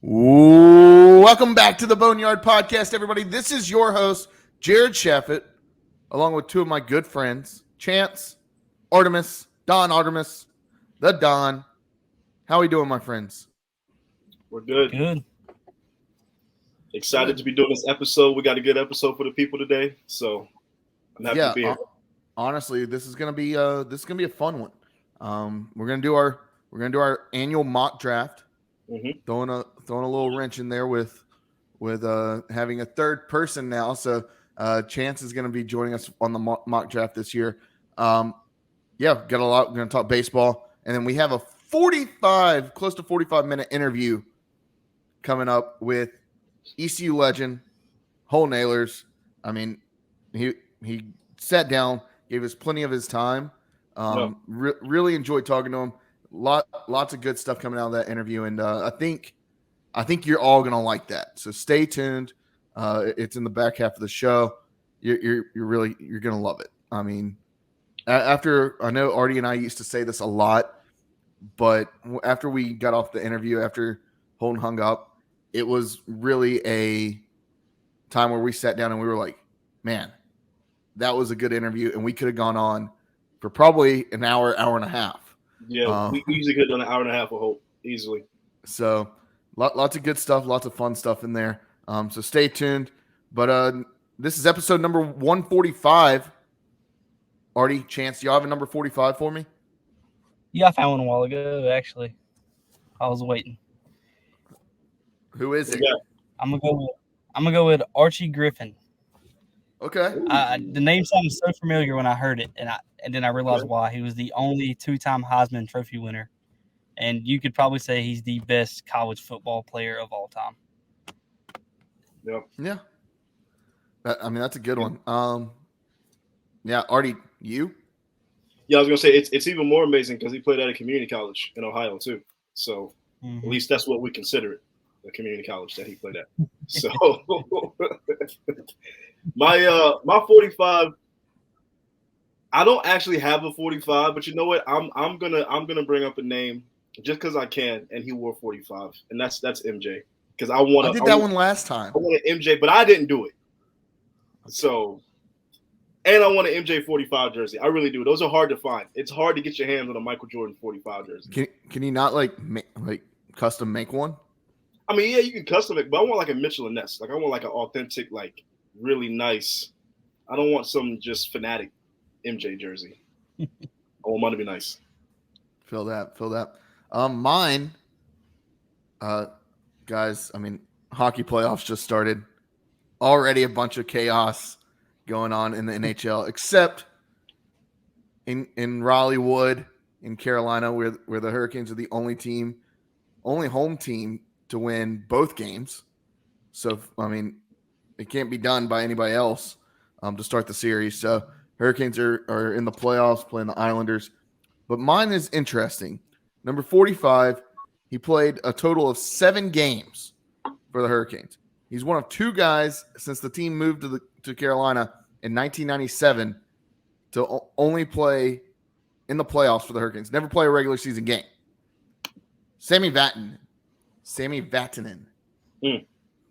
Welcome back to the Boneyard Podcast, everybody. This is your host, Jared Shafit, along with two of my good friends, Chance, Artemis, Don Artemis, the Don. How are we doing, my friends? We're good. Good. Excited to be doing this episode. We got a good episode for the people today, so I'm happy to be here. Honestly, this is gonna be a fun one. We're gonna do our annual mock draft. Mm-hmm. Throwing a little wrench in there with having a third person now. So Chance is going to be joining us on the mock draft this year. Got a lot. We're going to talk baseball, and then we have a close to 45-minute interview coming up with ECU legend Holton Ahlers. I mean, he sat down, gave us plenty of his time. Really enjoyed talking to him. Lots of good stuff coming out of that interview, and I think you're all gonna like that. So stay tuned. It's in the back half of the show. You're gonna love it. I mean, after I know Artie and I used to say this a lot, but after we got off the interview, after Holton hung up, it was really a time where we sat down and we were like, man, that was a good interview, and we could have gone on for probably an hour and a half. Yeah, we usually could have done an hour and a half of Hope easily. So lots of good stuff, lots of fun stuff in there. So stay tuned. But this is episode number 145. Artie, Chance, do you have a number 45 for me? Yeah, I found one a while ago, actually. I was waiting. Who is it? Yeah. I'm gonna go with Archie Griffin. Okay. The name sounded so familiar when I heard it, and then I realized why. He was the only two-time Heisman Trophy winner, and you could probably say he's the best college football player of all time. Yep. Yeah. That's a good one. Artie, you? Yeah, I was gonna say it's even more amazing because he played at a community college in Ohio too. So at least that's what we consider it, a community college that he played at. So my 45. I don't actually have a 45, but you know what? I'm gonna bring up a name just because I can, and he wore 45, and that's MJ. Because I did that one last time. I wanted MJ, but I didn't do it. So, and I want an MJ 45 jersey. I really do. Those are hard to find. It's hard to get your hands on a Michael Jordan 45 jersey. Can you not custom make one? I mean, yeah, you can custom it, but I want like a Mitchell and Ness. Like I want like an authentic, like really nice. I don't want some just fanatic MJ jersey. I want mine to be nice. Feel that. Mine, guys. I mean, hockey playoffs just started. Already a bunch of chaos going on in the NHL, except in Raleigh Wood in Carolina, where the Hurricanes are the only home team to win both games. So I mean, it can't be done by anybody else to start the series. So Hurricanes are in the playoffs playing the Islanders. But mine is interesting. Number 45, he played a total of 7 games for the Hurricanes. He's one of 2 guys since the team moved to Carolina in 1997 to only play in the playoffs for the Hurricanes. Never play a regular season game. Sami Vatanen.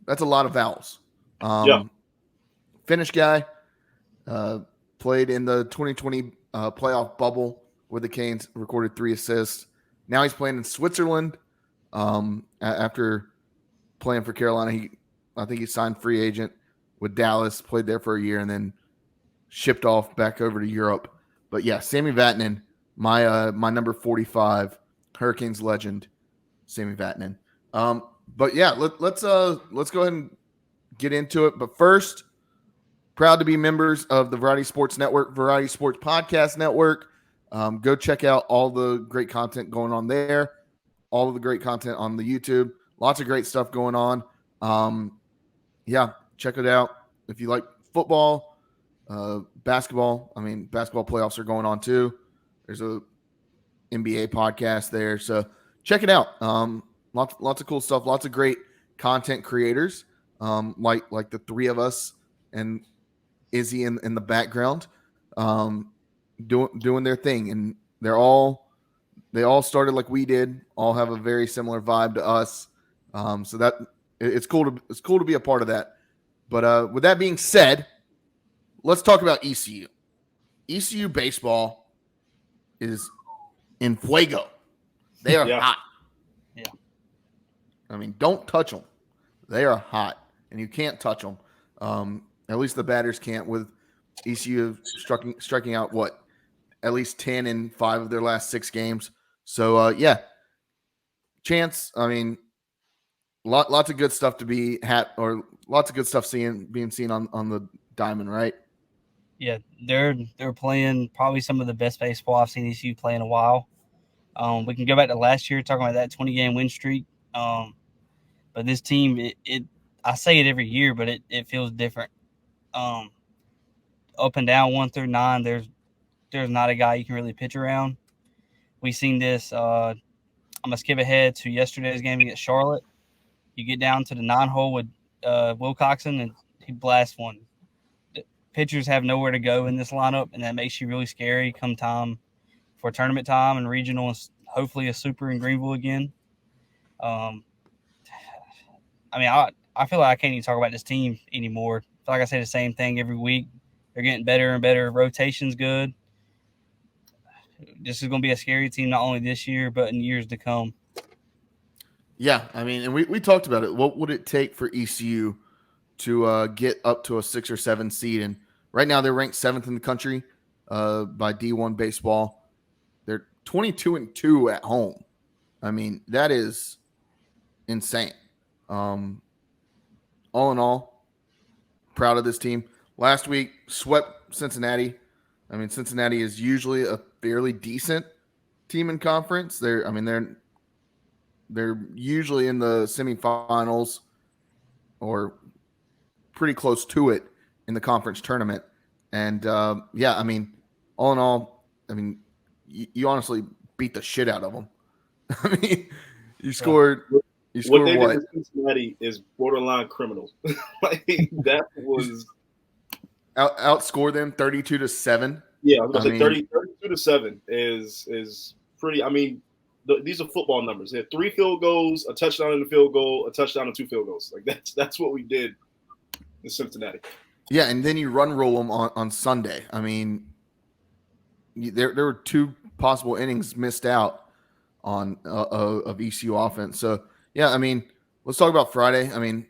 That's a lot of vowels. Finnish guy. Played in the 2020 playoff bubble where the Canes recorded 3 assists. Now he's playing in Switzerland. After playing for Carolina, I think he signed free agent with Dallas, played there for a year, and then shipped off back over to Europe. But yeah, Sami Vatanen, my number 45, Hurricanes legend, Sami Vatanen. But yeah, let's go ahead and get into it. But first, proud to be members of the Variety Sports Network, Variety Sports Podcast Network. Go check out all the great content going on there, all of the great content on the YouTube. Lots of great stuff going on. Check it out. If you like football, basketball, basketball playoffs are going on too. There's a NBA podcast there. So check it out. Lots of cool stuff. Lots of great content creators, like the 3 of us and Izzy in the background, doing their thing. And they all started like we did, all have a very similar vibe to us. So that it's cool to be a part of that. But with that being said, let's talk about ECU. ECU baseball is in fuego. They are hot. Yeah. I mean, don't touch them. They are hot, and you can't touch them. At least the batters can't. With ECU striking out at least 10 in 5 of their last 6 games. So Chance. I mean, lots of good stuff to be lots of good stuff being seen on the diamond, right? Yeah, they're playing probably some of the best baseball I've seen ECU play in a while. We can go back to last year talking about that 20-game win streak. But this team, I say it every year, but it feels different. Up and down 1 through 9, there's not a guy you can really pitch around. We seen this. I'm gonna skip ahead to yesterday's game against Charlotte. You get down to the 9-hole with Wilcoxon, and he blasts one. The pitchers have nowhere to go in this lineup, and that makes you really scary come time for tournament time and regional, and hopefully a super in Greenville again. I mean, I feel like I can't even talk about this team anymore. I feel like I say the same thing every week. They're getting better and better. Rotation's good. This is going to be a scary team not only this year, but in years to come. Yeah, I mean, and we talked about it. What would it take for ECU to get up to a 6 or 7 seed? And right now they're ranked 7th in the country by D1 baseball. They're 22-2 at home. I mean, that is insane. All in all, proud of this team. Last week, swept Cincinnati. I mean, Cincinnati is usually a fairly decent team in conference. They're usually in the semifinals or pretty close to it in the conference tournament. And I mean, all in all, I mean, you honestly beat the shit out of them. I mean, you scored. You scored what they what? did to Cincinnati is borderline criminal. Like that was outscore them 32-7. Yeah, I was gonna say 32-7 is pretty. I mean, these are football numbers. They had 3 field goals, a touchdown in the field goal, a touchdown and 2 field goals. Like that's what we did in Cincinnati. Yeah, and then you run roll them on Sunday. I mean, there were 2 possible innings missed out on of ECU offense. So yeah, I mean, let's talk about Friday. I mean,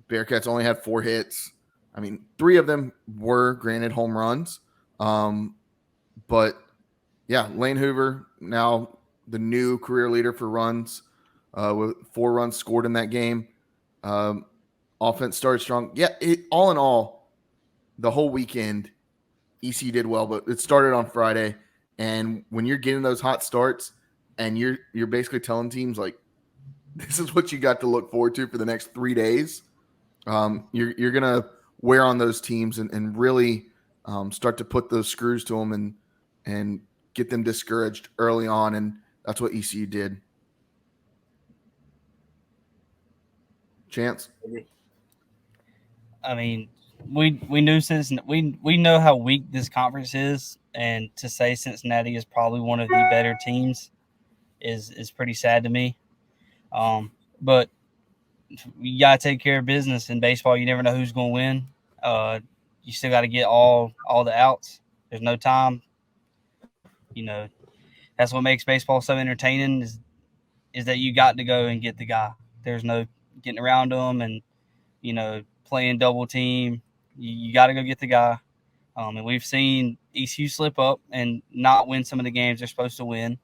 Bearcats only had 4 hits. I mean, 3 of them were granted home runs. But yeah, Lane Hoover, now the new career leader for runs, with 4 runs scored in that game. Offense started strong. Yeah, all in all, the whole weekend, ECU did well, but it started on Friday. And when you're getting those hot starts and you're basically telling teams like, this is what you got to look forward to for the next 3 days, you're going to wear on those teams and really start to put those screws to them and get them discouraged early on. And that's what ECU did. Chance? I mean, we knew we know how weak this conference is, and to say Cincinnati is probably one of the better teams is pretty sad to me. But you gotta take care of business in baseball. You never know who's going to win. You still got to get all the outs. There's no time. You know, that's what makes baseball so entertaining is that you got to go and get the guy. There's no getting around them and, you know, playing double team. You got to go get the guy. And we've seen ECU slip up and not win some of the games they're supposed to win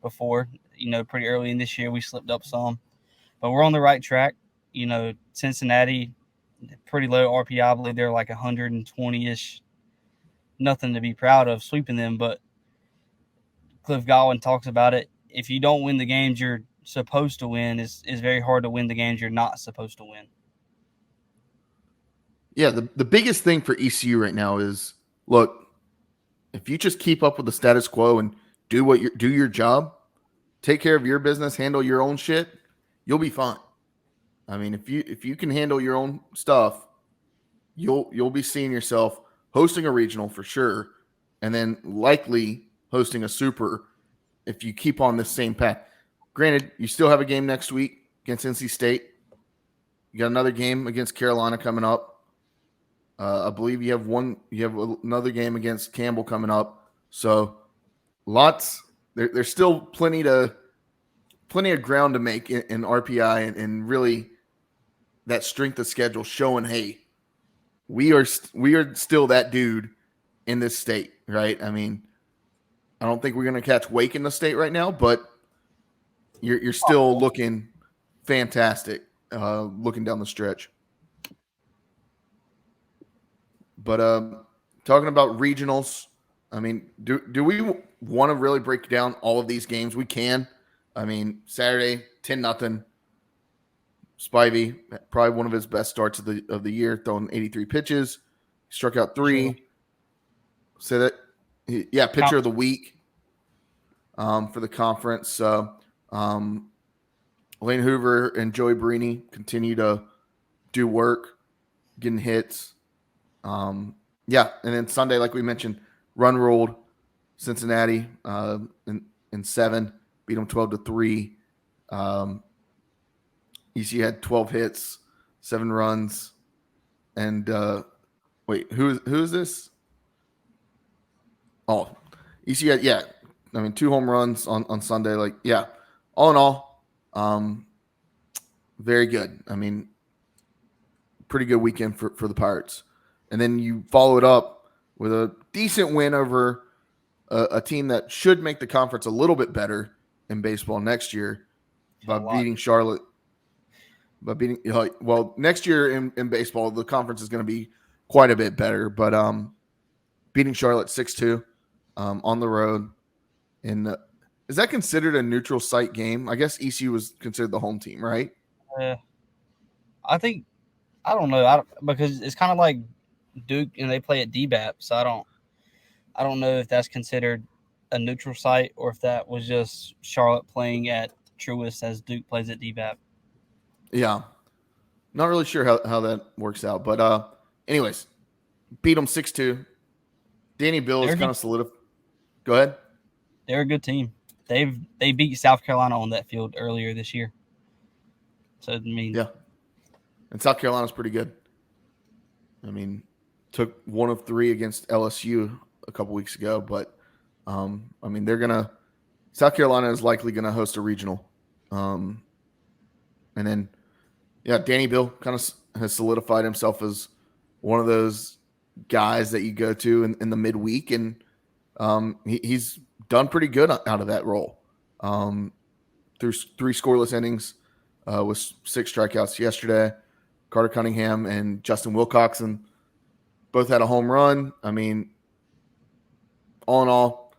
before. You know, pretty early in this year we slipped up some. But we're on the right track. You know, Cincinnati, pretty low RPI. I believe they're like 120-ish. Nothing to be proud of sweeping them, but Cliff Godwin talks about it. If you don't win the games you're supposed to win, it's very hard to win the games you're not supposed to win. Yeah, the biggest thing for ECU right now is, look, if you just keep up with the status quo and do your job, take care of your business, handle your own shit, you'll be fine. I mean, if you can handle your own stuff, you'll be seeing yourself hosting a regional for sure, and then likely hosting a super if you keep on this same path. Granted, you still have a game next week against NC State. You got another game against Carolina coming up. I believe you have another game against Campbell coming up. So lots. There's still plenty of ground to make in RPI and really that strength of schedule showing, hey, we are still that dude in this state, right? I mean, I don't think we're going to catch Wake in the state right now, but you're still looking fantastic, looking down the stretch. But talking about regionals, I mean, do we want to really break down all of these games? We can. I mean, Saturday, 10-0. Spivey, probably one of his best starts of the year, throwing 83 pitches, struck out 3. Say that, pitcher of the week for the conference. So, Lane Hoover and Joey Barini continue to do work, getting hits. And then Sunday, like we mentioned, run ruled Cincinnati in 7, beat them 12-3. ECU had 12 hits, 7 runs, and who is this? Oh, ECU had 2 home runs on Sunday. All in all, very good. I mean, pretty good weekend for the Pirates. And then you follow it up with a decent win over a team that should make the conference a little bit better in baseball next year by beating Charlotte. Next year in baseball, the conference is going to be quite a bit better. But beating Charlotte 6-2 on the road. Is that considered a neutral site game? I guess ECU was considered the home team, right? I don't know. Because it's kind of like Duke and they play at DBAP, so I don't know if that's considered a neutral site or if that was just Charlotte playing at Truist as Duke plays at DBAP. Yeah. Not really sure how that works out. But anyways, beat them 6-2. Danny Bill is kind of solidified. Go ahead. They're a good team. They beat South Carolina on that field earlier this year. So, I mean. Yeah. And South Carolina's pretty good. I mean, took 1 of 3 against LSU a couple weeks ago. But, South Carolina is likely going to host a regional. And then, Danny Bill kind of has solidified himself as one of those guys that you go to in the midweek. And he's done pretty good out of that role. Through 3 scoreless innings with 6 strikeouts yesterday. Carter Cunningham and Justin Wilcoxon both had a home run. I mean, all in all,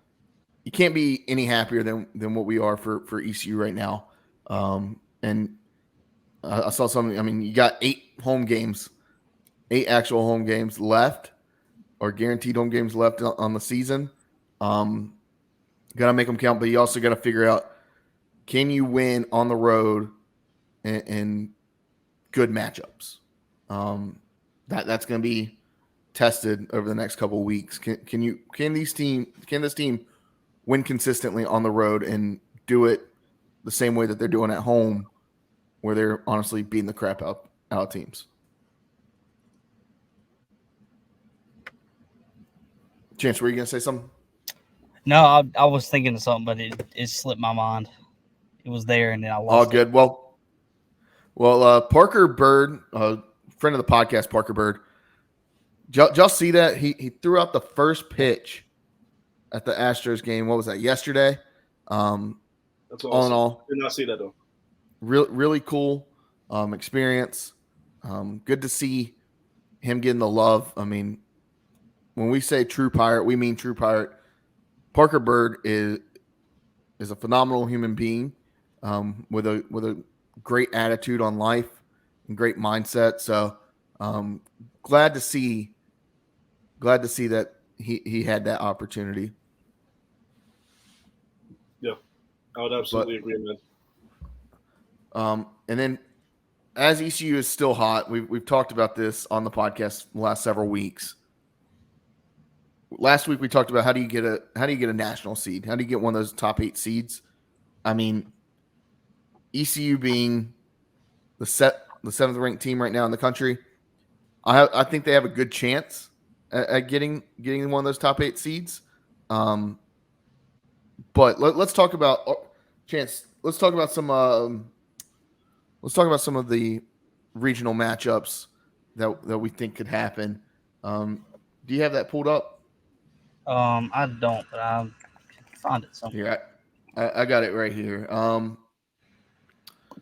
you can't be any happier than what we are for ECU right now. And I saw something. I mean, you got 8 actual home games left, or guaranteed home games left on the season. Got to make them count, but you also got to figure out, can you win on the road in good matchups? That's going to be tested over the next couple of weeks. Can this team win consistently on the road and do it the same way that they're doing at home, where they're honestly beating the crap out of teams? Chance, were you going to say something? No, I was thinking of something, but it slipped my mind. It was there, and then I lost it. All good. Well, Parker Bird, friend of the podcast, Parker Bird, did y'all see that? He threw out the first pitch at the Astros game. What was that, yesterday? That's awesome. All in all, I did not see that, though. Really cool experience. Good to see him getting the love. I mean, when we say true Pirate, we mean true Pirate. Parker Bird is a phenomenal human being with a great attitude on life and great mindset. So glad to see that he had that opportunity. Yeah, I would absolutely agree, man. And then, as ECU is still hot, we've talked about this on the podcast the last several weeks. Last week we talked about how do you get a national seed? How do you get one of those top 8 seeds? I mean, ECU being the seventh ranked team right now in the country. I think they have a good chance at getting one of those top 8 seeds. But let's talk about chance. Let's talk about some of the regional matchups that we think could happen. Do you have that pulled up? I don't, but I can find it somewhere. Here, I got it right here.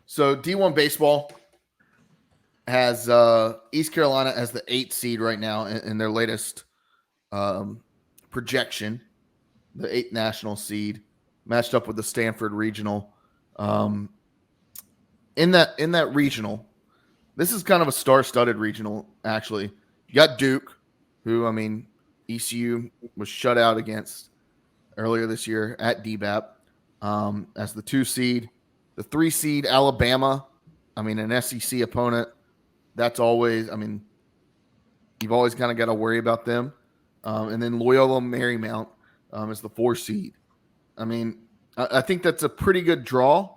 So D1 baseball has East Carolina as the 8th seed right now in their latest projection, the 8th national seed, matched up with the Stanford regional. In that regional, this is kind of a star-studded regional, actually. You got Duke, who, I mean, ECU was shut out against earlier this year at DBAP as the 2 seed. The 3 seed, Alabama, I mean, an SEC opponent. That's always, I mean, you've always kind of got to worry about them. And then Loyola Marymount is the 4 seed. I mean, I think that's a pretty good draw.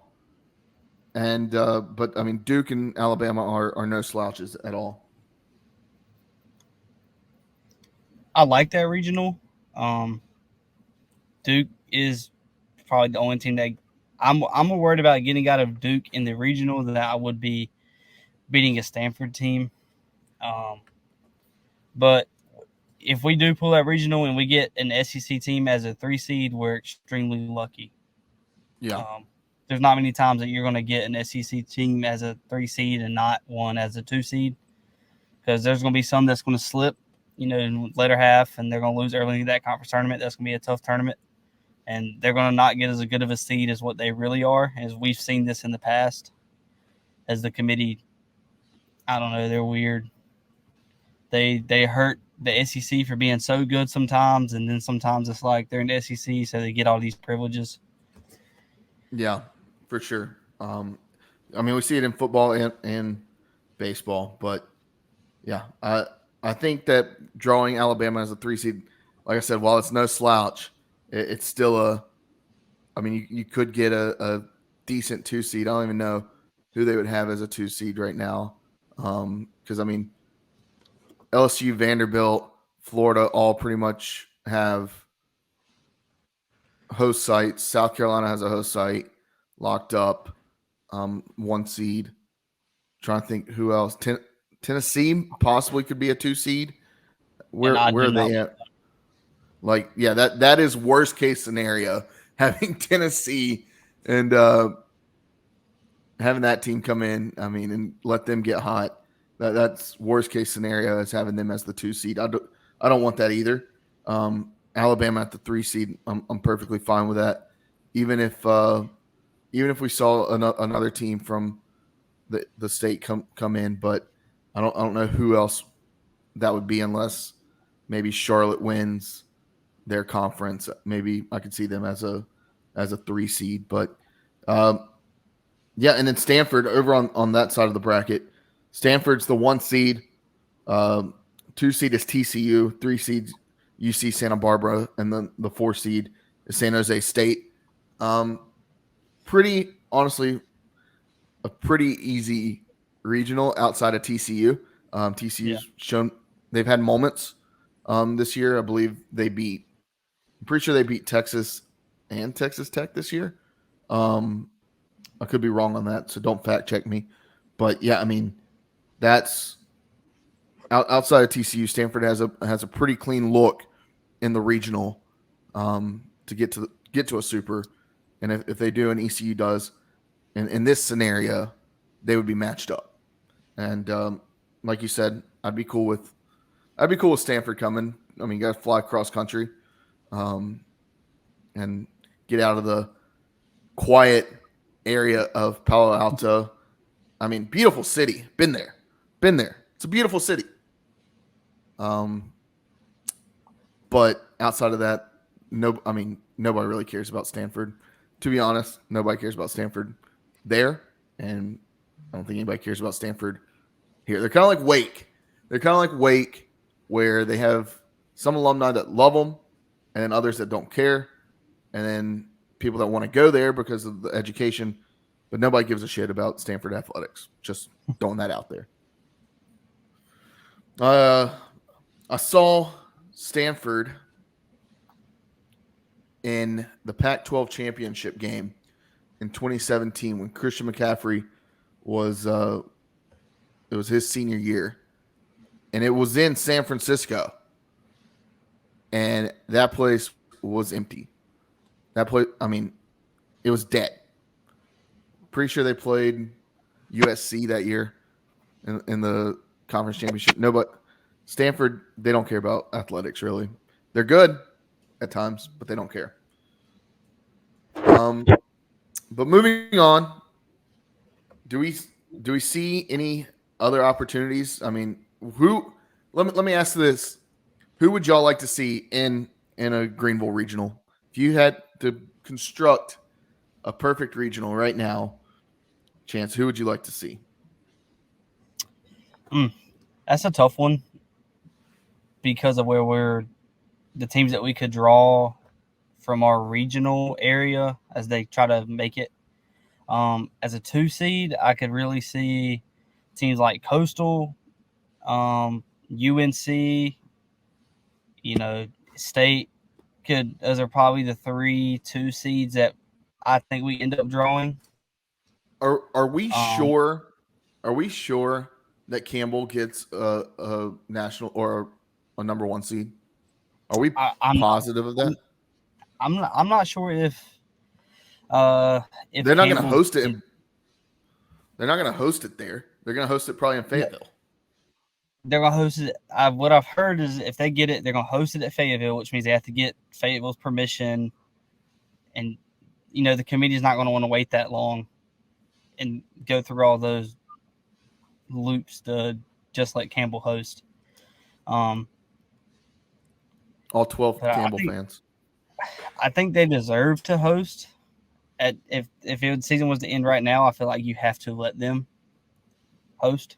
And but I mean, Duke and Alabama are no slouches at all. I like that regional. Duke is probably the only team that I'm more worried about getting out of Duke in the regional than I would be beating a Stanford team. But if we do pull that regional and we get an SEC team as a 3 seed, we're extremely lucky. Yeah. There's not many times that you're going to get an SEC team as a 3 seed and not one as a 2 seed, because there's going to be some that's going to slip, in the later half, and they're going to lose early in that conference tournament. That's going to be a tough tournament, and they're going to not get as good of a seed as what they really are, as we've seen this in the past. As the committee, I don't know, they're weird. They hurt the SEC for being so good sometimes, and then sometimes it's like they're in the SEC, so they get all these privileges. Yeah, for sure. I mean, we see it in football and baseball, but yeah, I think that drawing Alabama as a 3 seed, like I said, while it's no slouch, it's still I mean, you could get a decent 2 seed. I don't even know who they would have as a 2 seed right now, because I mean, LSU, Vanderbilt, Florida all pretty much have host sites. South Carolina has a host site locked up, 1 seed. Trying to think who else. Tennessee possibly could be a 2 seed. Where are they at? Like, yeah, that is worst case scenario. Having Tennessee and having that team come in, I mean, and let them get hot. That's worst case scenario, is having them as the 2 seed. I don't want that either. Alabama at the 3 seed, I'm perfectly fine with that. Even if we saw another team from the state come in, but I don't know who else that would be, unless maybe Charlotte wins their conference. Maybe I could see them as a 3 seed, but yeah. And then Stanford over on that side of the bracket. Stanford's the 1 seed. 2 seed is TCU. 3 seeds UC Santa Barbara, and then the 4 seed is San Jose State. Pretty honestly, a pretty easy regional outside of TCU. TCU's shown they've had moments this year. I believe I'm pretty sure they beat Texas and Texas Tech this year. I could be wrong on that, so don't fact check me. But yeah, I mean, that's outside of TCU. Stanford has a pretty clean look in the regional to get to a super, and if they do and ECU does, in this scenario, they would be matched up. And like you said, I'd be cool with Stanford coming. I mean, you got to fly cross country, and get out of the quiet area of Palo Alto. I mean, beautiful city. Been there. It's a beautiful city. But outside of that, nobody really cares about Stanford. To be honest, nobody cares about Stanford there, and I don't think anybody cares about Stanford here. They're kind of like Wake. Where they have some alumni that love them, and then others that don't care, and then people that want to go there because of the education but nobody gives a shit about Stanford athletics. Just throwing that out there. I saw Stanford in the Pac-12 championship game in 2017 when Christian McCaffrey was it was his senior year, and it was in San Francisco, and that place was empty. That place, I mean, it was dead. Pretty sure they played USC that year in the conference championship. No, but Stanford, they don't care about athletics really. They're good at times, but they don't care. But moving on, do we see any other opportunities? I mean, let me ask this. Who would y'all like to see in a Greenville regional? If you had to construct a perfect regional right now, Chance, who would you like to see? That's a tough one because of where the teams that we could draw from our regional area as they try to make it. As a 2 seed, I could really see teams like Coastal, UNC, State. Those are probably the 3-2 seeds that I think we end up drawing. Are we sure? Are we sure that Campbell gets a national or a number 1 seed? Are we positive of that? I'm not sure if they're not going to host it. They're not going to host it there. They're going to host it probably in Fayetteville. They're going to host it. What I've heard is if they get it, they're going to host it at Fayetteville, which means they have to get Fayetteville's permission. And, the committee's not going to want to wait that long and go through all those loops to just let Campbell host. All 12 Campbell fans. I think they deserve to host. If the season was to end right now, I feel like you have to let them host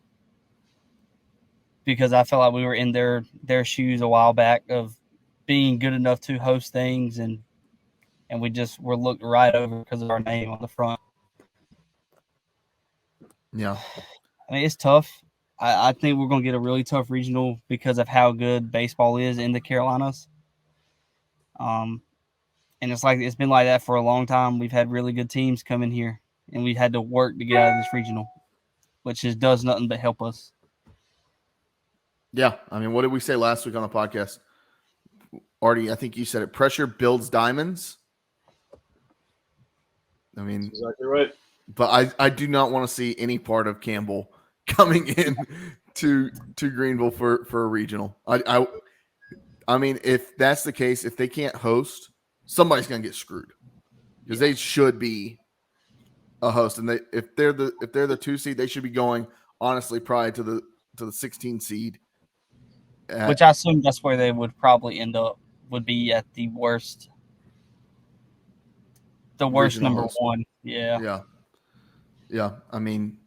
because I feel like we were in their shoes a while back of being good enough to host things, and we just were looked right over because of our name on the front. Yeah, I mean, it's tough. I think we're going to get a really tough regional because of how good baseball is in the Carolinas. And it's been like that for a long time. We've had really good teams come in here, and we've had to work to get out of this regional, which does nothing but help us. Yeah. I mean, what did we say last week on the podcast? Artie, I think you said it. Pressure builds diamonds. I mean, that's exactly right. But I do not want to see any part of Campbell coming in to Greenville for a regional. I mean, if that's the case, if they can't host, somebody's going to get screwed because they should be a host, and if they're the 2 seed, they should be going honestly probably to the 16 seed. Which I assume that's where they would probably end up. Would be at the worst number host. 1. Yeah. I mean,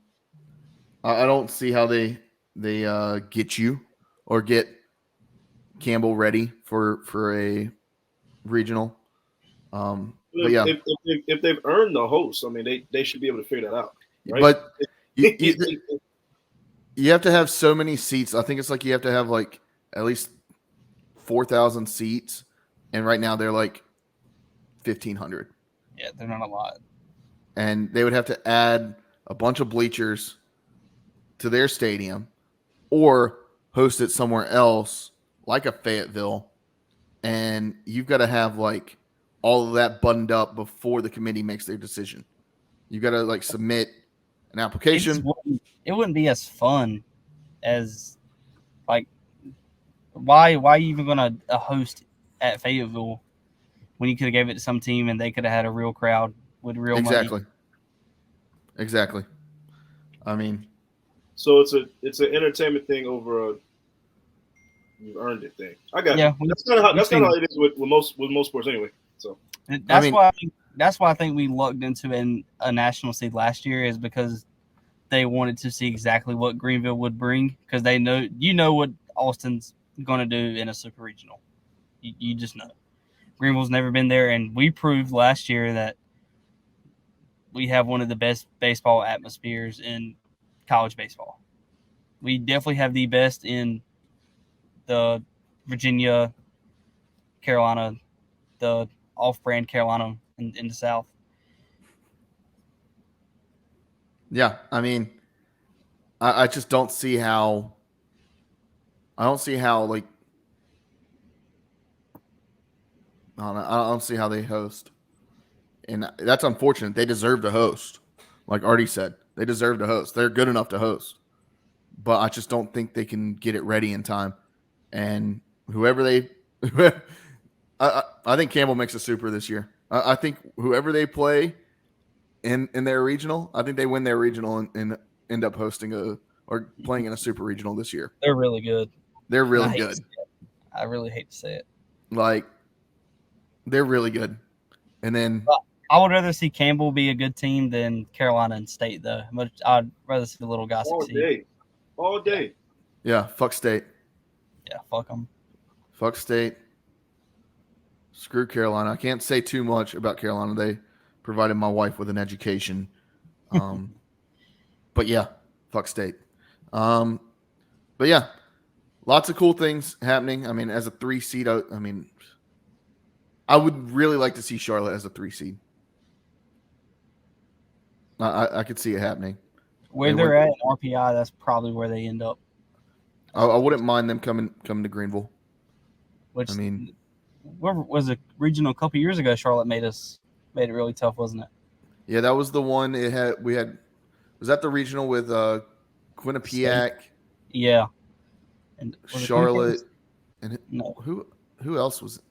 I don't see how they get you or get Campbell ready for a regional. But yeah, if they've earned the host, I mean, they should be able to figure that out. Right? But you have to have so many seats. I think it's like you have to have like at least 4,000 seats, and right now they're like 1,500. Yeah, they're not a lot. And they would have to add a bunch of bleachers to their stadium or host it somewhere else like a Fayetteville. And you've got to have like all of that buttoned up before the committee makes their decision. You've got to like submit an application. It wouldn't be as fun as like why are you even going to host at Fayetteville when you could have gave it to some team and they could have had a real crowd with real money? Exactly. I mean, so it's an entertainment thing over a you've earned it thing. I got you. That's kind of how it is with most sports anyway. So that's why I think we lucked into a national seed last year is because they wanted to see exactly what Greenville would bring because they know what Austin's going to do in a super regional. You just know. Greenville's never been there, and we proved last year that we have one of the best baseball atmospheres in college baseball. We definitely have the best in the Virginia, Carolina, the off-brand Carolina in the South. Yeah, I mean, I just don't see how. I don't see how like. I don't see how they host, and that's unfortunate. They deserve to host, like Artie said. They deserve to host. They're good enough to host, but I just don't think they can get it ready in time. And whoever they, I think Campbell makes a super this year. I think whoever they play in their regional, I think they win their regional and end up hosting or playing in a super regional this year. They're really good. They're really good. I really hate to say it. Like, they're really good. And then I would rather see Campbell be a good team than Carolina and State, though. I'd rather see the little guys succeed. All day. Yeah, fuck State. Yeah, fuck them. Fuck State. Screw Carolina. I can't say too much about Carolina. They provided my wife with an education. But yeah, fuck State. But yeah, lots of cool things happening. I mean, as a 3 seed, I would really like to see Charlotte as a 3 seed. I could see it happening. Where they're at in RPI, that's probably where they end up. I wouldn't mind them coming to Greenville. Which, I mean, where was a regional a couple years ago? Charlotte made it really tough, wasn't it? Yeah, that was the one. Was that the regional with Quinnipiac? Yeah, and Charlotte, and no, who else was it?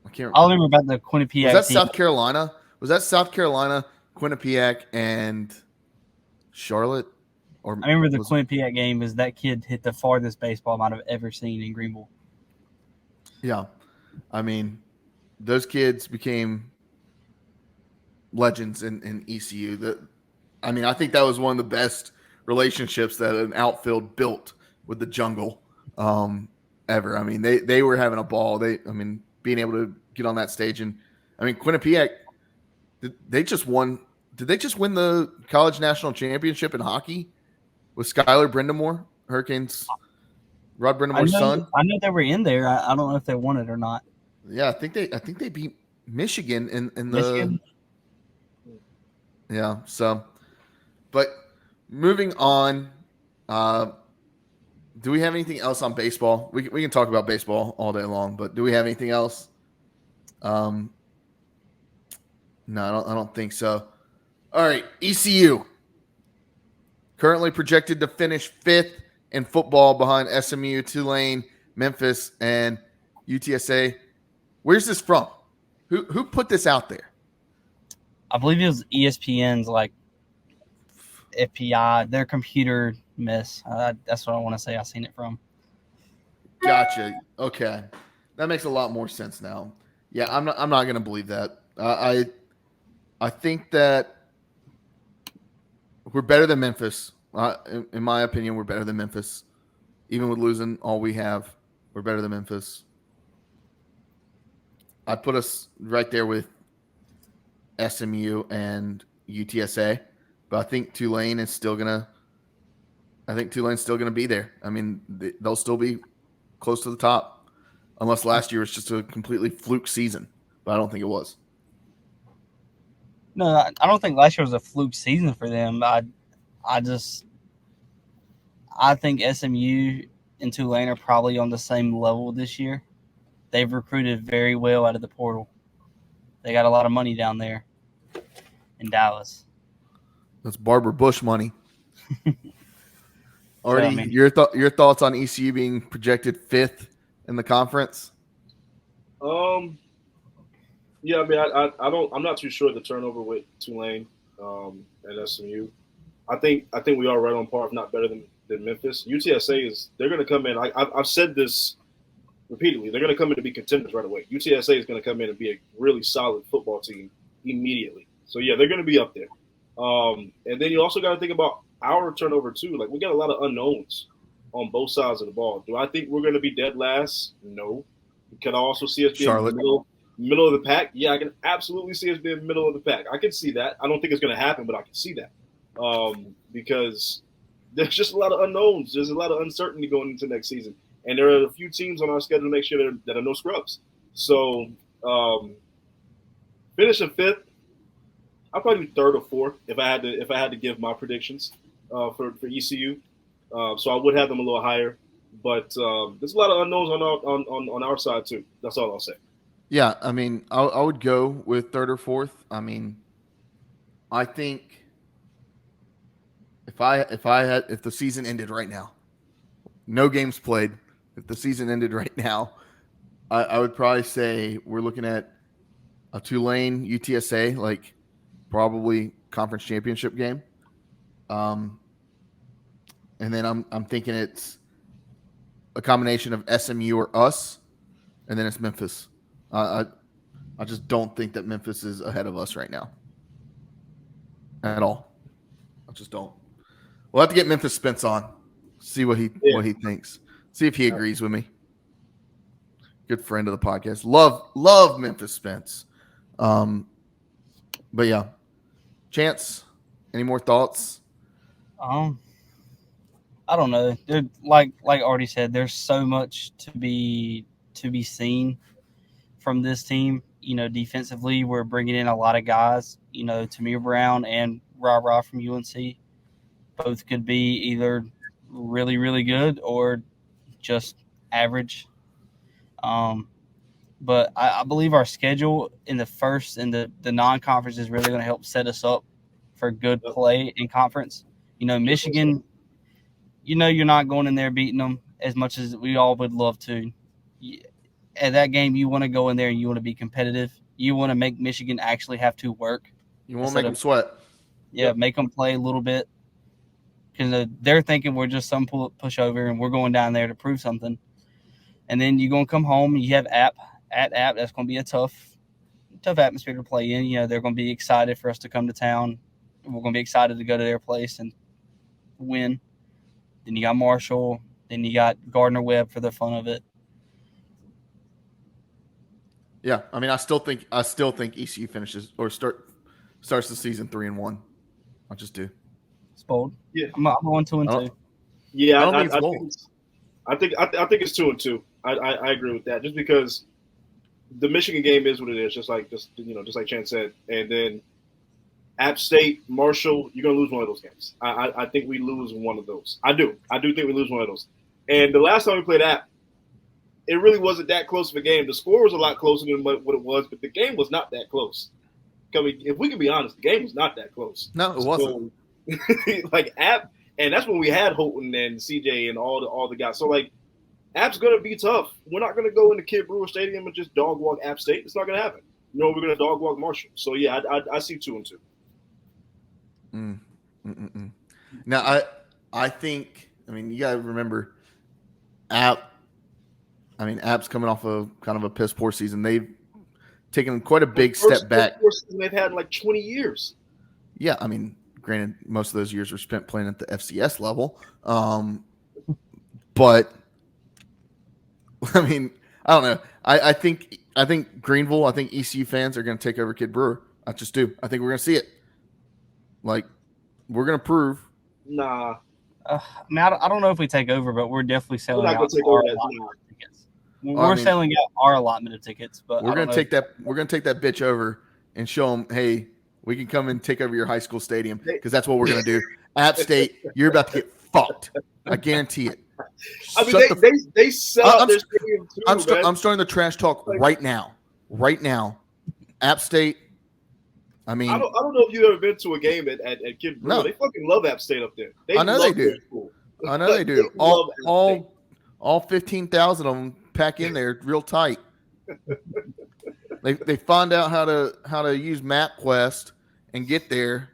I can't remember. I remember about the Quinnipiac. Was that South Carolina? Was that South Carolina, Quinnipiac, and Charlotte? Or I remember the Quinnipiac game is that kid hit the farthest baseball I might have ever seen in Greenville. Yeah. I mean, those kids became legends in ECU. I think that was one of the best relationships that an outfield built with the jungle ever. I mean, they were having a ball. Being able to get on that stage. And, Quinnipiac, did they just win the college national championship in hockey with Skylar Brindamore, Hurricanes, Rod Brindamore's son? I know they were in there. I don't know if they won it or not. Yeah, I think they beat Michigan in the Michigan? Yeah, so but moving on, do we have anything else on baseball? We can talk about baseball all day long, but do we have anything else? No, I don't think so. All right, ECU. Currently projected to finish 5th in football behind SMU, Tulane, Memphis, and UTSA. Where's this from? Who put this out there? I believe it was ESPN's FPI, their computer mess. That's what I want to say. I seen it from. Gotcha. Okay, that makes a lot more sense now. Yeah, I'm not going to believe that. I think that we're better than Memphis. In my opinion, we're better than Memphis. Even with losing all we have, we're better than Memphis. I'd put us right there with SMU and UTSA, but I think Tulane's still gonna be there. They'll still be close to the top, unless last year was just a completely fluke season. But I don't think it was. No, I don't think last year was a fluke season for them. I think SMU and Tulane are probably on the same level this year. They've recruited very well out of the portal. They got a lot of money down there in Dallas. That's Barbara Bush money. Artie, your thoughts on ECU being projected 5th in the conference? Yeah, I'm not too sure the turnover with Tulane and SMU. I think we are right on par, if not better than Memphis. UTSA they're going to come in. I've said this repeatedly. They're going to come in to be contenders right away. UTSA is going to come in and be a really solid football team immediately. So yeah, they're going to be up there. And then you also got to think about our turnover too. We got a lot of unknowns on both sides of the ball. Do I think we're going to be dead last? No. Can I also see us being Charlotte. in the middle? middle of the pack. Yeah, I can absolutely see us being middle of the pack. I can see that. I don't think it's going to happen, but I can see that because there's just a lot of unknowns. There's a lot of uncertainty going into next season, and there are a few teams on our schedule next year that are no scrubs. So finishing fifth, I'll probably be third or fourth if I had to give my predictions for ECU. So I would have them a little higher, but there's a lot of unknowns on our side too. That's all I'll say. Yeah, I mean, I would go with third or fourth. I mean, I think if the season ended right now, no games played. If the season ended right now, I would probably say we're looking at a Tulane UTSA, like probably conference championship game. And then I'm thinking it's a combination of SMU or us, and then it's Memphis. I just don't think that Memphis is ahead of us right now at all. I just don't. We'll have to get Memphis Spence on, see what he thinks, see if he agrees with me. Good friend of the podcast. Love Memphis Spence. But yeah, Chance, any more thoughts? I don't know. Like Artie said, there's so much to be seen from this team. You know, defensively, we're bringing in a lot of guys. You know, Tamir Brown and Ra from UNC. Both could be either really, really good or just average. But I believe our schedule in the first and the non-conference is really going to help set us up for good play in conference. You know, Michigan, you know, you're not going in there beating them as much as we all would love to. At that game, you want to go in there and you want to be competitive. You want to make Michigan actually have to work. You want to make them sweat. Yeah, make them play a little bit. Because they're thinking we're just some pushover and we're going down there to prove something. And then you're going to come home and you have App. At App, that's going to be a tough atmosphere to play in. You know, they're going to be excited for us to come to town. We're going to be excited to go to their place and win. Then you got Marshall. Then you got Gardner-Webb for the fun of it. Yeah, I mean, I still think ECU finishes or starts the season 3-1. I just do. It's bold. Yeah, I'm going 2-2. Yeah, I don't think it's bold. I think it's 2-2. I agree with that. Just because the Michigan game is what it is, just like Chance said, and then App State, Marshall, you're gonna lose one of those games. I think we lose one of those. I do think we lose one of those. And the last time we played App, it really wasn't that close of a game. The score was a lot closer than what it was, but the game was not that close. I mean, if we can be honest, the game was not that close. No, it wasn't. Like App, and that's when we had Holton and CJ and all the guys. So like, App's gonna be tough. We're not gonna go into Kid Brewer Stadium and just dog walk App State. It's not gonna happen. You know, we're gonna dog walk Marshall. So yeah, I see 2-2. Now I think, I mean, you gotta remember, App's coming off of kind of a piss poor season. They've taken quite a big step back. First season they've had in like 20 years. Yeah, I mean, granted, most of those years were spent playing at the FCS level. But I mean, I don't know. I think Greenville, I think ECU fans are going to take over Kid Brewer. I just do. I think we're going to see it. Like, we're going to prove. Nah. I mean, I don't know if we take over, but we're definitely selling out our allotment of tickets. We're selling out our allotment of tickets, but we're going to take that. We're going to take that bitch over and show them, hey, we can come and take over your high school stadium, because that's what we're going to do. App State, you're about to get fucked. I guarantee it. I mean, they sell out their stadium too, I'm starting the trash talk right now. Right now. App State, I mean. I don't know if you've ever been to a game at Kid Brewer. No. They fucking love App State up there. I know they do. I know they do. All 15,000 of them pack in there real tight. They find out how to use MapQuest and get there.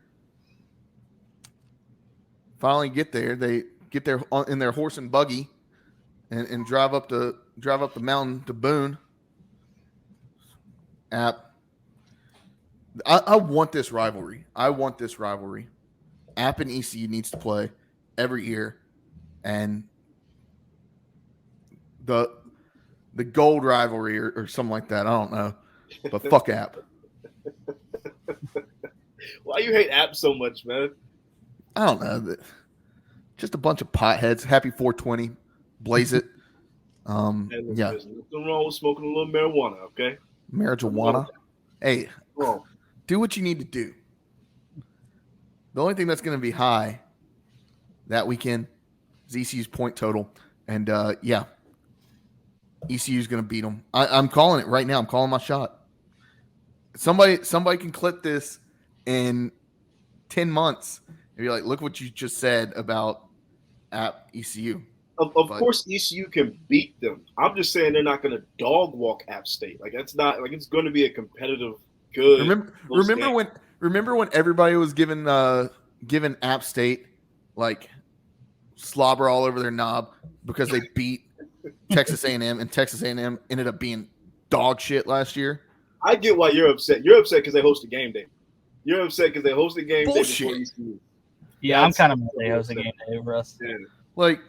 Finally get there. They get there in their horse and buggy and drive up the mountain to Boone. App. I want this rivalry. App and ECU needs to play every year, and the gold rivalry or something like that. I don't know. But fuck App. Why you hate App so much, man? I don't know. Just a bunch of potheads. Happy 420. Blaze it. Hey, listen, Yeah. there's nothing wrong with smoking a little marijuana, okay? Marijuana. Hey, Wrong. do what you need to do. The only thing that's going to be high that weekend is ECU's point total. And, yeah, ECU's going to beat them. I'm calling it right now. I'm calling my shot. Somebody can clip this in 10 months and be like, look what you just said about App ECU. Of course, ECU can beat them. I'm just saying they're not going to dog walk App State. Like that's not like it's going to be a competitive, good. Remember when everybody was given App State like slobber all over their knob because they beat Texas A&M and Texas A&M ended up being dog shit last year. I get why you're upset. You're upset because they hosted game day. You're upset because they hosted game day before ECU. Yeah, I'm kind of mad they hosted game day over us. Yeah. Like,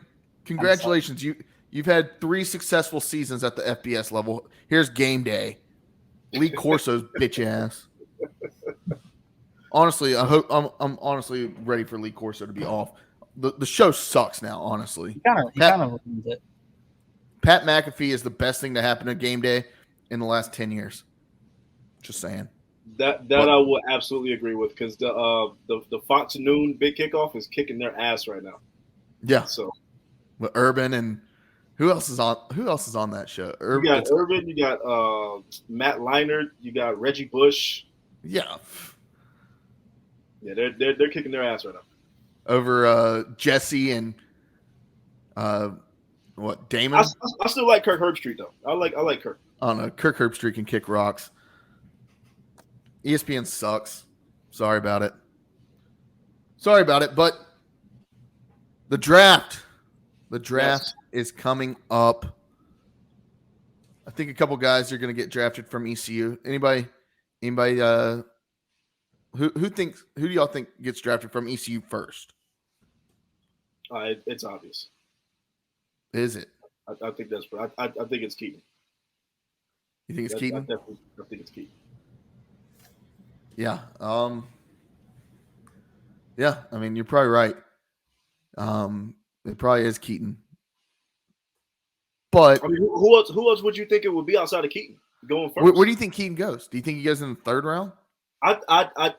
congratulations, you've had 3 successful seasons at the FBS level. Here's game day. Lee Corso's bitch ass. Honestly, I'm honestly ready for Lee Corso to be off. The show sucks now, honestly. He kind of ruins it. Pat McAfee is the best thing to happen to game day in the last 10 years. Just saying. That I will absolutely agree with because the Fox Noon big kickoff is kicking their ass right now. Yeah. So with Urban and who else is on that show? You got Urban, you got Matt Leinart, you got Reggie Bush. Yeah. Yeah, they're kicking their ass right now. Over Jesse and Damon? I still like Kirk Herbstreit though. I like Kirk. I don't know. Kirk Herbstreit can kick rocks. ESPN sucks. Sorry about it. But the draft is coming up. I think a couple guys are going to get drafted from ECU. Anybody who do y'all think gets drafted from ECU first? It's obvious. Is it? I think that's. I think it's Keaton. You think it's Keaton? I think it's Keaton. Yeah. Yeah. I mean, you're probably right. It probably is Keaton. But I mean, who else would you think it would be outside of Keaton going first? Where do you think Keaton goes? Do you think he goes in the 3rd round? I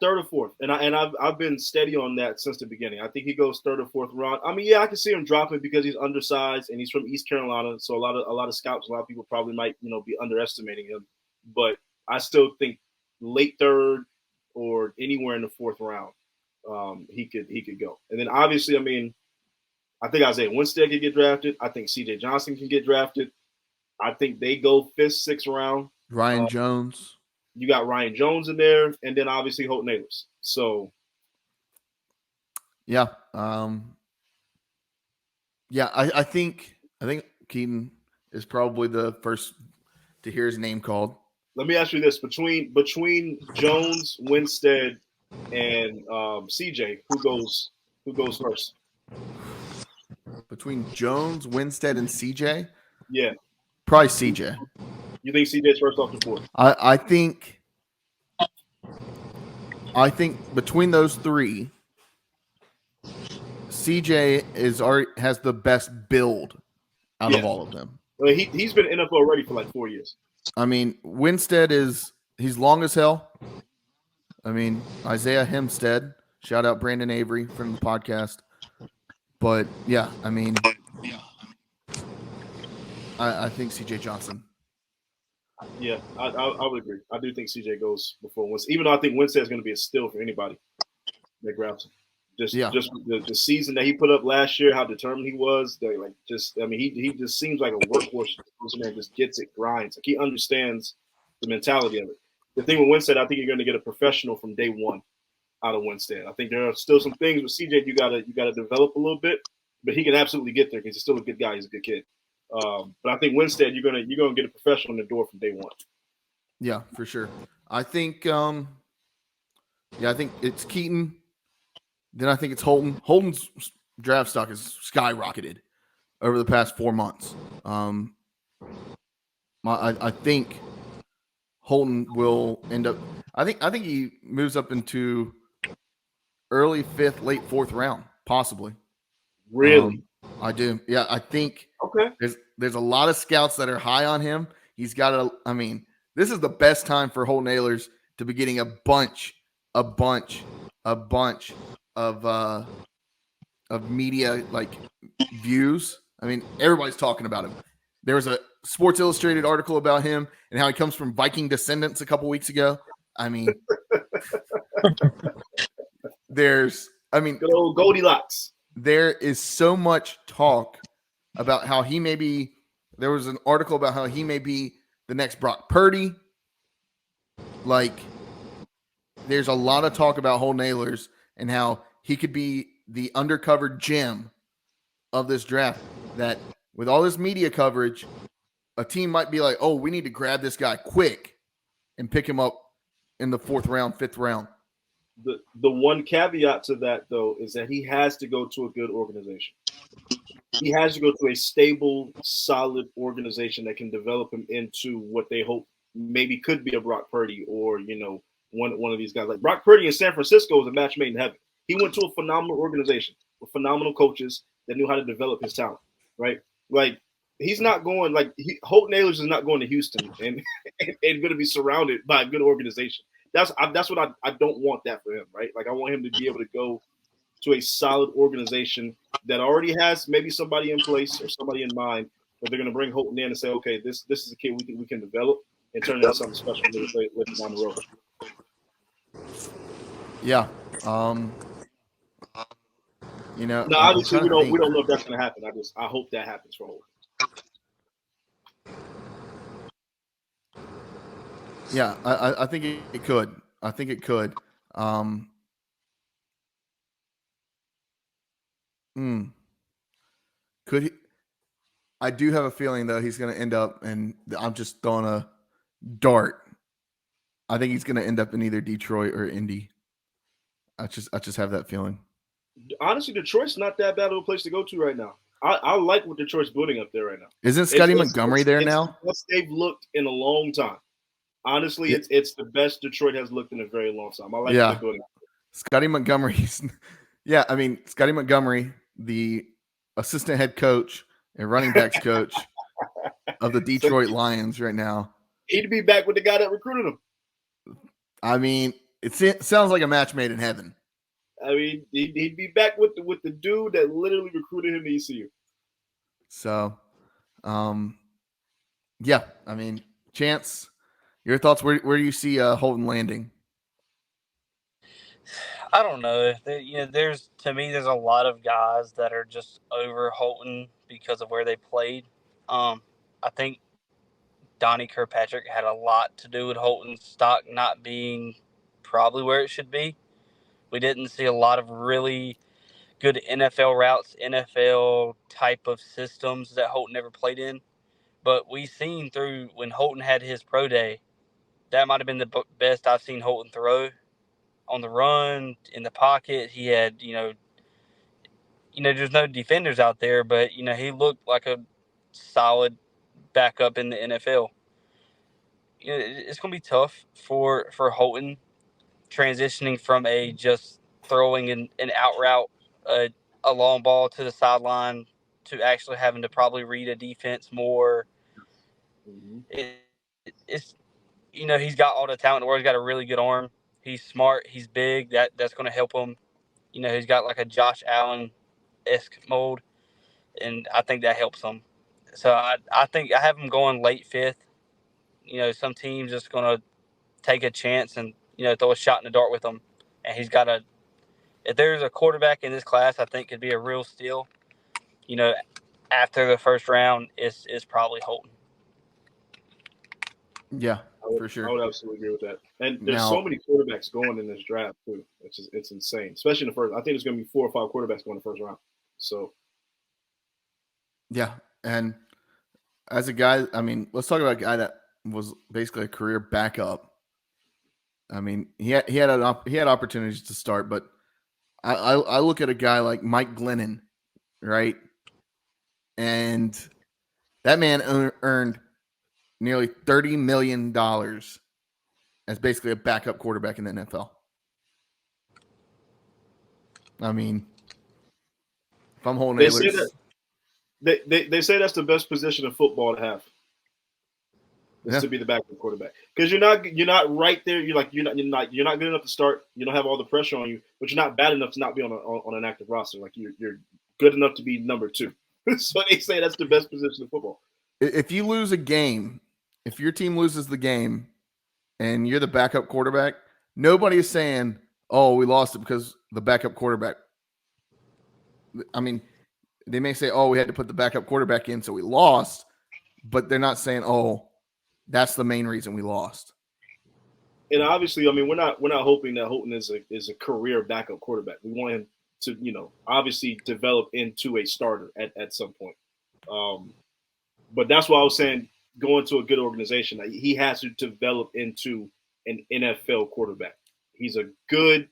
third or fourth, and I've been steady on that since the beginning. I think he goes 3rd or 4th round. I mean, yeah, I can see him dropping because he's undersized and he's from East Carolina, so a lot of scouts, a lot of people probably might be underestimating him. But I still think late 3rd or anywhere in the 4th round, he could go. And then obviously, I mean, I think Isaiah Winstead could get drafted. I think C.J. Johnson can get drafted. I think they go 5th, 6th round. Ryan Jones. You got Ryan Jones in there, and then obviously Holton Ahlers. So, yeah, I think Keaton is probably the first to hear his name called. Let me ask you this: between Jones, Winstead, and CJ, who goes first? Between Jones, Winstead, and CJ? Yeah, probably CJ. You think CJ's first off the board? I think between those 3, CJ has the best build out of all of them. Well, he's been NFL already for like 4 years. I mean, Winstead he's long as hell. I mean, Isaiah Hempstead, shout out Brandon Avery from the podcast. But yeah, I mean, I think CJ Johnson. Yeah, I would agree. I do think CJ goes before Winstead, even though I think Winstead is going to be a steal for anybody that grabs him. Just the season that he put up last year, how determined he was. He just seems like a workhorse. This man just gets it, grinds. Like he understands the mentality of it. The thing with Winstead, I think you're going to get a professional from day one out of Winstead. I think there are still some things with CJ you gotta develop a little bit, but he can absolutely get there because he's still a good guy. He's a good kid. But I think Winstead, you're gonna get a professional in the door from day one. Yeah, for sure. I think I think it's Keaton. Then I think it's Holton. Holton's draft stock has skyrocketed over the past 4 months. I think Holton will end up. I think he moves up into early 5th, late 4th round, possibly. Really? I do. Yeah, I think Okay. there's a lot of scouts that are high on him. He's got a. I mean, this is the best time for Holton Ahlers to be getting a bunch of media like views. I mean, everybody's talking about him. There was a Sports Illustrated article about him and how he comes from Viking descendants a couple weeks ago. I mean, Good old Goldilocks. There is so much talk about how he may be. There was an article about how he may be the next Brock Purdy. Like, there's a lot of talk about Holton Ahlers and how he could be the undercover gem of this draft. That with all this media coverage, a team might be like, "Oh, we need to grab this guy quick and pick him up in the 4th round, 5th round." The one caveat to that, though, is that he has to go to a good organization. He has to go to a stable, solid organization that can develop him into what they hope maybe could be a Brock Purdy or, one of these guys. Like Brock Purdy in San Francisco is a match made in heaven. He went to a phenomenal organization with phenomenal coaches that knew how to develop his talent, right? Like, he's not going Holton Ahlers is not going to Houston and going to be surrounded by a good organization. That's what I don't want that for him, right? Like, I want him to be able to go to a solid organization that already has maybe somebody in place or somebody in mind, but they're going to bring Holton in and say, okay, this is a kid we can develop and turn into something special with down the road. Yeah. No, obviously we don't know if that's going to happen. I hope that happens for Holton. Yeah, I think it could. I think it could. Could he? I do have a feeling though he's going to end up, and I'm just throwing a dart. I think he's going to end up in either Detroit or Indy. I just have that feeling. Honestly, Detroit's not that bad of a place to go to right now. I like what Detroit's building up there right now. Isn't Scotty Montgomery there now? It's the best they've looked in a long time. Honestly, it's the best Detroit has looked in a very long time. I like what they're building up there. Scotty Montgomery's yeah, I mean, Scotty Montgomery, the assistant head coach and running backs coach of the Detroit Lions right now. He'd be back with the guy that recruited him. I mean, it sounds like a match made in heaven. I mean, he'd be back with the dude that literally recruited him to ECU. So, yeah, I mean, Chance, your thoughts? Where do you see Holton landing? I don't know. There's a lot of guys that are just over Holton because of where they played. I think Donnie Kirkpatrick had a lot to do with Holton's stock not being probably where it should be. We didn't see a lot of really good NFL routes, NFL type of systems that Holton never played in. But we seen through when Holton had his pro day, that might have been the best I've seen Holton throw on the run, in the pocket. He had, there's no defenders out there, but, he looked like a solid backup in the NFL. It's going to be tough for Holton transitioning from a just throwing an out route, a long ball to the sideline, to actually having to probably read a defense more. Mm-hmm. It's he's got all the talent in the world. He's got a really good arm. He's smart. He's big. That's going to help him. He's got like a Josh Allen-esque mold, and I think that helps him. So I think I have him going late 5th. Some teams just going to take a chance and throw a shot in the dark with him. And he's got if there's a quarterback in this class, I think could be a real steal. After the first round, is probably Holton. Yeah, for sure. I would absolutely agree with that. And there's so many quarterbacks going in this draft too. It's insane, especially in the first. I think there's going to be 4 or 5 quarterbacks going in the first round. So, yeah, and as a guy, I mean, let's talk about a guy that was basically a career backup. I mean, he had opportunities to start, but I look at a guy like Mike Glennon, right? And that man earned nearly $30 million as basically a backup quarterback in the NFL. I mean, if I'm Holton Ahlers, they say that's the best position in football to have. Is to be the backup quarterback, because you're not right there. You're not good enough to start. You don't have all the pressure on you, but you're not bad enough to not be on an active roster. Like you're good enough to be number 2. So they say that's the best position in football. If you lose a game, if your team loses the game, and you're the backup quarterback, nobody is saying, "Oh, we lost it because the backup quarterback." I mean, they may say, "Oh, we had to put the backup quarterback in, so we lost," but they're not saying, "Oh, that's the main reason we lost." And obviously, I mean, we're not hoping that Holton is a career backup quarterback. We want him to, obviously develop into a starter at some point. But that's why I was saying, going to a good organization, he has to develop into an NFL quarterback. He's a good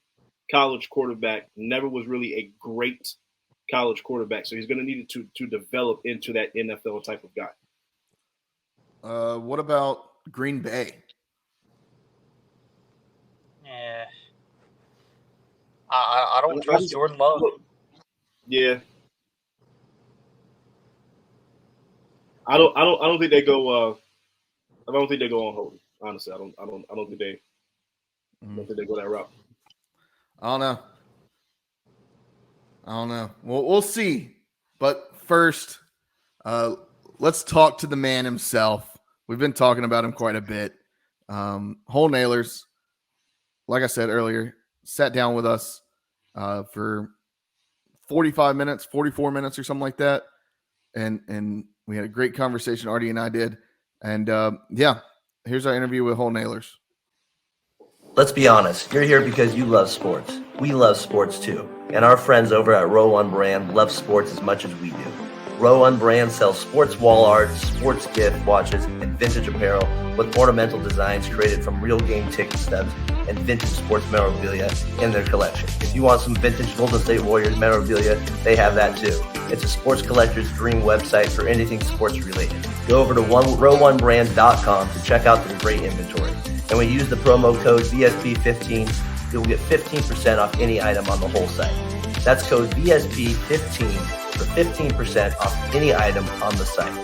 college quarterback. Never was really a great college quarterback, so he's going to need to develop into that NFL type of guy. What about Green Bay? Yeah, I don't trust Jordan Love. Yeah, I don't think they go. I don't think they go on Holton. Honestly, I don't think they. I don't think they go that route. I don't know. Well, we'll see. But first, let's talk to the man himself. We've been talking about him quite a bit. Holton Ahlers, like I said earlier, sat down with us for 45 minutes, 44 minutes or something like that. And we had a great conversation, Artie and I did. And here's our interview with Holton Ahlers. Let's be honest, you're here because you love sports. We love sports too. And our friends over at Row One Brand love sports as much as we do. Row One Brand sells sports wall art, sports gift watches, and vintage apparel with ornamental designs created from real game ticket stubs and vintage sports memorabilia in their collection. If you want some vintage Golden State Warriors memorabilia, they have that too. It's a sports collector's dream website for anything sports related. Go over to row1brand.com to check out their great inventory. And when you use the promo code VSP15, you'll get 15% off any item on the whole site. That's code VSP15 for 15% off any item on the site.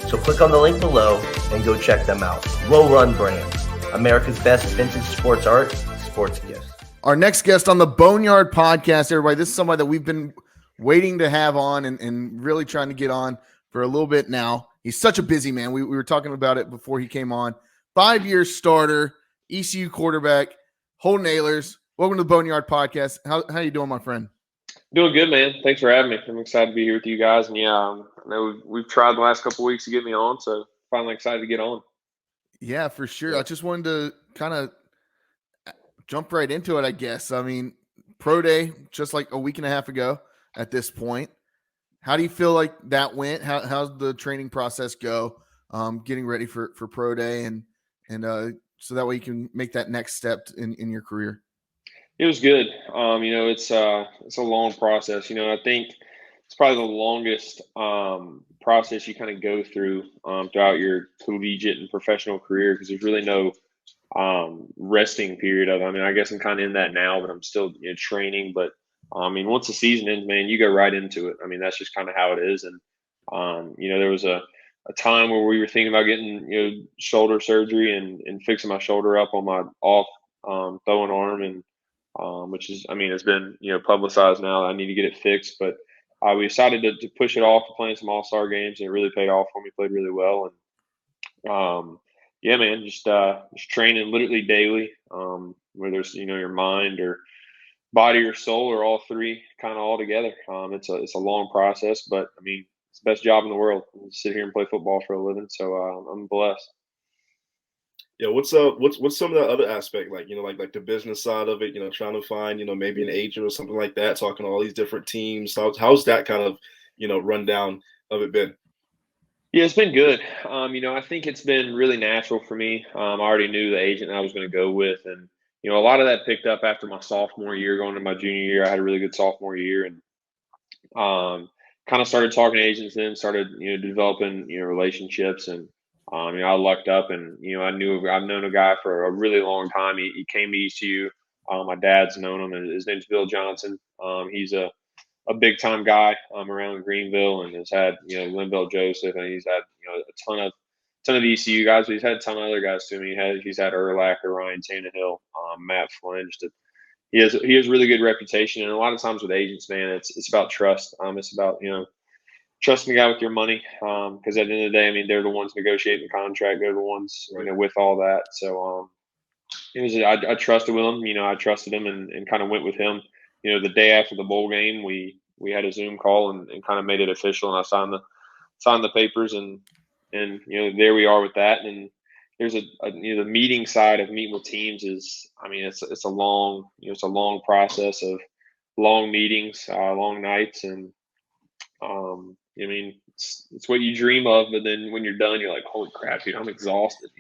So click on the link below and go check them out. Row Run Brand, America's best vintage sports art, sports gifts. Our next guest on the Boneyard Podcast, everybody, this is somebody that we've been waiting to have on and really trying to get on for a little bit now. He's such a busy man. We were talking about it before he came on. 5-year starter, ECU quarterback, Holton Ahlers. Welcome to the Boneyard Podcast. How you doing, my friend? Doing good, man. Thanks for having me. I'm excited to be here with you guys. And I know we've tried the last couple of weeks to get me on, so finally excited to get on. Yeah, for sure. I just wanted to kind of jump right into it, I guess. I mean, Pro Day just like a week and a half ago at this point. How do you feel like that went? How's the training process go? Getting ready for Pro Day and so that way you can make that next step in your career. It was good. It's a long process. I think it's probably the longest process you kind of go through throughout your collegiate and professional career, because there's really no resting period of it. I mean, I guess I'm kind of in that now, but I'm still training. But once the season ends, man, you go right into it. I mean, that's just kind of how it is. And there was a time where we were thinking about getting shoulder surgery and fixing my shoulder up on my off throwing arm, and which is, it's been publicized now that I need to get it fixed. But we decided to push it off to playing some all-star games, and it really paid off for me. Played really well, and just training literally daily, whether it's your mind or body or soul or all three kind of all together. It's a long process, but it's the best job in the world. I sit here and play football for a living, so I'm blessed. Yeah, what's some of the other aspect, like the business side of it, trying to find, maybe an agent or something like that, talking to all these different teams. How's that kind of, rundown of it been? Yeah, it's been good. I think it's been really natural for me. I already knew the agent I was going to go with, and a lot of that picked up after my sophomore year. Going to my junior year, I had a really good sophomore year, and kind of started talking to agents then, started developing relationships, and I lucked up, and I've known a guy for a really long time. He came to ECU. My dad's known him, and his name's Bill Johnson. He's a big time guy around Greenville, and has had Linville Joseph, and he's had a ton of ECU guys, but he's had a ton of other guys too. He's had Urlacher, Ryan Tannehill, Matt Flinch. He has really good reputation, and a lot of times with agents, man, it's about trust. It's about trusting the guy with your money, because at the end of the day, they're the ones negotiating the contract. They're the ones with all that. So I trusted with him. I trusted him and kind of went with him. The day after the bowl game, we had a Zoom call and kind of made it official, and I signed the papers, and there we are with that. And there's the meeting side of meeting with teams is, it's a long process of long meetings, long nights, and it's what you dream of, but then when you're done, you're like, holy crap, dude, I'm exhausted.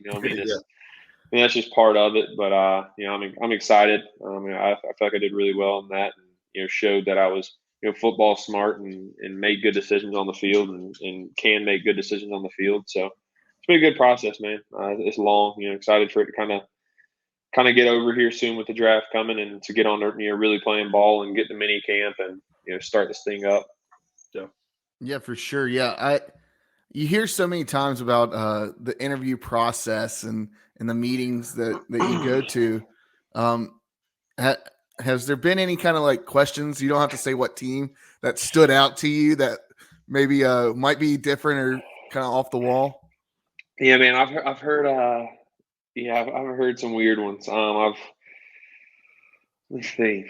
That's just part of it. But I'm excited. I feel like I did really well in that, and showed that I was football smart and made good decisions on the field, and can make good decisions on the field. So it's been a good process, man. It's long. Excited for it to kind of get over here soon with the draft coming, and to get on really playing ball and get to mini camp and start this thing up. So yeah, for sure. Yeah, you hear so many times about the interview process and the meetings that you go to. Has there been any kind of like questions? You don't have to say what team that stood out to you that maybe might be different or kind of off the wall. Yeah, man, I've heard I've heard some weird ones. Let's think.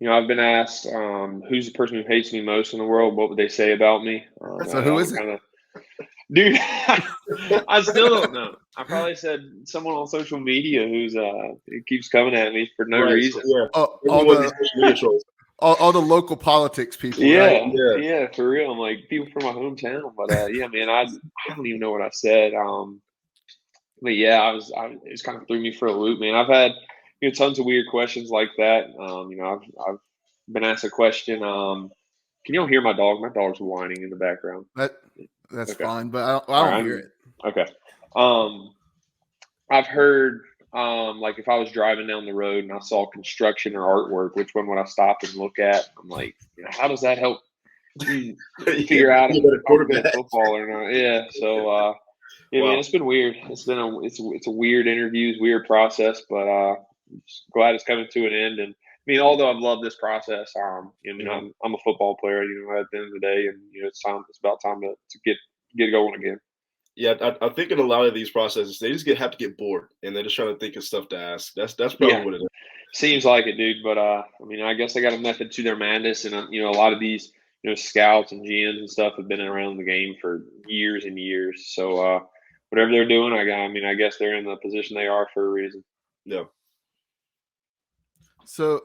I've been asked, who's the person who hates me most in the world? What would they say about me? So who is it? Dude, I still don't know. I probably said someone on social media who's it keeps coming at me for no reason. Yeah. All the local politics people. Yeah, right? Yeah, for real. I'm like, people from my hometown. But yeah, man, I don't even know what I said. But yeah, it kind of threw me for a loop, man. I've had tons of weird questions like that. I've been asked a question. Can y'all hear my dog? My dog's whining in the background. That's okay. Fine, but I don't hear it. Okay. I've heard like if I was driving down the road and I saw construction or artwork, which one would I stop and look at? I'm like, how does that help figure out if I'm good at football or not? Yeah. So man, it's been weird. It's a weird interviews, weird process, but just glad it's coming to an end. And although I've loved this process, I'm a football player, at the end of the day, and it's about time to get going again. Yeah, I think in a lot of these processes, they just have to get bored, and they're just trying to think of stuff to ask. That's probably what it is. Seems like it, dude. But I guess they got a method to their madness, and a lot of these scouts and GMs and stuff have been around the game for years and years. So whatever they're doing, I guess they're in the position they are for a reason. Yeah. So,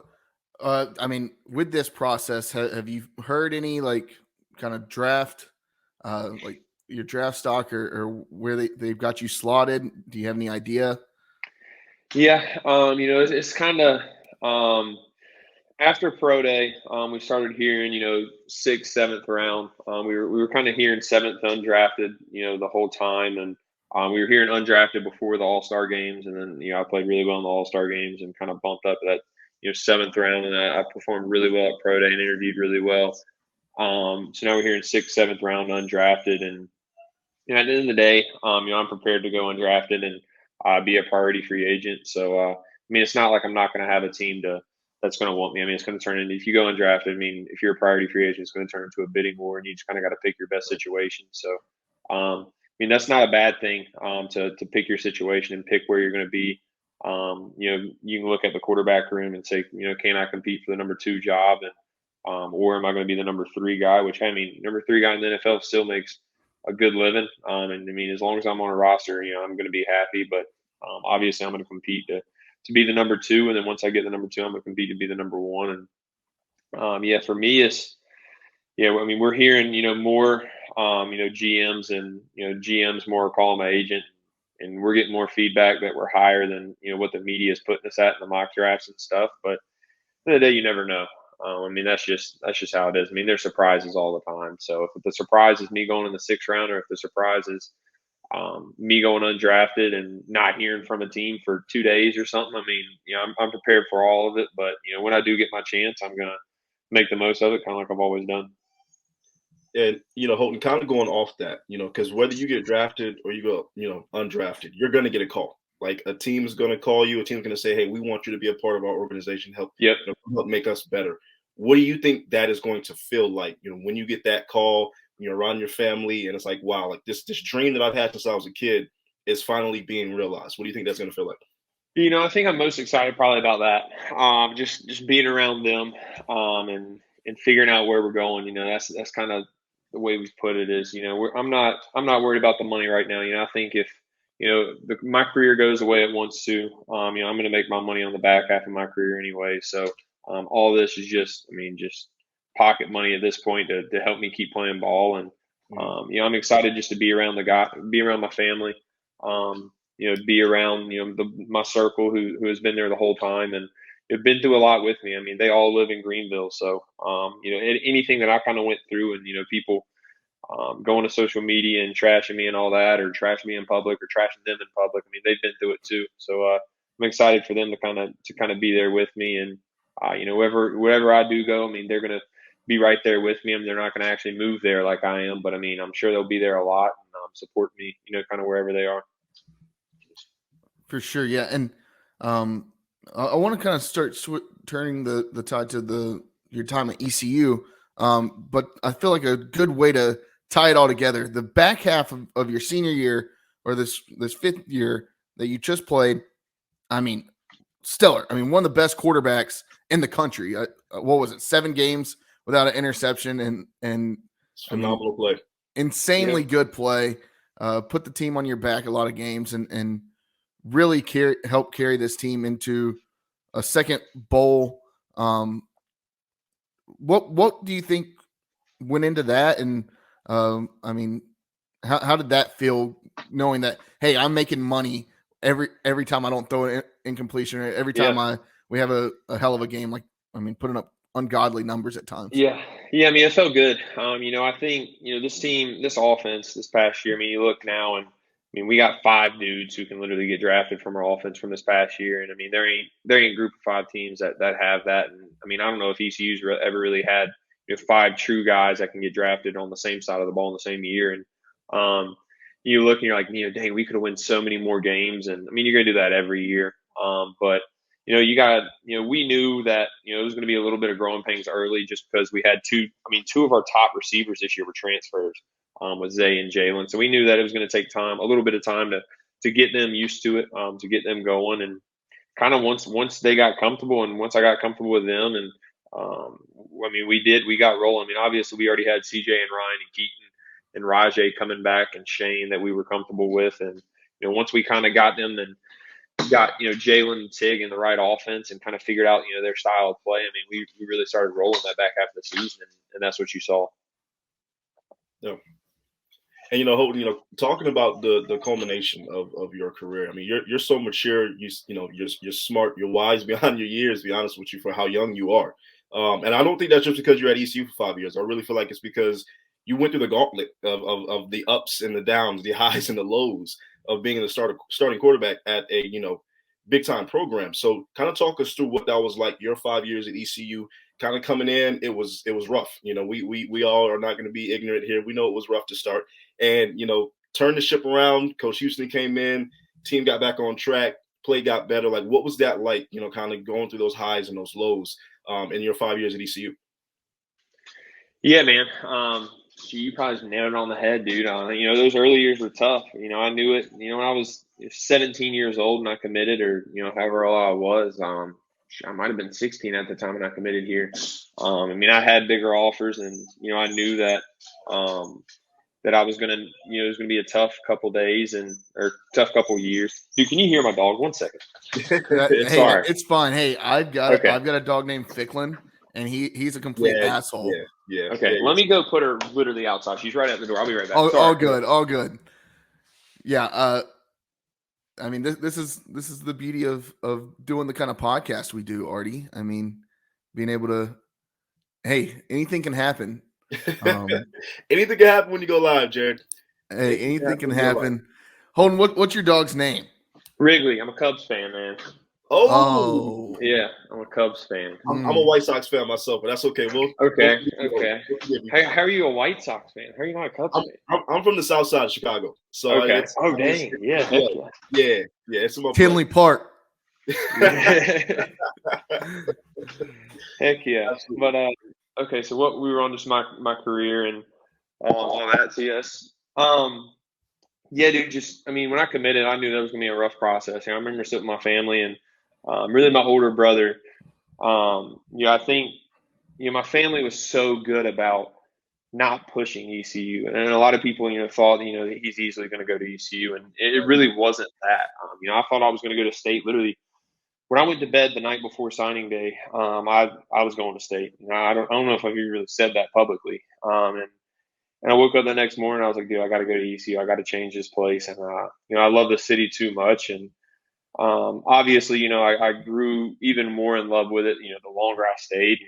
with this process, have you heard any like kind of draft, like your draft stock or where they've got you slotted? Do you have any idea? Yeah. It's kind of after pro day, we started hearing, 6th, 7th round. We were kind of hearing 7th undrafted, the whole time. And we were hearing undrafted before the All-Star games. And then, I played really well in the All-Star games and kind of bumped up that 7th round, and I performed really well at pro day and interviewed really well. So now we're hearing 6th, 7th round undrafted, and at the end of the day, I'm prepared to go undrafted and be a priority free agent. So it's not like I'm not going to have a team that's going to want me. It's going to turn into, if you go undrafted, if you're a priority free agent, it's going to turn into a bidding war, and you just kind of got to pick your best situation. So that's not a bad thing to pick your situation and pick where you're going to be. You can look at the quarterback room and say, can I compete for the number 2 job, and or am I going to be the number 3 guy? Which number 3 guy in the NFL still makes a good living. And as long as I'm on a roster, I'm going to be happy. But obviously, I'm going to compete to be the number 2, and then once I get the number 2, I'm going to compete to be the number 1. And for me, it's we're hearing more GMs and GMs more calling my agent. And we're getting more feedback that we're higher than what the media is putting us at in the mock drafts and stuff. But at the end of the day, you never know. I mean, that's just how it is. I mean, there's surprises all the time. So if the surprise is me going in the 6th round, or if the surprise is me going undrafted and not hearing from a team for 2 days or something, I mean, I'm prepared for all of it. But when I do get my chance, I'm gonna make the most of it, kind of like I've always done. And Holton, kind of going off that, because whether you get drafted or you go, undrafted, you're going to get a call. Like a team is going to call you. A team's going to say, "Hey, we want you to be a part of our organization. Help make us better." What do you think that is going to feel like? When you get that call, you're around your family, and it's like, wow, like this dream that I've had since I was a kid is finally being realized. What do you think that's going to feel like? I think I'm most excited probably about that. Just being around them, and figuring out where we're going. That's kind of the way we've put it is, I'm not worried about the money right now. I think if, my career goes the way it wants to, I'm going to make my money on the back half of my career anyway. So, all this is just pocket money at this point to help me keep playing ball. And, I'm excited just to be around be around my family, be around, my circle who has been there the whole time and have been through a lot with me. I mean, they all live in Greenville. So, anything that I kind of went through and, people going to social media and trashing me and all that, or trashing me in public or trashing them in public. I mean, they've been through it too. So, I'm excited for them to kind of be there with me. And, wherever I do go, I mean, they're going to be right there with me. I mean, they're not going to actually move there like I am, but I mean, I'm sure they'll be there a lot and support me, kind of wherever they are. For sure. Yeah. And, I want to kind of start turning the tide to your time at ECU, but I feel like a good way to tie it all together. The back half of your senior year, or this 5th year that you just played, I mean, stellar. I mean, one of the best quarterbacks in the country. What was it? 7 games without an interception, and phenomenal play, insanely good play. Put the team on your back a lot of games, and really help carry this team into a second bowl. What do you think went into that? And I mean, how did that feel, knowing that, hey, I'm making money every time I don't throw an incompletion, or every time we have a hell of a game, putting up ungodly numbers at times. Yeah. I mean, it felt good. I think, this team, this offense this past year, I mean, you look now and we got 5 dudes who can literally get drafted from our offense from this past year. And I mean, there ain't a group of 5 teams that have that. And I mean, I don't know if ECU's ever really had 5 true guys that can get drafted on the same side of the ball in the same year. And you look and you're like, dang, we could have won so many more games. And I mean, you're going to do that every year. But we knew that, it was going to be a little bit of growing pains early, just because we had 2 of our top receivers this year were transfers, with Zay and Jalen. So we knew that it was going to take time, a little bit of time to get them used to it, to get them going. And kind of once they got comfortable, and once I got comfortable with them, and we got rolling. I mean, obviously we already had CJ and Ryan and Keaton and Rajay coming back, and Shane that we were comfortable with. And, once we kind of got them and got, Jalen and Tig in the right offense and kind of figured out, their style of play, I mean, we really started rolling that back half of the season, and that's what you saw. Yeah. And Holton, talking about the culmination of your career, I mean, you're so mature, you're smart, you're wise beyond your years, to be honest with you, for how young you are. And I don't think that's just because you're at ECU for 5 years. I really feel like it's because you went through the gauntlet of the ups and the downs, the highs and the lows of being the starting quarterback at a big time program. So kind of talk us through what that was like, your 5 years at ECU. Kind of coming in, it was rough. We all are not going to be ignorant here. We know it was rough to start, and turn the ship around. Coach Houston came in, team got back on track, play got better. Like, what was that like? Kind of going through those highs and those lows in your 5 years at ECU. Yeah, man. You probably just nailed it on the head, dude. Those early years were tough. I knew it. When I was 17 years old and I committed, or however old I was, I might have been 16 at the time when I committed here. I had bigger offers, and I knew that that I was gonna, it was gonna be a tough couple days or tough couple years. Dude, can you hear my dog? 1 second. Sorry, it's fine. Hey, I've got a dog named Ficklin, and he's a complete asshole. Yeah. Okay, let me go put her literally outside. She's right at the door. I'll be right back. All good. Yeah. This is the beauty of doing the kind of podcast we do, Artie. I mean, being able to Hey, anything can happen. Anything can happen when you go live, Jared. Hey, anything can happen. Holden, what's your dog's name? Wrigley. I'm a Cubs fan, man. Oh. Yeah, I'm a Cubs fan. I'm a White Sox fan myself, but that's okay. Okay. How are you a White Sox fan? How are you not a Cubs fan? I'm from the South Side of Chicago. So okay. Dang. Yeah. Yeah. It's in my Tinley Park. Heck yeah. Absolutely. But okay, so what we were on just my career and all that. So yes. Yeah, dude, when I committed, I knew that was gonna be a rough process. I remember sitting with my family and really my older brother. I think my family was so good about not pushing ECU, and a lot of people thought that he's easily going to go to ECU, and it really wasn't that. I thought I was going to go to state. Literally, when I went to bed the night before signing day, I was going to state. I don't know if I've really said that publicly. And I woke up the next morning. I was like, dude, I got to go to ECU. I got to change this place. And I love the city too much. And obviously, I grew even more in love with it. The longer I stayed,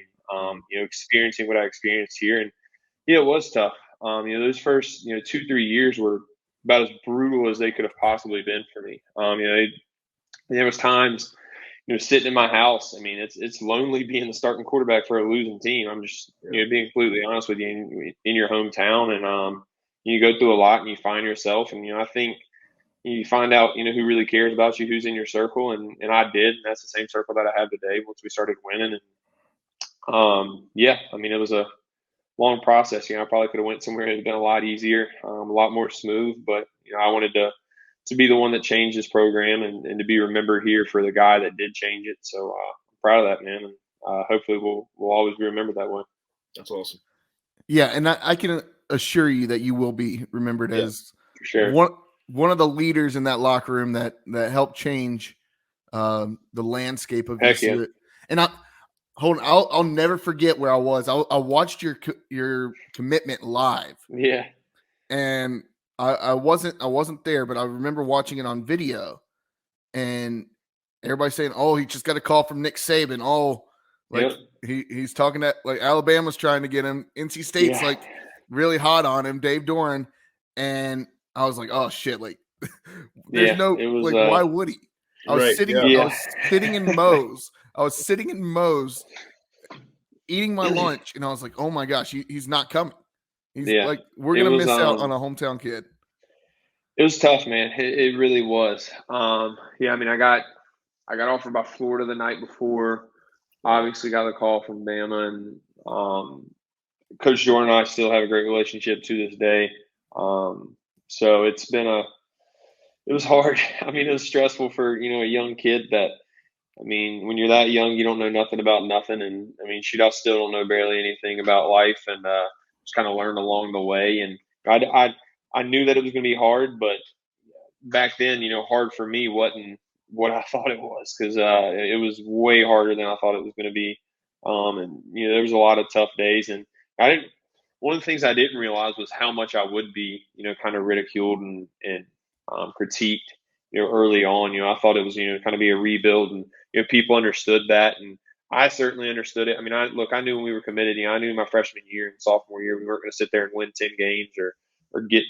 experiencing what I experienced here, and it was tough. Those first 2-3 years were about as brutal as they could have possibly been for me. There was times, sitting in my house. I mean, it's lonely being the starting quarterback for a losing team. I'm just being completely honest with you. In your hometown, and you go through a lot, and you find yourself, and I think you find out who really cares about you, who's in your circle, and I did, and that's the same circle that I have today once we started winning. And it was a long process. I probably could have went somewhere that had been a lot easier, a lot more smooth, but I wanted to be the one that changed this program and to be remembered here for the guy that did change it. So I'm proud of that, man. And hopefully we'll always be remembered that way. That's awesome. Yeah. And I can assure you that you will be remembered as for sure. One of the leaders in that locker room that helped change the landscape of this. Yeah. And I'll never forget where I was. I watched your commitment live. Yeah. And I wasn't there, but I remember watching it on video, and everybody saying, "Oh, he just got a call from Nick Saban." Oh, he's talking that like Alabama's trying to get him. NC State's like really hot on him. Dave Doran, and I was like, "Oh shit!" Like, there's why would he? I was sitting in Moe's. I was sitting in Moe's, eating my lunch, and I was like, "Oh my gosh, he's not coming." He's like, we're going to miss out on a hometown kid. It was tough, man. It really was. I got offered by Florida the night before. Obviously got a call from Bama, and Coach Jordan and I still have a great relationship to this day. So it was hard. It was stressful for, a young kid that, when you're that young, you don't know nothing about nothing. And I still don't know barely anything about life, and just kind of learned along the way. And I knew that it was going to be hard, but back then, hard for me wasn't what I thought it was, because it was way harder than I thought it was going to be. There was a lot of tough days, and one of the things I didn't realize was how much I would be, kind of ridiculed and critiqued, early on. I thought it was, kind of be a rebuild, and people understood that, and I certainly understood it. I knew when we were committed. I knew my freshman year and sophomore year we weren't going to sit there and win 10 games or get,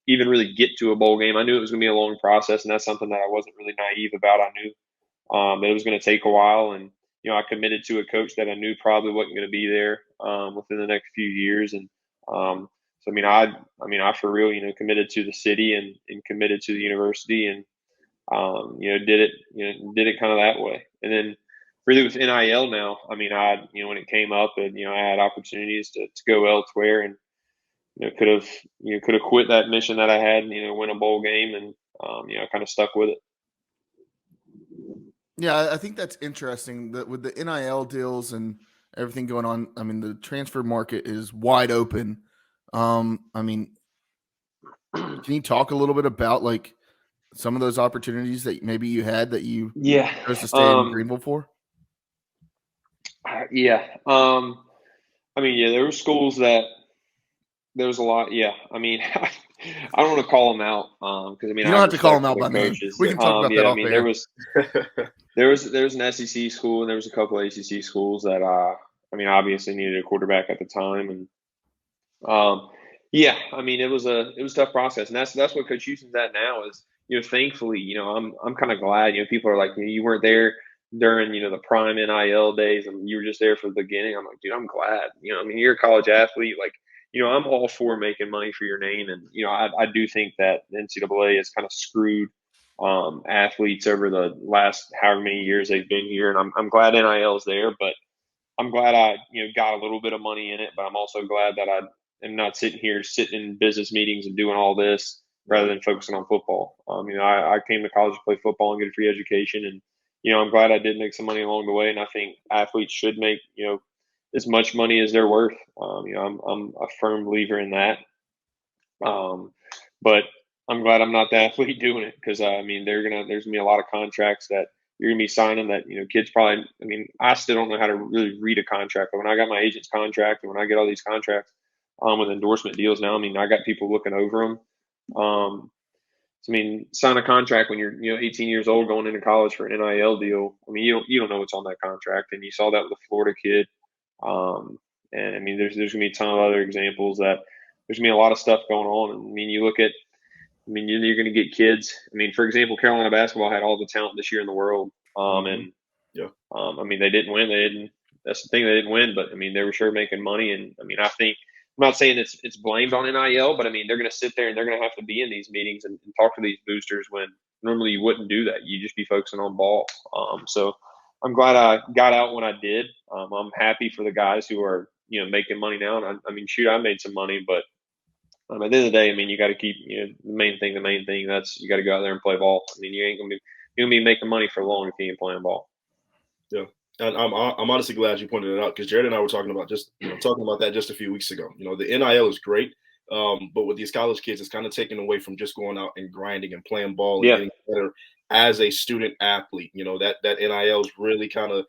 even really get to a bowl game. I knew it was going to be a long process, and that's something that I wasn't really naive about. I knew that it was going to take a while, and I committed to a coach that I knew probably wasn't going to be there within the next few years. And I for real, committed to the city and committed to the university, and did it kind of that way. And then really with NIL now, when it came up, and I had opportunities to go elsewhere, and could have quit that mission that I had, and win a bowl game, and kind of stuck with it. Yeah, I think that's interesting that with the NIL deals and everything going on. The transfer market is wide open. Can you talk a little bit about like some of those opportunities that maybe you had that you chose to stay in Greenville for? There were schools that there was a lot. Yeah. I don't want to call them out because you don't have to call them out by name. We can talk about that off air. There was an SEC school, and there was a couple of ACC schools that I mean, obviously needed a quarterback at the time, and yeah, I mean, it was a tough process, and that's what Coach Houston's at now. Is thankfully, I'm kind of glad. People are like, you weren't there during the prime NIL days, and you were just there for the beginning. I'm like, dude, I'm glad. I mean, you're a college athlete, like. I'm all for making money for your name. And, I do think that the NCAA has kind of screwed athletes over the last however many years they've been here. And I'm glad NIL is there, but I'm glad I, got a little bit of money in it. But I'm also glad that I am not sitting in business meetings and doing all this rather than focusing on football. I came to college to play football and get a free education. And, I'm glad I did make some money along the way. And I think athletes should make, as much money as they're worth. I'm a firm believer in that. But I'm glad I'm not the athlete doing it because there's gonna be a lot of contracts that you're gonna be signing that kids probably. I still don't know how to really read a contract. But when I got my agent's contract and when I get all these contracts with endorsement deals now, I got people looking over them. Sign a contract when you're 18 years old going into college for an NIL deal. You don't know what's on that contract, and you saw that with the Florida kid. And there's gonna be a ton of other examples that there's gonna be a lot of stuff going on. And you look at, you're gonna get kids. For example, Carolina basketball had all the talent this year in the world. They didn't win. That's the thing, they didn't win, but they were sure making money. And I think I'm not saying it's blamed on NIL, but they're gonna sit there and they're gonna have to be in these meetings and talk to these boosters when normally you wouldn't do that. You just be focusing on ball. So I'm glad I got out when I did. I'm happy for the guys who are, making money now. And I made some money, but at the end of the day, you got to keep, the main thing that's you got to go out there and play ball. You ain't going to be making money for long if you ain't playing ball. Yeah. And I'm honestly glad you pointed it out because Jared and I were talking about that just a few weeks ago. The NIL is great. But with these college kids, it's kind of taken away from just going out and grinding and playing ball and getting better as a student athlete. That NIL is really kind of,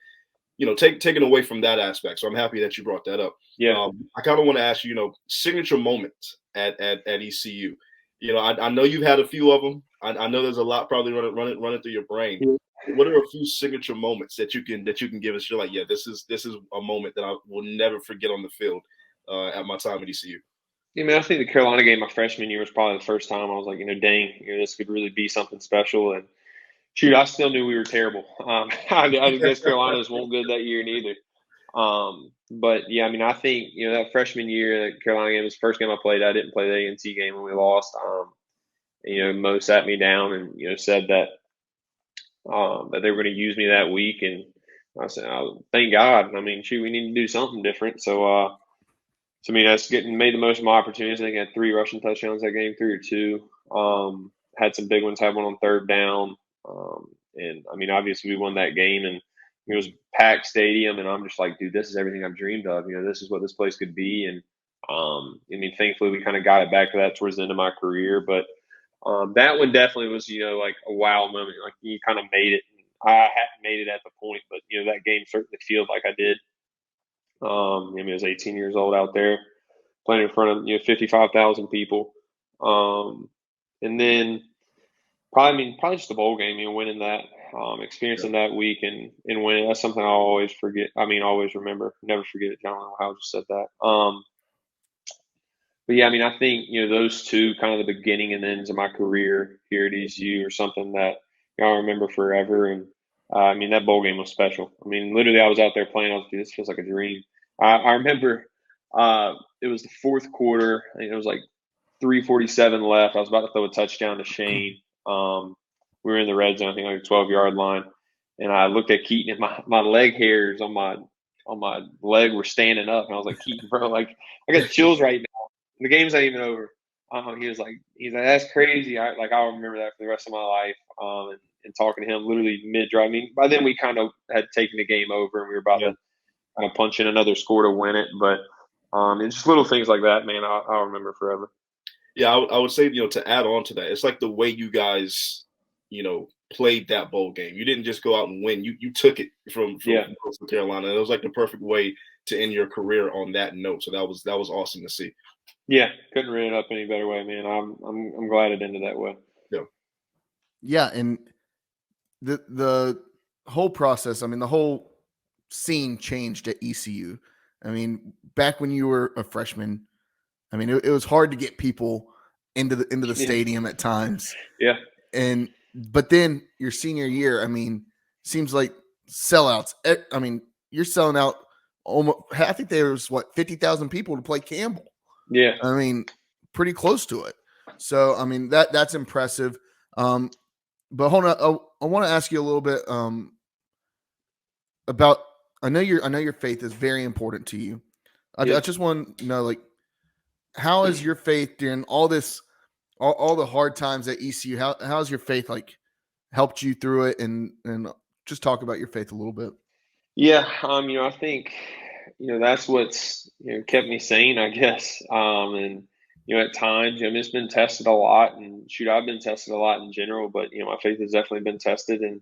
taken away from that aspect. So I'm happy that you brought that up. Yeah. I kind of want to ask you, signature moments at ECU. I know you've had a few of them. I know there's a lot probably running through your brain. What are a few signature moments that you can give us? You're like, yeah, this is a moment that I will never forget on the field at my time at ECU. I think the Carolina game my freshman year was probably the first time I was like, dang, this could really be something special. And shoot, I still knew we were terrible. I guess Carolina wasn't good that year neither. But yeah, I think that freshman year, that Carolina game was the first game I played. I didn't play the ANC game when we lost. Mo sat me down and said that that they were going to use me that week, and I said, oh, thank God. Shoot, we need to do something different. So that's made the most of my opportunities. I think I had 3 rushing touchdowns that game, 3 or 2. Had some big ones. Had one on third down. And obviously we won that game, and it was packed stadium, and I'm just like, dude, this is everything I've dreamed of. This is what this place could be. And thankfully we kind of got it back to that towards the end of my career. But that one definitely was, like a wow moment. Like you kind of made it. I hadn't made it at the point, but that game certainly feels like I did. I was 18 years old out there playing in front of 55,000 people, and then probably just the bowl game. Winning that, experiencing that week and winning. That's something I'll always forget. Always remember. Never forget it. John Howell just said that. But yeah, I think those two kind of the beginning and ends of my career here at ECU are something that I'll remember forever. And that bowl game was special. Literally, I was out there playing. I was like, dude, this feels like a dream. I remember it was the fourth quarter. I think it was like 3:47 left. I was about to throw a touchdown to Shane. We were in the red zone, I think like a 12-yard line, and I looked at Keaton, and my leg hairs on my leg were standing up, and I was like, Keaton, bro, like I got chills right now. The game's not even over. He's like, that's crazy. I'll remember that for the rest of my life. And talking to him literally mid-drive. By then we kind of had taken the game over, and we were about to kind of punch in another score to win it. But it's just little things like that, man. I'll remember forever. Yeah, I would say, to add on to that, it's like the way you guys, played that bowl game. You didn't just go out and win. You took it from Coastal Carolina. It was like the perfect way to end your career on that note. So that was awesome to see. Yeah, couldn't read it up any better way, man. I'm glad it ended that way. Yeah, and the whole process, the whole scene changed at ECU. I mean, back when you were a freshman, I mean, it was hard to get people into the stadium at times. Yeah. But then your senior year, I mean, seems like sellouts. I mean, you're selling out almost. I think there was 50,000 people to play Campbell. Yeah. I mean, pretty close to it. So I mean that's impressive. But hold on, I want to ask you a little bit about. I know your faith is very important to you. I just want to know, like, how is your faith during all this, all the hard times at ECU? How has your faith like helped you through it, and just talk about your faith a little bit. Yeah, I think that's what's kept me sane, I guess. And at times, it's been tested a lot, and I've been tested a lot in general. But my faith has definitely been tested, and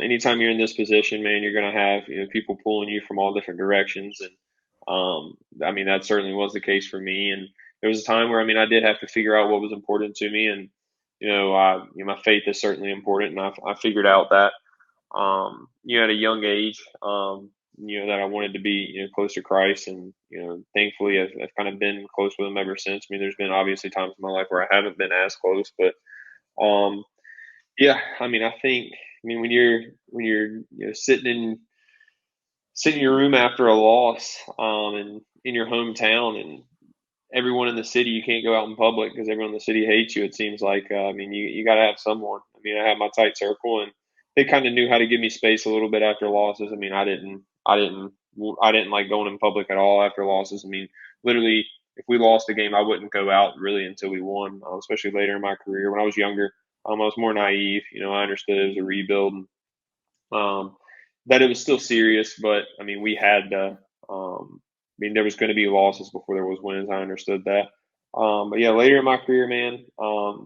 anytime you're in this position, man, you're going to have people pulling you from all different directions, and that certainly was the case for me. And there was a time where I did have to figure out what was important to me, and my faith is certainly important, and I figured out that at a young age, that I wanted to be close to Christ, and thankfully I've kind of been close with him ever since. There's been obviously times in my life where I haven't been as close, but I think when you're sitting in your room after a loss, and in your hometown, and everyone in the city, you can't go out in public because everyone in the city hates you. It seems like, you got to have someone. I have my tight circle, and they kind of knew how to give me space a little bit after losses. I didn't like going in public at all after losses. Literally, if we lost a game, I wouldn't go out really until we won, especially later in my career. When I was younger, I was more naive. I understood it was a rebuild, and that it was still serious, but we had to, there was going to be losses before there was wins. I understood that. But yeah, later in my career, man, I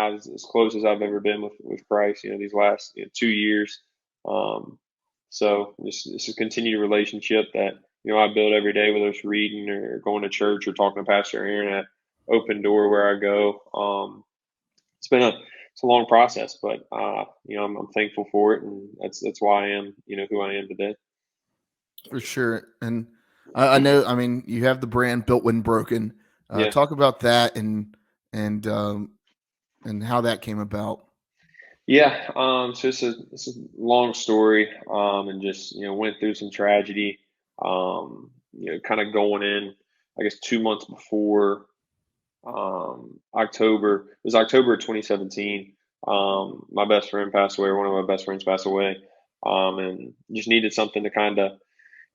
was as close as I've ever been with Christ, these last 2 years. So this is a continued relationship that, I build every day, whether it's reading or going to church or talking to Pastor Aaron at Open Door where I go. It's a long process, but, I'm thankful for it, and that's why I am, who I am today. For sure. And I know, you have the brand Built When Broken. Talk about that and how that came about. Yeah. So it's a long story, and just, went through some tragedy, kind of going in, I guess 2 months before, October. It was October of 2017. My best friend passed away, or one of my best friends passed away, and just needed something to kind of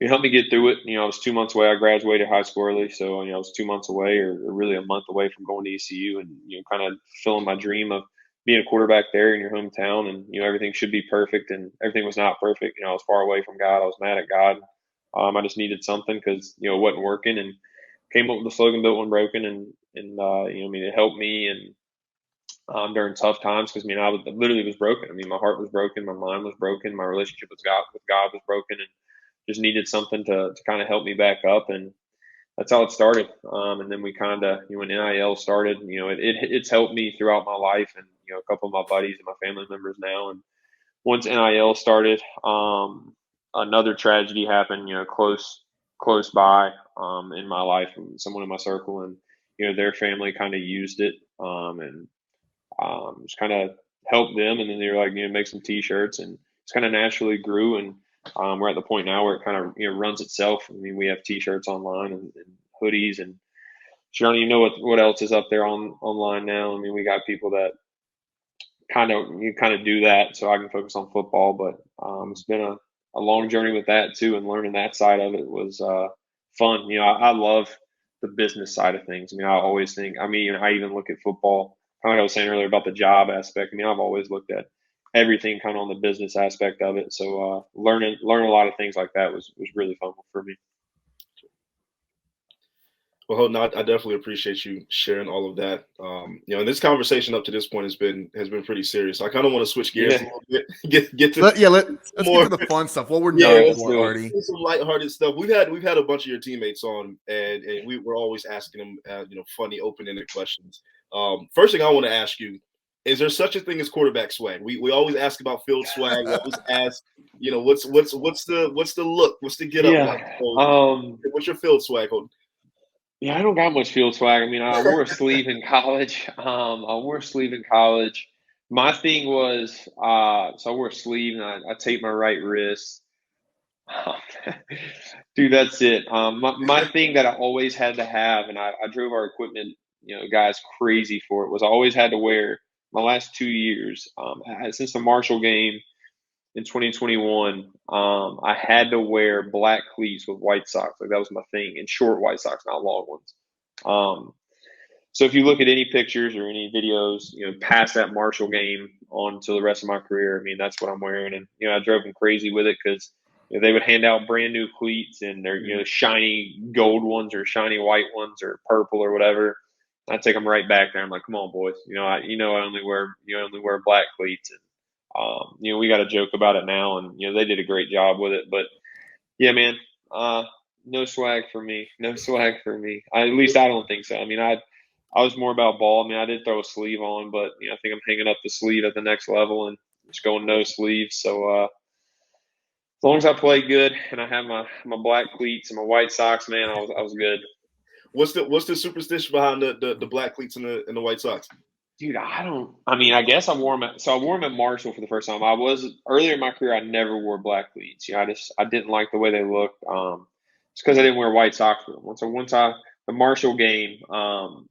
help me get through it. I was 2 months away. I graduated high school early, so I was 2 months away, or really a month away from going to ECU, and kind of fulfilling my dream of being a quarterback there in your hometown, and everything should be perfect, and everything was not perfect. I was far away from God. I was mad at God. I just needed something because it wasn't working, and came up with the slogan "Built When Broken," and it helped me and during tough times, because I literally was broken. My heart was broken, my mind was broken, my relationship with God was broken, and just needed something to kind of help me back up, and that's how it started. And then we kind of when NIL started, it's helped me throughout my life, and a couple of my buddies and my family members now. And once NIL started, another tragedy happened, close by in my life, and someone in my circle, and their family kind of used it, and just kind of helped them, and then they were like, make some t-shirts, and it's kind of naturally grew, and we're at the point now where it kind of runs itself. We have t-shirts online and hoodies, and I don't even know what else is up there online now. We got people that kind of do that so I can focus on football, but it's been a long journey with that too, and learning that side of it was fun. I love the business side of things. I always think, I even look at football, kind of like I was saying earlier about the job aspect. I've always looked at everything kind of on the business aspect of it. So learning a lot of things like that was really fun for me. Well, Holton, I definitely appreciate you sharing all of that. And this conversation up to this point has been pretty serious. So I kind of want to switch gears a little bit. Get to let's get to the fun stuff. What we're known for, Artie. Some lighthearted stuff. We've had a bunch of your teammates on, and we were always asking them, funny open-ended questions. First thing I want to ask you, Is there such a thing as quarterback swag? We always ask about field swag. We always ask, what's the look? What's the get up like? So, what's your field swag, Holton? Yeah, I don't got much field swag. I mean, I wore a sleeve in college. My thing was, so I wore a sleeve and I taped my right wrist. Dude, that's it. My thing that I always had to have, and I drove our equipment, guys crazy for it, was I always had to wear my last 2 years, since the Marshall game in 2021, I had to wear black cleats with white socks. Like that was my thing, and short white socks, not long ones. So if you look at any pictures or any videos, past that Marshall game on to the rest of my career, I mean, that's what I'm wearing. And, I drove them crazy with it because they would hand out brand new cleats and they're, shiny gold ones or shiny white ones or purple or whatever. I take them right back there. I'm like, come on, boys. I only wear black cleats. And, we got a joke about it now and, they did a great job with it. But yeah, man, no swag for me. No swag for me. At least I don't think so. I mean, I was more about ball. I mean, I did throw a sleeve on, but I think I'm hanging up the sleeve at the next level and just going no sleeves. So as long as I play good and I have my black cleats and my white socks, man, I was good. What's the superstition behind the black cleats and the white socks? Dude, I guess I wore them. So I wore them at Marshall for the first time. Earlier in my career, I never wore black cleats. I didn't like the way they looked. It's because I didn't wear white socks with them. The Marshall game,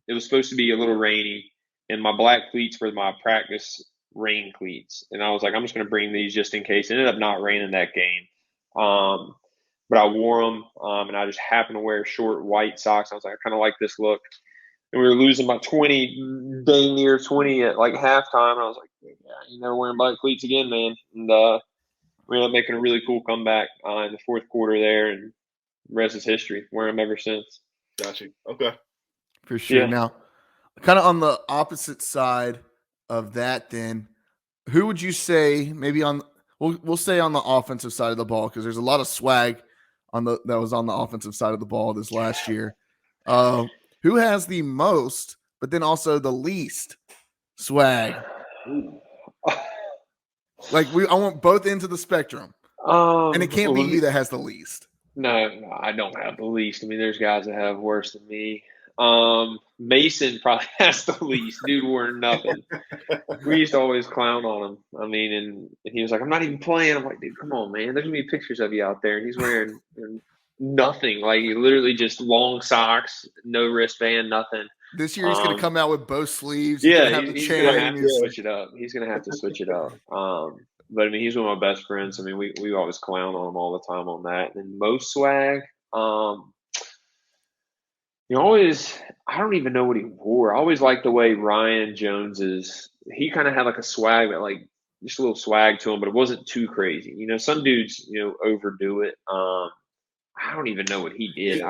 it was supposed to be a little rainy, and my black cleats were my practice rain cleats. And I was like, I'm just going to bring these just in case. It ended up not raining that game. But I wore them, and I just happened to wear short white socks. I was like, I kind of like this look. And we were losing by 20, dang near 20 at like halftime. And I was like, yeah, you're never wearing black cleats again, man. And we ended up making a really cool comeback in the fourth quarter there, and the rest is history. Wearing them ever since. Gotcha. Okay. For sure. Yeah. Now, kind of on the opposite side of that, then, who would you say maybe we'll say on the offensive side of the ball, because there's a lot of swag that was on the offensive side of the ball this last year. Who has the most, but then also the least swag? Like I want both ends of the spectrum, and it can't be you that has the least. No, I don't have the least. I mean, there's guys that have worse than me. Mason probably has the least. Dude wore nothing. We used to always clown on him. I mean, and he was like, I'm not even playing. I'm like, dude, come on, man. There's going to be pictures of you out there. And he's wearing nothing. Like, literally just long socks, no wristband, nothing. This year he's going to come out with both sleeves. He's going to have to switch it up. He's going to have to switch it up. But, I mean, he's one of my best friends. I mean, we always clown on him all the time on that. And most swag, I don't even know what he wore. I always liked the way Ryan Jones's, he kind of had like a swag, that like just a little swag to him, but it wasn't too crazy. Some dudes, overdo it. I don't even know what he did.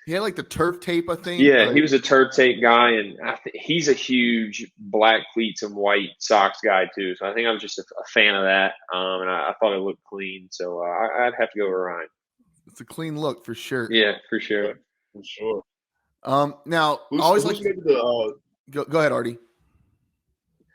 He had like the turf tape, I think. Yeah, he was a turf tape guy, and he's a huge black cleats and white socks guy too. So I think I was just a fan of that, and I thought it looked clean. So I'd have to go with Ryan. It's a clean look for sure. Yeah, for sure. For sure. Now, go ahead, Artie.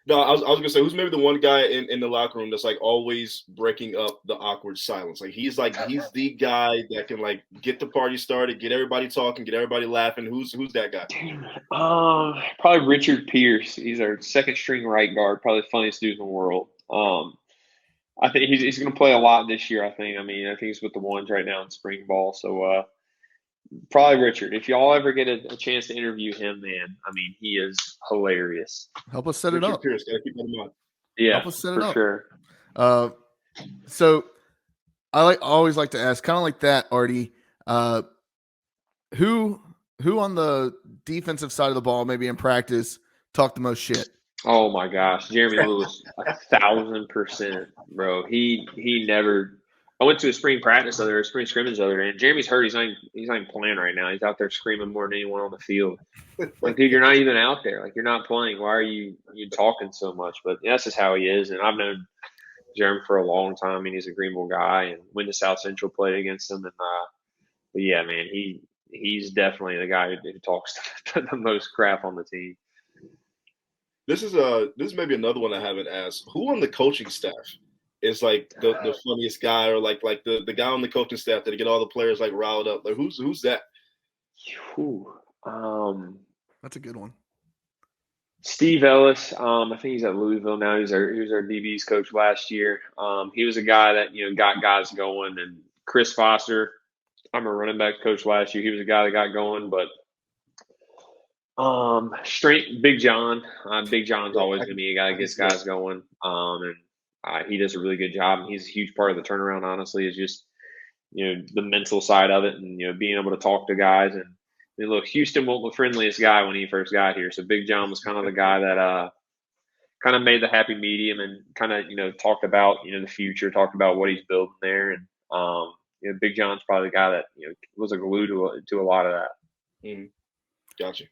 No, I was gonna say, who's maybe the one guy in the locker room that's like always breaking up the awkward silence? Like he's the guy that can like get the party started, get everybody talking, get everybody laughing. Who's that guy? Probably Richard Pierce. He's our second string right guard, probably the funniest dude in the world. I think he's going to play a lot this year. I think he's with the ones right now in spring ball. So probably Richard. If y'all ever get a chance to interview him, man, I mean, he is hilarious. Help us set it up. Pierce, gotta keep that in mind. Yeah, help us set it up. Sure. So I always like to ask, kind of like that, Artie. Who on the defensive side of the ball, maybe in practice, talked the most shit? Oh my gosh, Jeremy Lewis, 1,000%, bro. He never. I went to a spring practice spring scrimmage the other day, and Jeremy's hurt. He's not even playing right now. He's out there screaming more than anyone on the field. Like, dude, you're not even out there. Like, you're not playing. Why are you talking so much? But that's just how he is. And I've known Jeremy for a long time. I mean, he's a Greenville guy, and went to South Central, played against him. And but yeah, man, he's definitely the guy who talks the most crap on the team. This is maybe another one I haven't asked. Who on the coaching staff is like the funniest guy, or like the guy on the coaching staff that get all the players like riled up? Like who's that? That's a good one. Steve Ellis. I think he's at Louisville now. He was our DB's coach last year. He was a guy that got guys going. And Chris Foster, I'm a running back coach last year. He was a guy that got going, but Big John. Big John's always going to be a guy that gets guys going. He does a really good job. And he's a huge part of the turnaround, honestly, is just, the mental side of it and, being able to talk to guys. And look, Houston wasn't the friendliest guy when he first got here. So Big John was kind of the guy that kind of made the happy medium and kind of, talked about, the future, talked about what he's building there. And, Big John's probably the guy that, was a glue to a lot of that. Mm-hmm. Gotcha.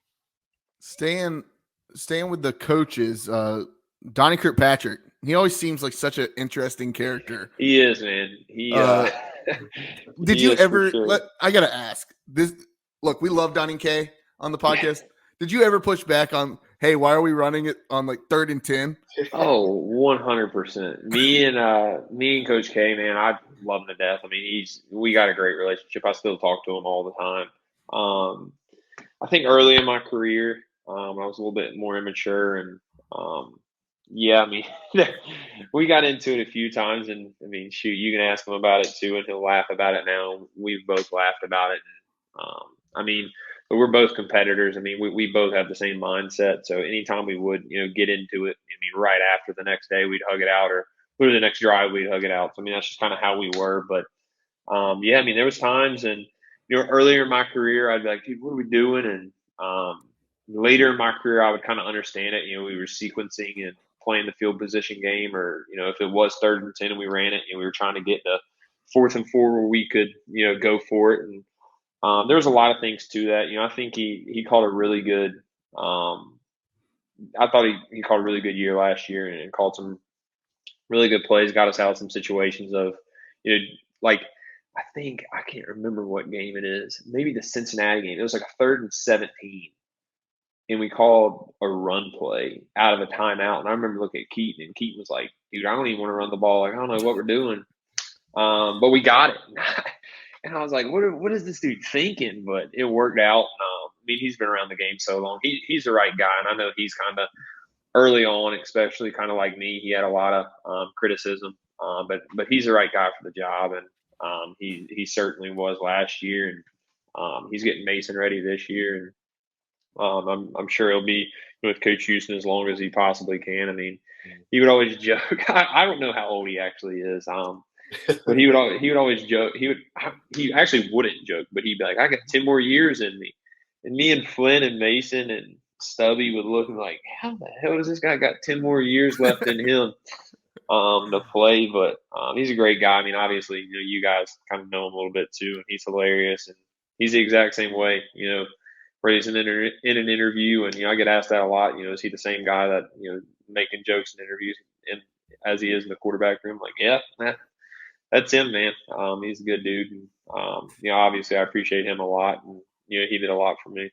Staying with the coaches, Donnie Kirkpatrick. He always seems like such an interesting character. He is, man. Did you ever? Sure. I gotta ask this. Look, we love Donnie K on the podcast. Yeah. Did you ever push back on, hey, why are we running it on like 3rd and 10? Oh, 100%. Me and Coach K, man, I love him to death. I mean, we got a great relationship. I still talk to him all the time. I think early in my career, I was a little bit more immature, and we got into it a few times. And I mean, shoot, you can ask him about it too, and he'll laugh about it now. We've both laughed about it. But we're both competitors. I mean, we both have the same mindset. So anytime we would, get into it, right after the next day, we'd hug it out, or the next drive, we'd hug it out. So, that's just kind of how we were. But, there was times, and, earlier in my career, I'd be like, dude, what are we doing? And later in my career, I would kind of understand it. We were sequencing and playing the field position game, or, if it was 3rd and 10 and we ran it, and we were trying to get to 4th and 4 where we could, go for it. And there was a lot of things to that. I think he called a really good I thought he called a really good year last year, and called some really good plays, got us out of some situations of, I think, I can't remember what game it is. Maybe the Cincinnati game. It was like a 3rd and 17. And we called a run play out of a timeout. And I remember looking at Keaton, and Keaton was like, dude, I don't even want to run the ball. Like, I don't know what we're doing. But we got it. And I was like, what is this dude thinking? But it worked out. He's been around the game so long. He's the right guy. And I know he's kind of early on, especially kind of like me, he had a lot of criticism. But he's the right guy for the job. And he certainly was last year. And he's getting Mason ready this year. And I'm sure he'll be with Coach Houston as long as he possibly can. He would always joke. I don't know how old he actually is. But he would always joke. He actually wouldn't joke, but he'd be like, I got 10 more years in me. And me and Flynn and Mason and Stubby would look and like, how the hell does this guy got 10 more years left in him to play? But he's a great guy. Obviously, you guys kind of know him a little bit too, and he's hilarious. And he's the exact same way, where he's in an interview, and I get asked that a lot. Is he the same guy that making jokes in interviews and as he is in the quarterback room? Like, yeah, that's him, man. He's a good dude. And, obviously I appreciate him a lot, and he did a lot for me.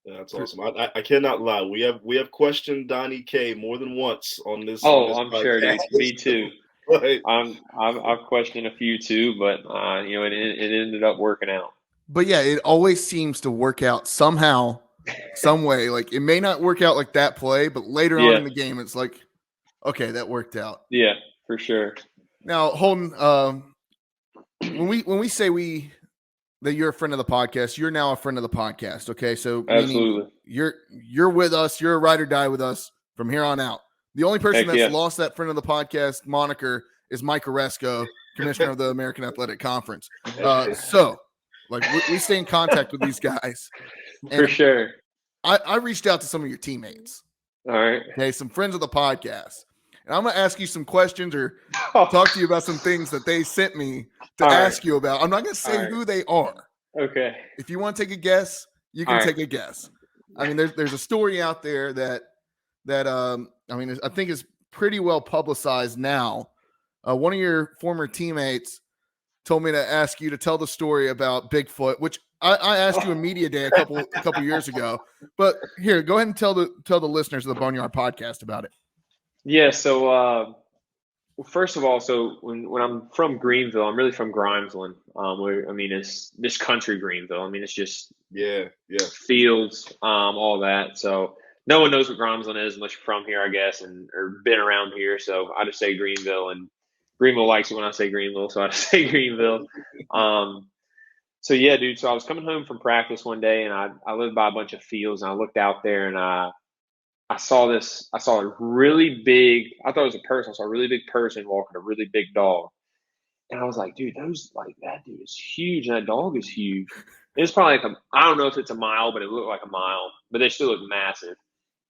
Yeah, that's awesome. I cannot lie. We have questioned Donnie K more than once on this. Oh, I'm sure, dude. Me too. Right. I've questioned a few too, but it ended up working out. But yeah, it always seems to work out somehow, some way. Like, it may not work out like that play, but later on in the game, it's like, okay, that worked out. Yeah, for sure. Now, Holton, when we say that you're a friend of the podcast, you're now a friend of the podcast. Okay, so absolutely, you're with us. You're a ride or die with us from here on out. The only person that's lost that friend of the podcast moniker is Mike Oresco, commissioner of the American Athletic Conference. So, like, we stay in contact with these guys. For sure. I reached out to some of your teammates. All right. Okay, some friends of the podcast. And I'm going to ask you some questions or talk to you about some things that they sent me to ask you about. I'm not going to say who they are. Okay. If you want to take a guess, you can take a guess. There's a story out there that I think is pretty well publicized now. One of your former teammates told me to ask you to tell the story about Bigfoot, which I asked you in media day a couple years ago. But here, go ahead and tell the listeners of the Boneyard Podcast about it. Yeah. So, well, first of all, so when I'm from Greenville, I'm really from Grimesland. It's this country Greenville. I mean, it's just fields, all that. So no one knows what Grimesland is unless you're from here, I guess, or been around here. So I just say Greenville, and Greenville likes it when I say Greenville, so I just say Greenville. So yeah, dude. So I was coming home from practice one day, and I lived by a bunch of fields, and I looked out there, and I saw a really big. I thought it was a person. I saw a really big person walking a really big dog, and I was like, dude, that dude is huge, and that dog is huge. It's probably I don't know if it's a mile, but it looked like a mile, but they still look massive.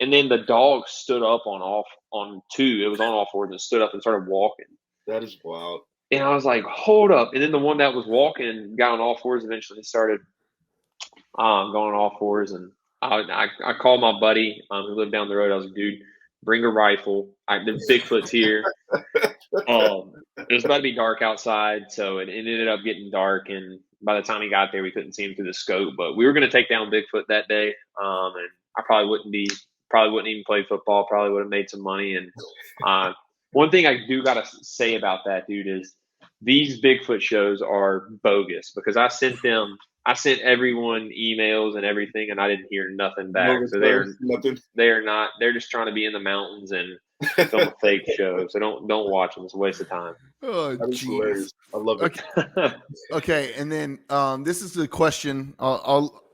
And then the dog stood up on two. It was on all fours and stood up and started walking. That is wild. And I was like, hold up. And then the one that was walking got on all fours eventually started going on all fours. And I called my buddy who lived down the road. I was like, dude, bring a rifle. The Bigfoot's here. It was about to be dark outside, so it ended up getting dark. And by the time he got there, we couldn't see him through the scope. But we were going to take down Bigfoot that day. And I probably wouldn't even play football. Probably would have made some money. And one thing I do got to say about that, dude, is these Bigfoot shows are bogus because I sent everyone emails and everything, and I didn't hear nothing back. So they're not. They're just trying to be in the mountains and film a fake show. So don't watch them. It's a waste of time. Oh, jeez. I love it. Okay, and then this is a question.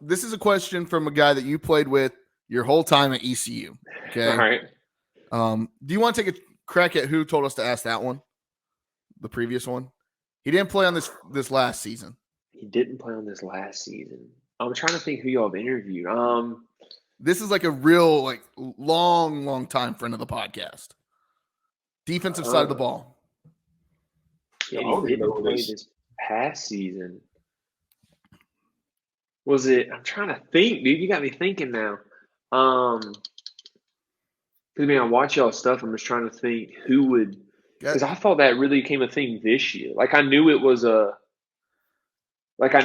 This is a question from a guy that you played with your whole time at ECU. Okay. All right. Do you want to take a crack at who told us to ask that one? The previous one. He didn't play on this last season. He didn't play on this last season. I'm trying to think who y'all have interviewed. This is like a real long time friend of the podcast. Defensive side of the ball. Yeah, he didn't play this past season. Was it? I'm trying to think, dude. You got me thinking now. I watch y'all stuff. I'm just trying to think who would. Because I thought that really became a thing this year. I knew it was I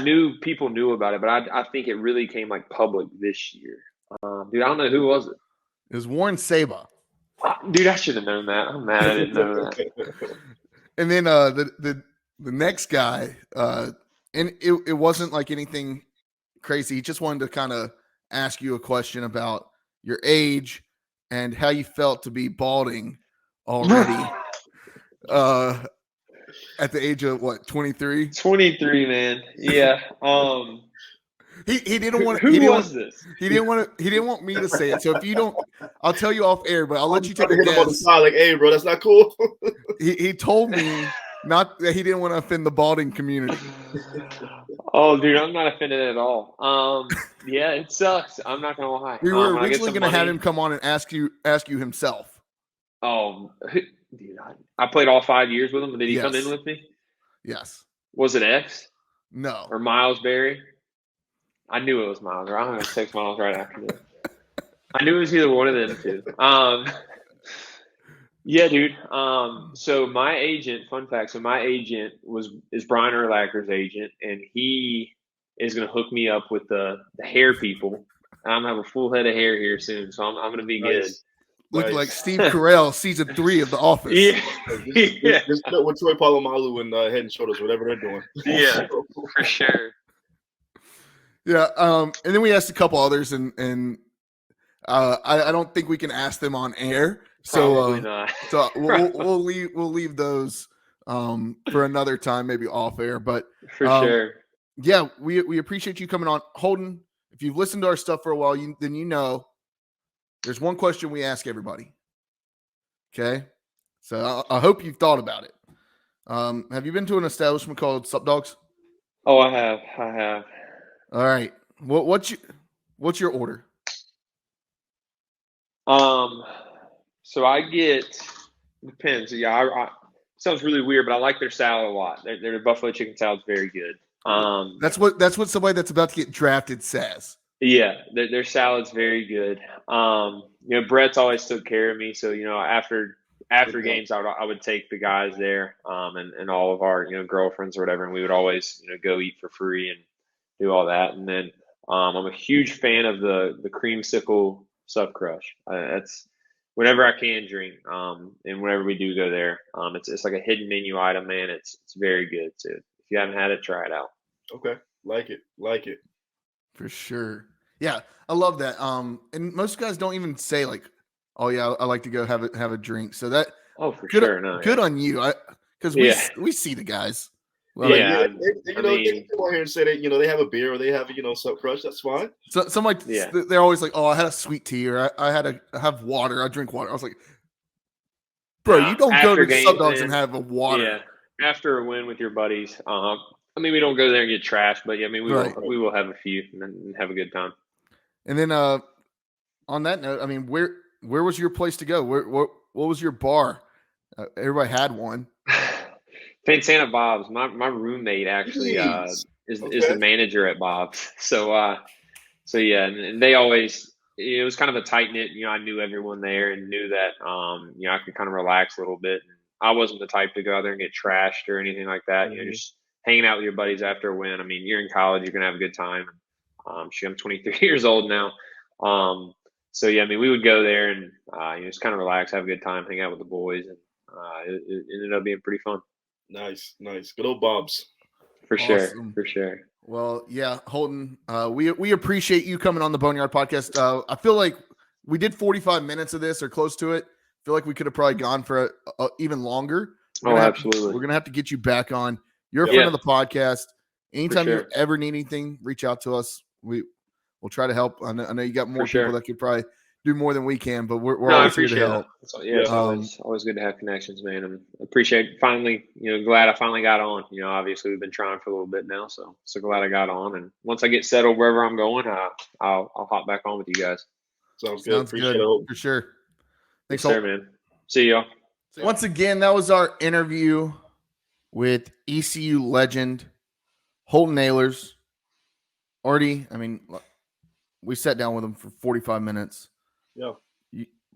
knew people knew about it, but I think it really came public this year. Dude, I don't know who was it. It was Warren Saba. Dude, I should have known that. I'm mad I didn't know that. And then the next guy, and it wasn't anything crazy. He just wanted to kind of ask you a question about your age and how you felt to be balding already. At the age of what, 23? 23, man. Yeah. He didn't want. Who was this? He didn't want me to say it. So if you don't, I'll tell you off air. But I'll let you take a guess. On the side, hey, bro, that's not cool. He told me not that he didn't want to offend the balding community. Oh, dude, I'm not offended at all. Yeah, it sucks. I'm not gonna lie. We were originally gonna have him come on and ask you himself. Oh, dude, I played all 5 years with him. Did he come in with me? Yes. Was it X? No. Or Miles Berry? I knew it was Miles. Or I'm going to text Miles right after this. I knew it was either one of them two. Yeah, dude. So my agent, fun fact, my agent is Brian Urlacher's agent, and he is going to hook me up with the hair people. I'm going to have a full head of hair here soon, so I'm going to be good. Looking like Steve Carell, season 3 of The Office. Yeah. Just with Troy Polamalu and Head and Shoulders, whatever they're doing. Yeah, for sure. Yeah. And then we asked a couple others, and I don't think we can ask them on air. Probably not. So we'll leave those for another time, maybe off air. But for sure. Yeah, we appreciate you coming on, Holton. If you've listened to our stuff for a while, then you know. There's one question we ask everybody. Okay? So I hope you've thought about it. Have you been to an establishment called Sup Dogs? Oh, I have. All right. What's your order? So I get, depends. Yeah, I sounds really weird, but I like their salad a lot. Their buffalo chicken salad's very good. That's what somebody that's about to get drafted says. Yeah, their salad's very good. Brett's always took care of me. So, after after games, I would take the guys there, and all of our girlfriends or whatever, and we would always go eat for free and do all that. And then I'm a huge fan of the creamsicle Sub Crush. That's whenever I can drink, and whenever we do go there, it's like a hidden menu item, man. It's very good too. If you haven't had it, try it out. Okay, like it for sure. Yeah, I love that. And most guys don't even say like, "Oh yeah, I like to go have a drink." So that for good, sure, no, good on you. Because we see the guys. Well, they come on here and say that they have a beer or they have Sub Crush. That's fine. So they're always like, "Oh, I had a sweet tea or I have water. I drink water." I was like, "Bro, you don't go to Sub Dogs and have a water." Yeah, after a win with your buddies. We don't go there and get trashed, but we will have a few and have a good time. And then on that note, where was your place to go? What was your bar? Everybody had one. Santa Bob's. My roommate actually is the manager at Bob's. So yeah, and they always it was kind of a tight knit. I knew everyone there and knew that I could kind of relax a little bit. I wasn't the type to go out there and get trashed or anything like that. Mm-hmm. Just hanging out with your buddies after a win. You're in college, you're gonna have a good time. I'm 23 years old now. So yeah, we would go there and just kind of relax, have a good time, hang out with the boys, and it ended up being pretty fun. Nice. Good old Bob's. For sure. Well, yeah, Holton, we appreciate you coming on the Boneyard Podcast. I feel like we did 45 minutes of this or close to it. I feel like we could have probably gone for even longer. Absolutely. We're gonna have to get you back on. You're a friend of the podcast. Anytime you ever need anything, reach out to us. We'll try to help. I know you got more people that could probably do more than we can, but we're always here to help. It's always good to have connections, man. And appreciate finally, glad I finally got on. Obviously we've been trying for a little bit now, so glad I got on. And once I get settled wherever I'm going, I'll hop back on with you guys. Sounds good. Appreciate it. For sure. Thanks, sir, man. See y'all. Once again, that was our interview with ECU legend Holton Ahlers. Artie, we sat down with him for 45 minutes. Yeah.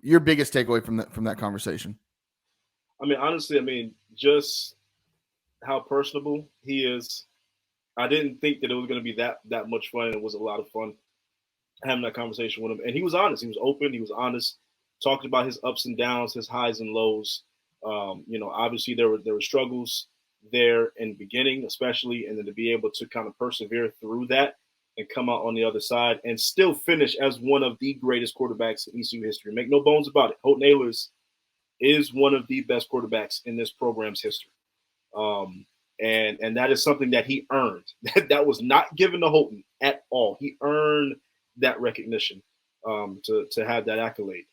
Your biggest takeaway from that conversation? Honestly, just how personable he is. I didn't think that it was going to be that much fun. It was a lot of fun having that conversation with him. And he was honest. He was open. He was honest. Talked about his ups and downs, his highs and lows. Obviously there were struggles there in the beginning, especially, and then to be able to kind of persevere through that and come out on the other side and still finish as one of the greatest quarterbacks in ECU history. Make no bones about it. Holton Ahlers is one of the best quarterbacks in this program's history. And that is something that he earned. That was not given to Holton at all. He earned that recognition to have that accolade.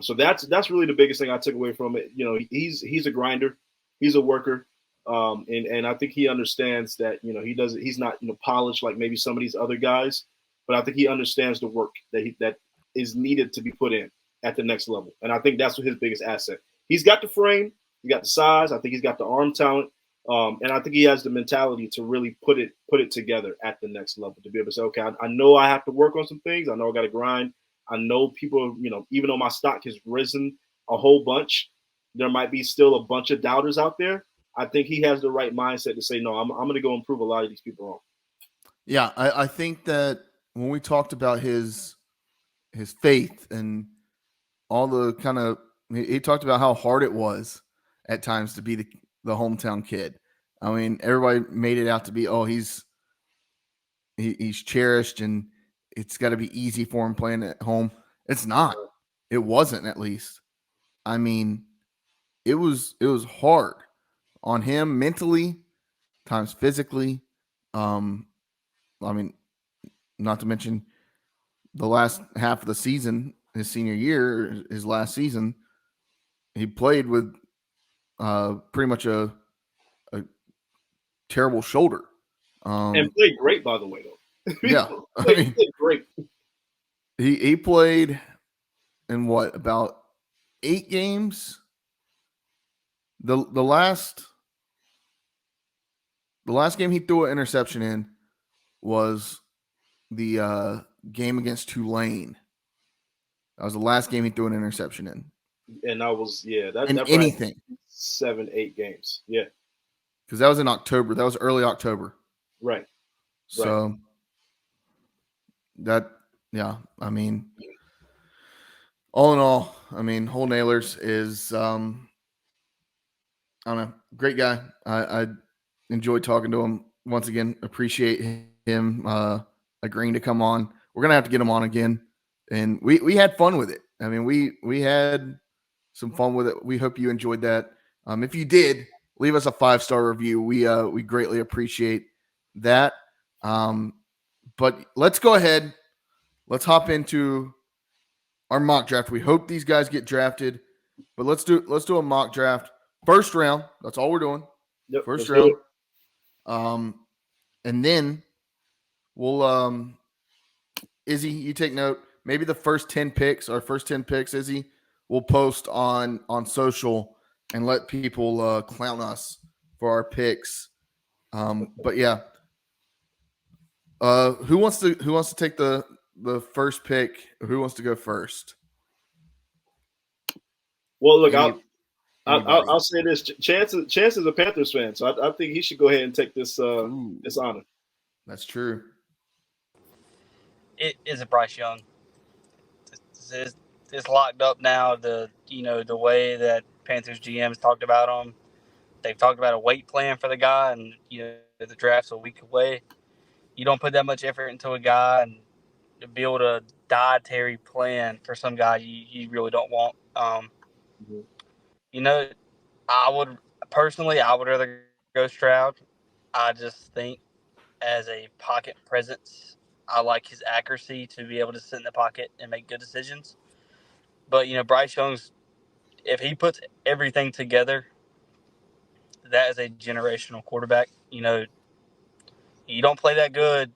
So that's really the biggest thing I took away from it. He's a grinder, he's a worker, and I think he understands that he's not polished like maybe some of these other guys, but I think he understands the work that is needed to be put in at the next level, and I think that's his biggest asset. He's got the frame, he got the size, I think he's got the arm talent, and I think he has the mentality to really put it together at the next level to be able to say, okay, I know I have to work on some things, I know I got to grind. I know people, even though my stock has risen a whole bunch, there might be still a bunch of doubters out there. I think he has the right mindset to say, no, I'm going to go improve a lot of these people wrong. Yeah, I think that when we talked about his faith and all the kind of – he talked about how hard it was at times to be the hometown kid. Everybody made it out to be, he's cherished and – it's got to be easy for him playing at home. It's not. It wasn't, at least. It was hard on him mentally, times physically. Not to mention the last half of the season, his senior year, his last season, he played with pretty much a terrible shoulder. And played great, by the way, though. Yeah, great. He played in about 8 games. The last game he threw an interception in was the game against Tulane. That was the last game he threw an interception in. And I was that probably anything 7-8 games. Yeah, because that was in October. That was early October. right. So that I mean, all in all, I mean, Holton Ahlers is I don't know, great guy. I enjoyed talking to him. Once again, appreciate him agreeing to come on. We're gonna have to get him on again, and we had fun with it. I mean, we had some fun with it. We hope you enjoyed that. If you did, leave us a 5-star review. We greatly appreciate that. But let's go ahead. Let's hop into our mock draft. We hope these guys get drafted, but let's do a mock draft. First round. That's all we're doing. Yep, First let's do round. And then we'll Izzy, you take note. Maybe the first 10 picks, Izzy, we'll post on social and let people clown us for our picks. But yeah. Who wants to take the first pick? Who wants to go first? Well, look, I'll say this: Chance is a Panthers fan, so I think he should go ahead and take this this honor. That's true. It is a Bryce Young. It's locked up now. The way that Panthers GMs talked about him, they've talked about a weight plan for the guy, and the draft's a week away. You don't put that much effort into a guy and to build a dietary plan for some guy you really don't want. I would rather go Stroud. I just think as a pocket presence, I like his accuracy to be able to sit in the pocket and make good decisions. But, Bryce Young's, if he puts everything together, that is a generational quarterback. You don't play that good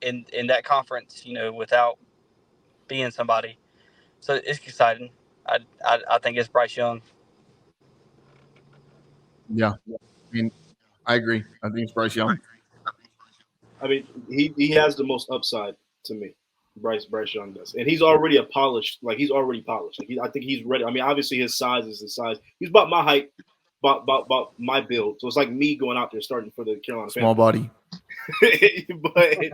in that conference, without being somebody. So it's exciting. I think it's Bryce Young. Yeah. I mean, I agree. I think it's Bryce Young. I mean, he has the most upside to me. Bryce Young does, and he's already polished. Like I think he's ready. I mean, obviously his size is his size. He's about my height, about my build. So it's like me going out there starting for the Carolina Small Panthers. body.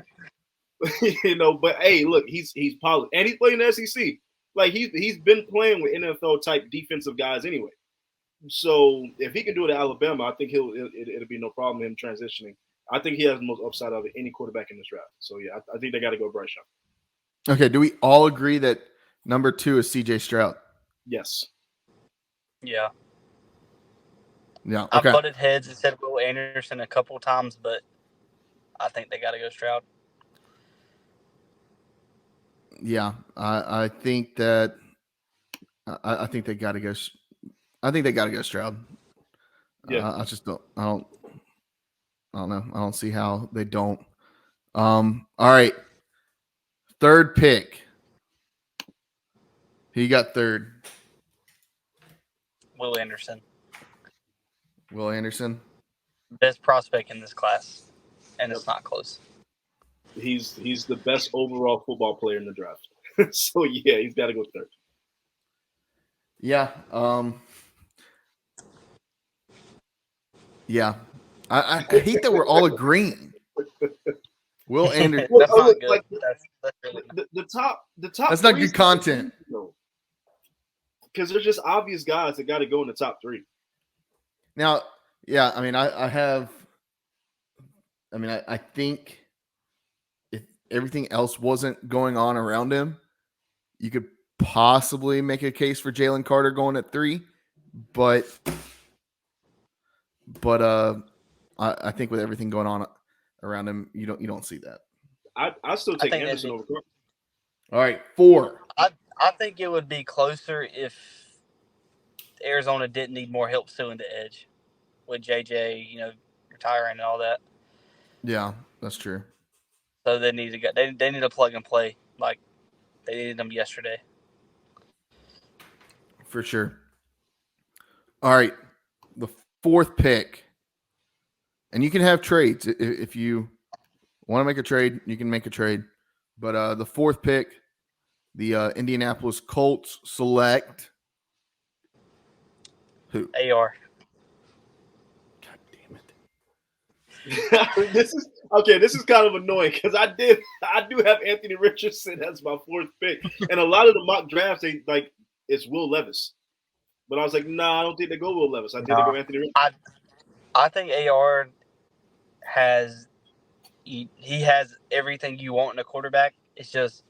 But hey, look, he's polished, and he's playing the SEC. Like he's been playing with NFL type defensive guys anyway. So if he can do it at Alabama, I think it'll be no problem him transitioning. I think he has the most upside of any quarterback in this draft. So yeah, I think they got to go Bryce Young. Okay, do we all agree that number 2 is CJ Stroud? Yes. Yeah. Yeah. Okay. I butted heads and said Will Anderson a couple of times, but I think they got to go Stroud. Yeah, I think that I think they got to go. I think they got to go Stroud. Yeah. I don't know. I don't see how they don't. All right. Third pick. Who you got third? Will Anderson. Will Anderson. Best prospect in this class, and it's not close. He's the best overall football player in the draft. So yeah, he's got to go third. Yeah. Yeah. I hate that we're all agreeing. Will Anderson. That's not good. Like, that's really the top. That's not good content. Because there's just obvious guys that got to go in the top 3. Now, yeah, I mean, I think if everything else wasn't going on around him, you could possibly make a case for Jalen Carter going at 3, but I think with everything going on around him, you don't see that. I still take Anderson over Carter. All right, 4. I think it would be closer if Arizona didn't need more help suing the edge with JJ, retiring and all that. Yeah, that's true. So they need to plug and play like they needed them yesterday. For sure. All right, the 4th pick, and you can have trades if you want to make a trade. You can make a trade, but the 4th pick, the Indianapolis Colts select Who? AR. God damn it. This is kind of annoying because I do have Anthony Richardson as my 4th pick, and a lot of the mock drafts it's Will Levis, but I was like, nah, I don't think they go Will Levis. I think they go Anthony Richardson. I think AR has he has everything you want in a quarterback. It's just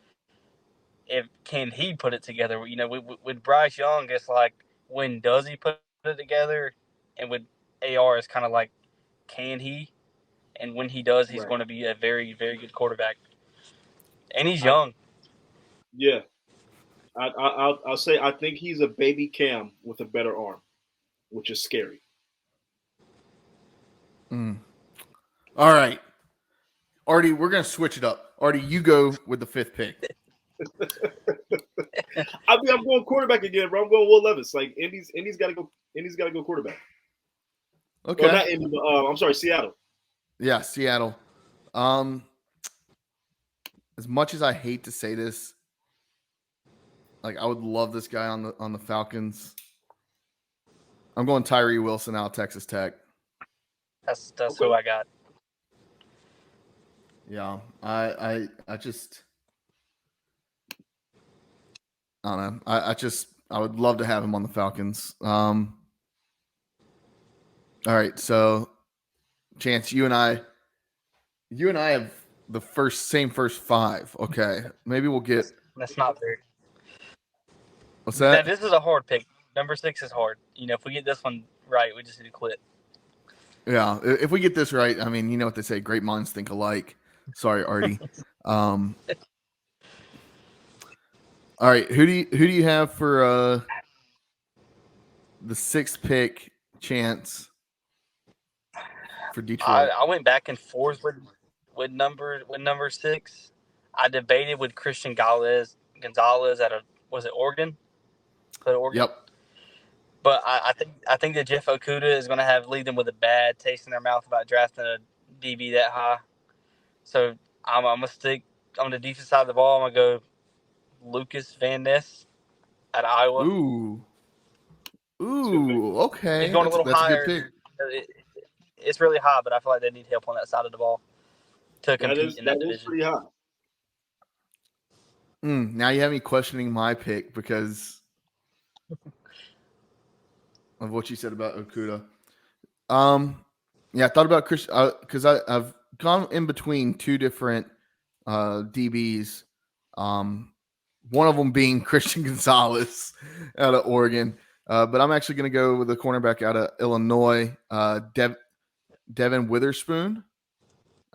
can he put it together? You know, with Bryce Young, it's like when does he put it together, and with AR, it's kind of like can he? And when he does, he's going to be a very, very good quarterback. And he's young. Yeah. I'll say I think he's a baby Cam with a better arm, which is scary. All right. Artie, we're going to switch it up. Artie, you go with the 5th pick. I'm going quarterback again, bro. I'm going Will Levis. Like Indy's got to go. Indy's got to go quarterback. Okay. Or not Indy, but, I'm sorry, Seattle. Yeah, Seattle. As much as I hate to say this, like I would love this guy on the Falcons. I'm going Tyree Wilson out of Texas Tech. That's who I got. Yeah, I just I don't know. I would love to have him on the Falcons. All right, so Chance, you and I have the same first 5. Okay, maybe we'll get. That's not fair. What's that? Now, this is a hard pick. Number 6 is hard. You know, if we get this one right, we just need to quit. Yeah, if we get this right, I mean, you know what they say: great minds think alike. Sorry, Artie. All right, who do you have for the 6th pick, Chance, for Detroit? I went back and forth with number 6. I debated with Christian Gonzalez was it Oregon? Yep. But I think that Jeff Okuda is going to leave them with a bad taste in their mouth about drafting a DB that high. So I'm going to stick on the defense side of the ball. I'm going to go Lucas Van Ness out of Iowa. Ooh, okay. He's going a little higher. A good pick. It's really high, but I feel like they need help on that side of the ball to compete in that division. Is pretty high. Now you have me questioning my pick because of what you said about Okuda. Yeah, I thought about Chris because I've gone in between 2 different DBs. One of them being Christian Gonzalez out of Oregon, but I'm actually going to go with a cornerback out of Illinois, Devin Witherspoon.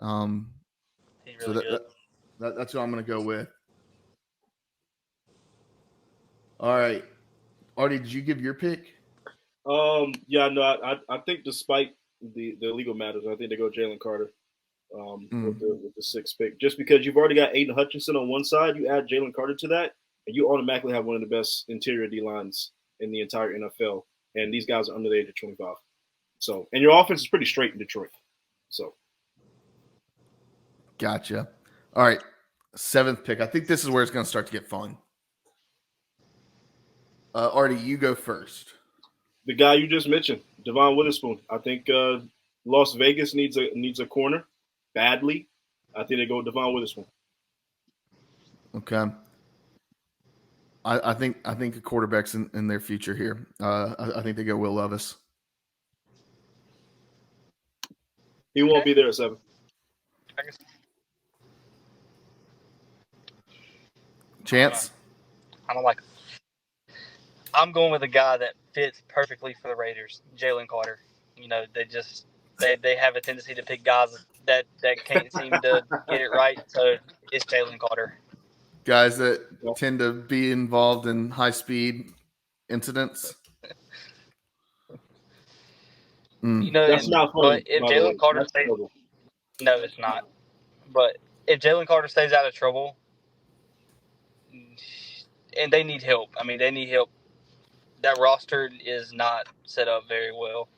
He's really good. That's who I'm going to go with. All right, Artie, did you give your pick? Yeah, no, I think despite the legal matters, I think they go Jalen Carter with the 6th pick. Just because you've already got Aiden Hutchinson on one side, you add Jalen Carter to that, and you automatically have one of the best interior D lines in the entire NFL. And these guys are under the age of 25. So, and your offense is pretty straight in Detroit. So, gotcha. All right, 7th pick. I think this is where it's going to start to get fun. Artie, you go first. The guy you just mentioned, Devon Witherspoon. I think Las Vegas needs a corner badly. I think they go with Devon Witherspoon. Okay. I think a quarterback's in their future here. I think they go Will Levis. He won't be there at 7. Chance? I don't like him. I'm going with a guy that fits perfectly for the Raiders, Jalen Carter. You know, they have a tendency to pick guys that can't seem to get it right. So it's Jalen Carter. Guys that tend to be involved in high-speed incidents. You know, that's not funny. But if Jalen Carter stays, no, it's not. But if Jalen Carter stays out of trouble, and they need help. I mean, they need help. That roster is not set up very well.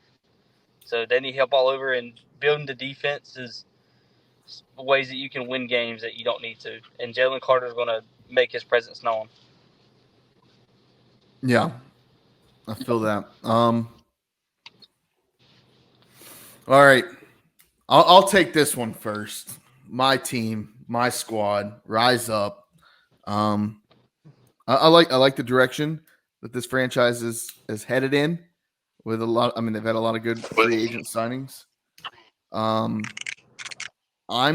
So they need help all over, and building the defense is ways that you can win games that you don't need to. And Jalen Carter is going to make his presence known. Yeah, I feel that. All right. I'll take this one first. My team, my squad, rise up. I like the direction that this franchise is headed in with a lot. I mean, they've had a lot of good free agent signings. I'm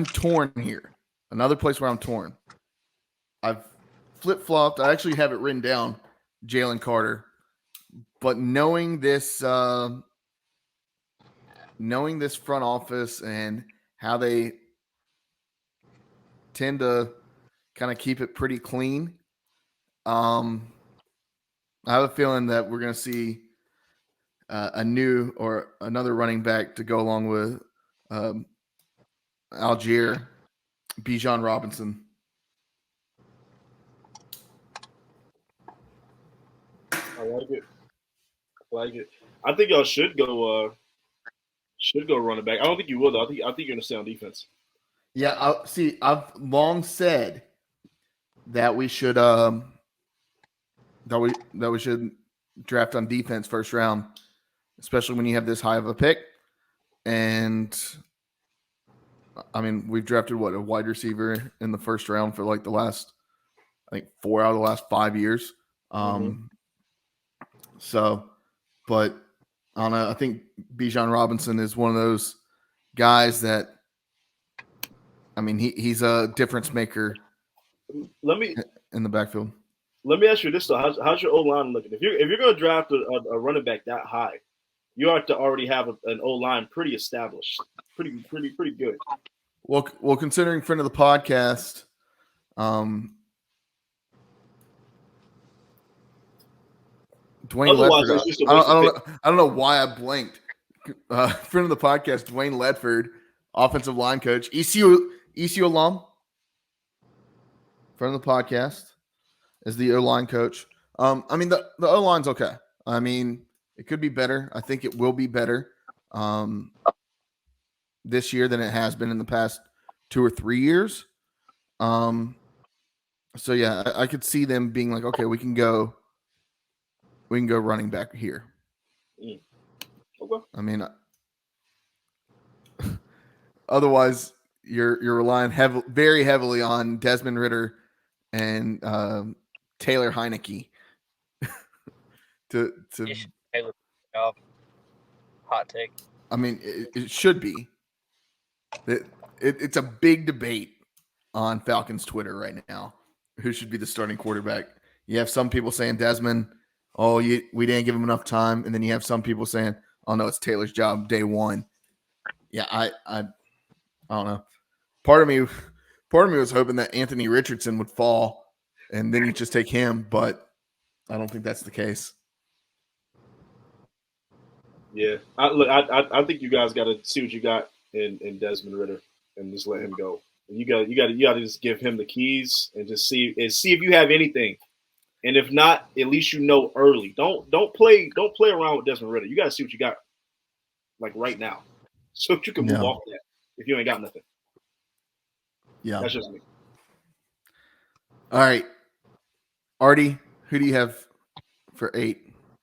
torn here. Another place where I'm torn. I've flip-flopped. I actually have it written down, Jalen Carter. But knowing this front office and how they tend to kind of keep it pretty clean, I have a feeling that we're going to see a new or another running back to go along with Algier, Bijan Robinson. I like it. I think y'all should go running back. I don't think you will though. I think you're gonna stay on defense. Yeah, I've long said that we should we should draft on defense first round, especially when you have this high of a pick. And I mean, we've drafted a wide receiver in the first round for like the last, I think 4 out of the last 5 years. So, but I don't know. I think Bijan Robinson is one of those guys that, I mean, he's a difference maker. In the backfield. Let me ask you this though: how's your O line looking? If you're going to draft a running back that high, you have to already have an O line pretty established, pretty good. Well, considering friend of the podcast, Dwayne Ledford. I don't know why I blanked. Friend of the podcast, Dwayne Ledford, offensive line coach, ECU alum. Friend of the podcast is the O-line coach. I mean, the O-line's okay. I mean, it could be better. I think it will be better this year than it has been in the past 2 or 3 years. So yeah, I could see them being like, okay, we can go running back here. Okay. I mean, otherwise you're relying very heavily on Desmond Ridder and Taylor Heineke to hot take. I mean, it should be. It's a big debate on Falcons Twitter right now. Who should be the starting quarterback? You have some people saying Desmond. Oh, we didn't give him enough time, and then you have some people saying, "Oh no, it's Taylor's job day one." Yeah, I don't know. Part of me was hoping that Anthony Richardson would fall, and then you just take him, but I don't think that's the case. Yeah, I think you guys got to see what you got in Desmond Ridder and just let him go. You got to just give him the keys and just see if you have anything, and if not, at least you know early. Don't play around with Desmond Ridder. You got to see what you got, like right now, so you can move off that if you ain't got nothing. Yeah, that's just me. All right, Artie, who do you have for 8?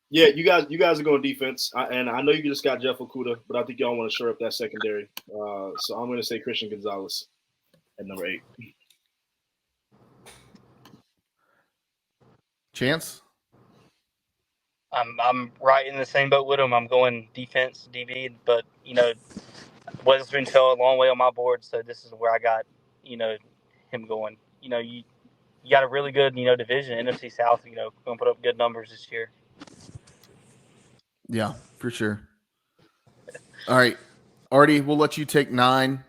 Yeah, you guys are going defense, and I know you just got Jeff Okudah, but I think y'all want to shore up that secondary. So I'm going to say Christian Gonzalez at number 8. Chance? I'm right in the same boat with him. I'm going defense, DB, but Weatherspoon fell a long way on my board, so this is where I got him going. You got a really good division, NFC South. Going to put up good numbers this year. Yeah, for sure. All right, Artie, we'll let you take 9.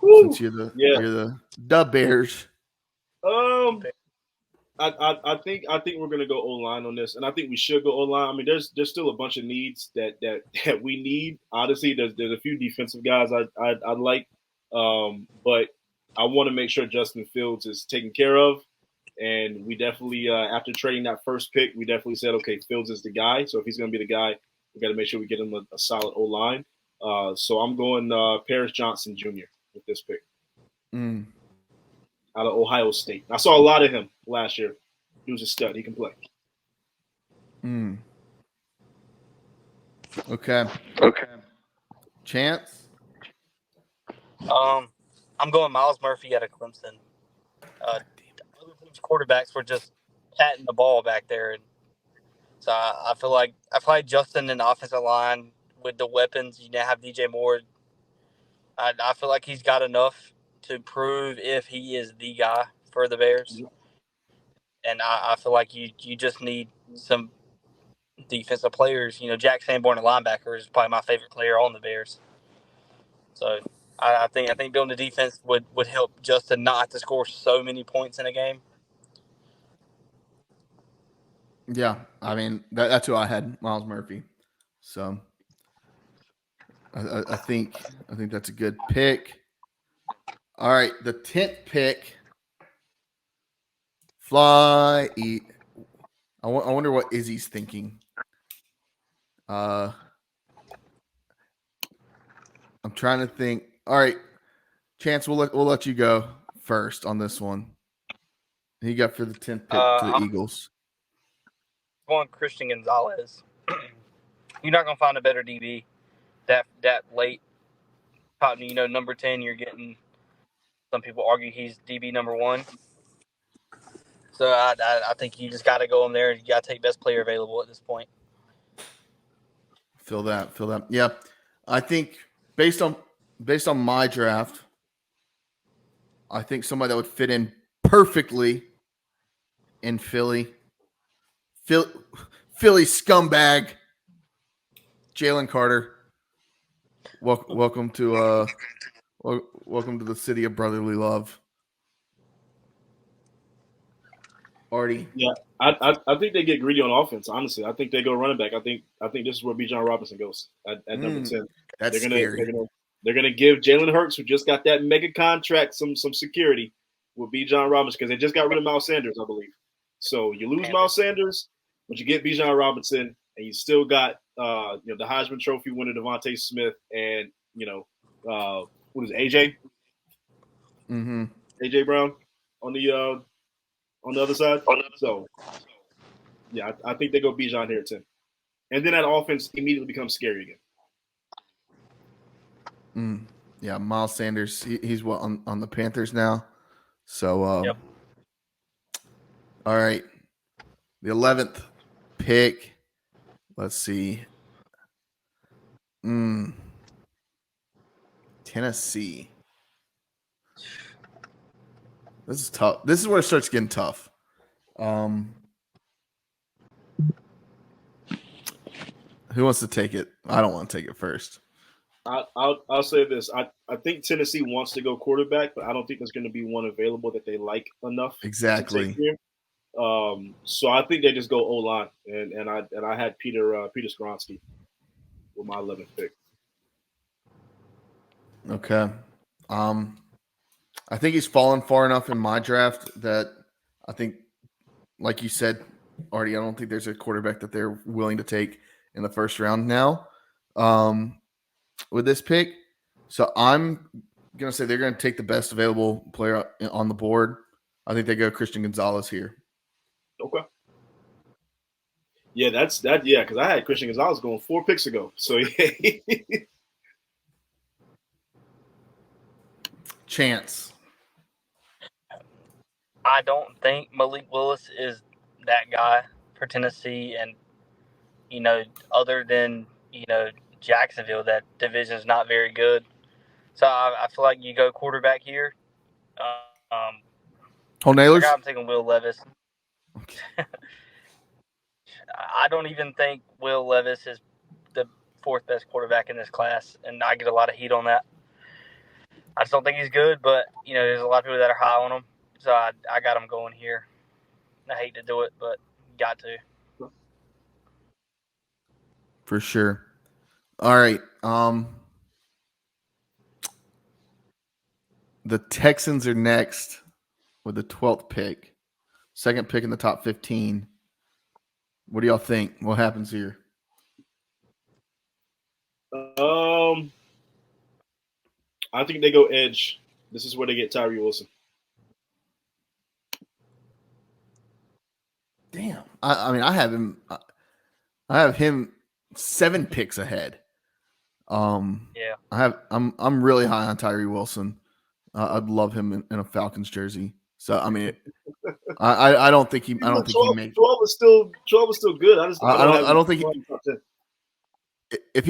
Woo! Since you're the Bears. I think we're gonna go O-line on this, and I think we should go O-line. I mean, there's still a bunch of needs that we need. Honestly, there's a few defensive guys I like, but I want to make sure Justin Fields is taken care of. And we definitely, after trading that first pick, we definitely said, okay, Fields is the guy. So if he's going to be the guy, we got to make sure we get him a solid O-line. So I'm going Paris Johnson Jr. with this pick. Out of Ohio State. I saw a lot of him last year. He was a stud. He can play. Okay. Chance? I'm going Miles Murphy out of Clemson. Other teams' quarterbacks were just patting the ball back there, and so I feel like Justin in the offensive line with the weapons. You now have DJ Moore. I feel like he's got enough to prove if he is the guy for the Bears. And I feel like you just need some defensive players. Jack Sanborn, a linebacker, is probably my favorite player on the Bears. So I think building the defense would help Justin not have to score so many points in a game. Yeah, I mean that's who I had, Miles Murphy. So I think that's a good pick. All right, the 10th pick. Fly eat. I wonder what Izzy's thinking. I'm trying to think. All right, Chance, we'll let you go first on this one. Who you got for the 10th pick to the Eagles? Going Christian Gonzalez. You're not gonna find a better DB that late. Number 10. You're getting. Some people argue he's DB number 1. So I think you just got to go in there and you got to take best player available at this point. Feel that. Yeah, I think based on my draft, I think somebody that would fit in perfectly in Philly scumbag, Jalen Carter. Welcome to the city of brotherly love. Artie. Yeah, I think they get greedy on offense. Honestly, I think they go running back. I think this is where Bijan Robinson goes at number 10. That's scary. They're gonna give Jalen Hurts, who just got that mega contract, some security with Bijan Robinson because they just got rid of Miles Sanders, I believe. So you lose Miles Sanders, but you get Bijan Robinson, and you still got the Heisman Trophy winner Devontae Smith, and what is it, AJ? Mm-hmm. AJ Brown on the other side. So yeah, I think they go Bijan here at 10, and then that offense immediately becomes scary again. Yeah, Miles Sanders. He's on the Panthers now. So, yep. All right, the 11th pick. Let's see. Tennessee. This is tough. This is where it starts getting tough. Who wants to take it? I don't want to take it first. I'll say this. I think Tennessee wants to go quarterback, but I don't think there's going to be one available that they like enough. Exactly. So I think they just go O-line, and I had Peter Skronsky with my 11th pick. Okay. I think he's fallen far enough in my draft that I think, like you said, Artie, I don't think there's a quarterback that they're willing to take in the first round now with this pick. So I'm going to say they're going to take the best available player on the board. I think they go Christian Gonzalez here. Okay. Yeah, that's that. Yeah, because I had Christian Gonzalez going 4 picks ago. So yeah. Chance. I don't think Malik Willis is that guy for Tennessee, and other than Jacksonville, that division is not very good. So I feel like you go quarterback here. Holton Ahlers? I'm taking Will Levis. Okay. I don't even think Will Levis is the 4th best quarterback in this class, and I get a lot of heat on that. I just don't think he's good, but there's a lot of people that are high on him, so I got him going here. I hate to do it, but got to. For sure. All right. The Texans are next with the 12th pick. 2nd pick in the top 15. What do y'all think? What happens here? I think they go edge. This is where they get Tyree Wilson. Damn. I mean, I have him 7 picks ahead. Yeah. I'm really high on Tyree Wilson. I'd love him in a Falcons jersey. So I mean, I don't think he 12 made. 12 was still good. I don't think if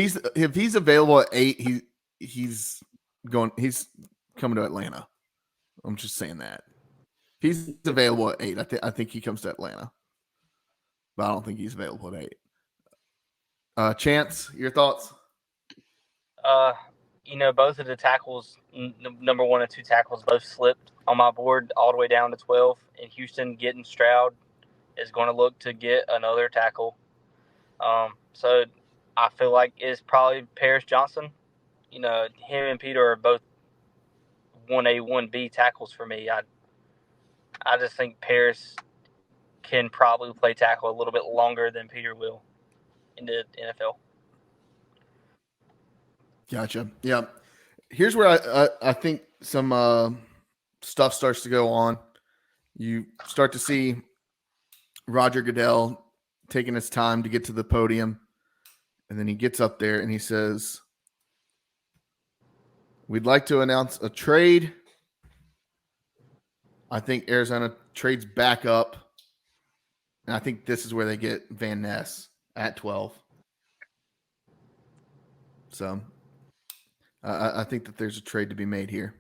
he's available at 8, he's coming to Atlanta. I'm just saying that. If he's available at 8, I think he comes to Atlanta. But I don't think he's available at 8. Chance, your thoughts? Both of the tackles, number 1 and 2 tackles, both slipped on my board all the way down to 12. And Houston getting Stroud is going to look to get another tackle. So I feel like it's probably Paris Johnson. Him and Peter are both 1A, 1B tackles for me. I just think Paris can probably play tackle a little bit longer than Peter will in the NFL. Gotcha. Yeah. Here's where I think some stuff starts to go on. You start to see Roger Goodell taking his time to get to the podium. And then he gets up there and he says, "We'd like to announce a trade." I think Arizona trades back up. And I think this is where they get Van Ness at 12. So I think that there's a trade to be made here.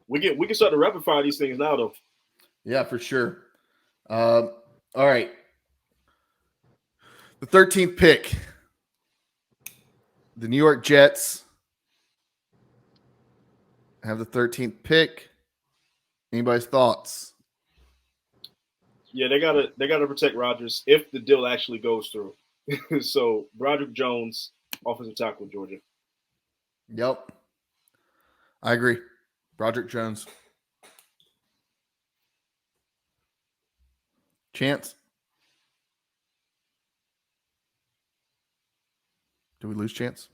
We can start to rapid fire these things now, though. Yeah, for sure. All right. The 13th pick. The New York Jets have the 13th pick. Anybody's thoughts? Yeah, they gotta protect Rodgers if the deal actually goes through. So Broderick Jones, offensive tackle, Georgia. Yep. I agree. Broderick Jones. Chance? Did we lose Chance?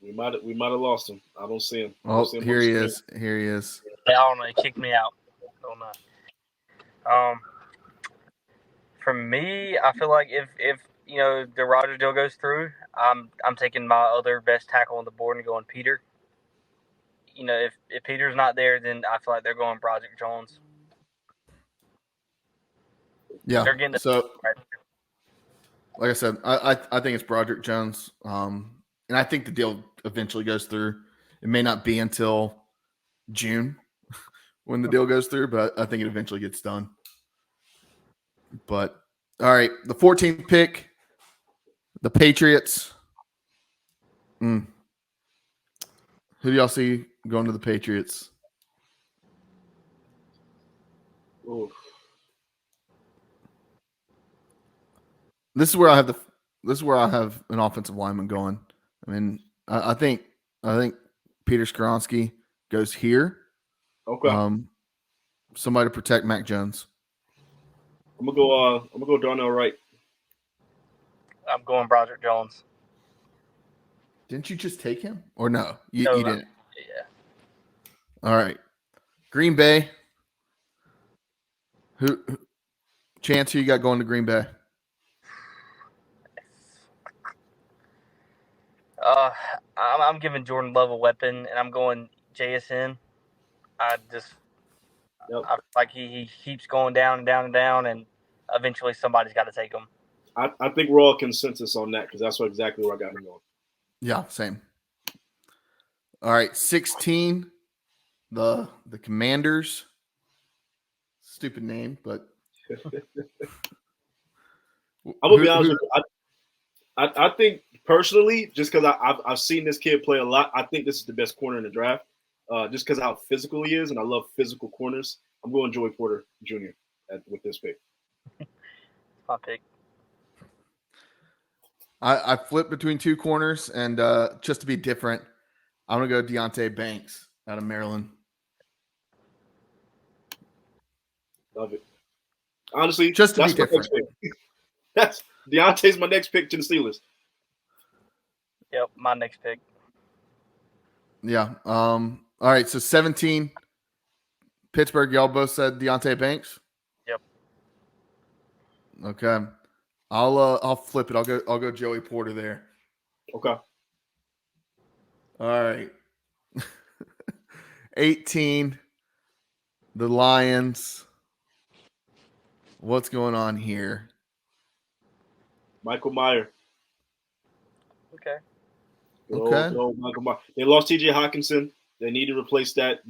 We might have lost him. I don't see him. Oh, here he is. Here he is. I don't know. He kicked me out. I don't know. For me, I feel like if the Rodgers deal goes through, I'm taking my other best tackle on the board and going Peter. If Peter's not there, then I feel like they're going Broderick Jones. Yeah. They're getting right. Like I said, I think it's Broderick Jones. And I think the deal eventually goes through. It may not be until June when the deal goes through, but I think it eventually gets done. But all right, the 14th pick, the Patriots. Who do y'all see going to the Patriots? Oof. This is where I have an offensive lineman going. I mean, I think Peter Skoronski goes here. Okay. Somebody to protect Mac Jones. I'm gonna go Darnell Wright. I'm going Broderick Jones. Didn't you just take him? Or no? You No, didn't. Yeah. All right. Green Bay. Who Chance, who you got going to Green Bay? I'm giving Jordan Love a weapon, and I'm going JSN. I feel like he keeps going down and down and down, and eventually somebody's got to take him. I think we're all consensus on that because that's exactly where I got him on. Yeah, same. All right, 16. The Commanders. Stupid name, but I'm gonna be honest with you. I think personally, just because I've seen this kid play a lot, I think this is the best corner in the draft. Just because of how physical he is, and I love physical corners. I'm going Joey Porter Jr. With this pick. My pick. I flipped between two corners, and just to be different, I'm gonna go Deontay Banks out of Maryland. Love it. Honestly, just to be different. That's Deontay's my next pick to the Steelers. Yep, my next pick. Yeah. All right. So 17, Pittsburgh. Y'all both said Deontay Banks. Yep. Okay. I'll flip it. I'll go Joey Porter there. Okay. All right. 18. The Lions. What's going on here? Michael Meyer. Okay. Okay. Good old Michael Meyer. They lost T.J. Hawkinson. They need to replace that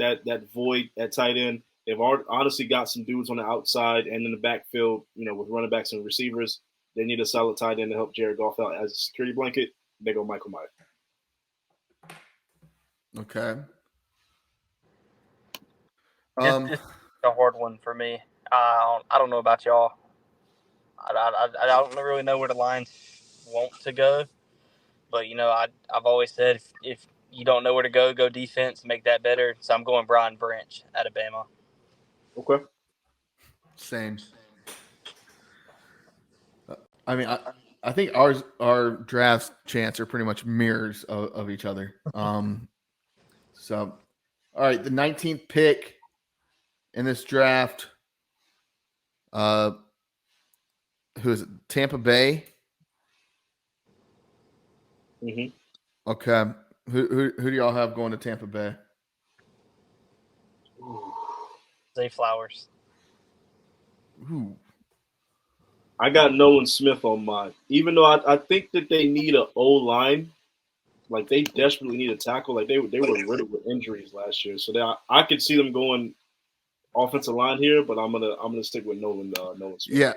void at tight end. They've honestly got some dudes on the outside and in the backfield, with running backs and receivers. They need a solid tight end to help Jared Goff out as a security blanket. They go Michael Meyer. Okay. It's a hard one for me. I don't know about y'all. I don't really know where the Lions want to go. But, I've always said if you don't know where to go defense, make that better. So I'm going Brian Branch out of Bama. Okay. Same. I mean, I think our draft chants are pretty much mirrors of each other. So, all right, the 19th pick in this draft. Who is it? Tampa Bay. Mm-hmm. Okay. Who do y'all have going to Tampa Bay? Zay Flowers. Ooh. I got Nolan Smith on mine. Even though I think that they need an O-line, like they desperately need a tackle. Like they were riddled with injuries last year, so I could see them going offensive line here. But I'm gonna stick with Nolan Smith. Yeah,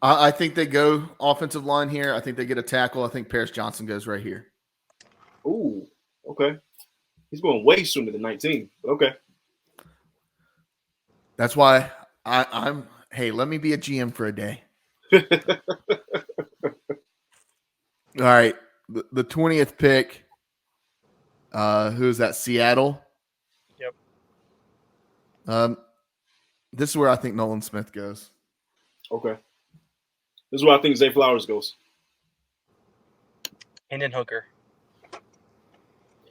I think they go offensive line here. I think they get a tackle. I think Paris Johnson goes right here. Ooh, okay. He's going way sooner than 19, but okay. That's why I'm. Hey, let me be a GM for a day. All right, the 20th pick. Who is that? Seattle. Yep. This is where I think Nolan Smith goes. Okay. This is where I think Zay Flowers goes. Hendon Hooker.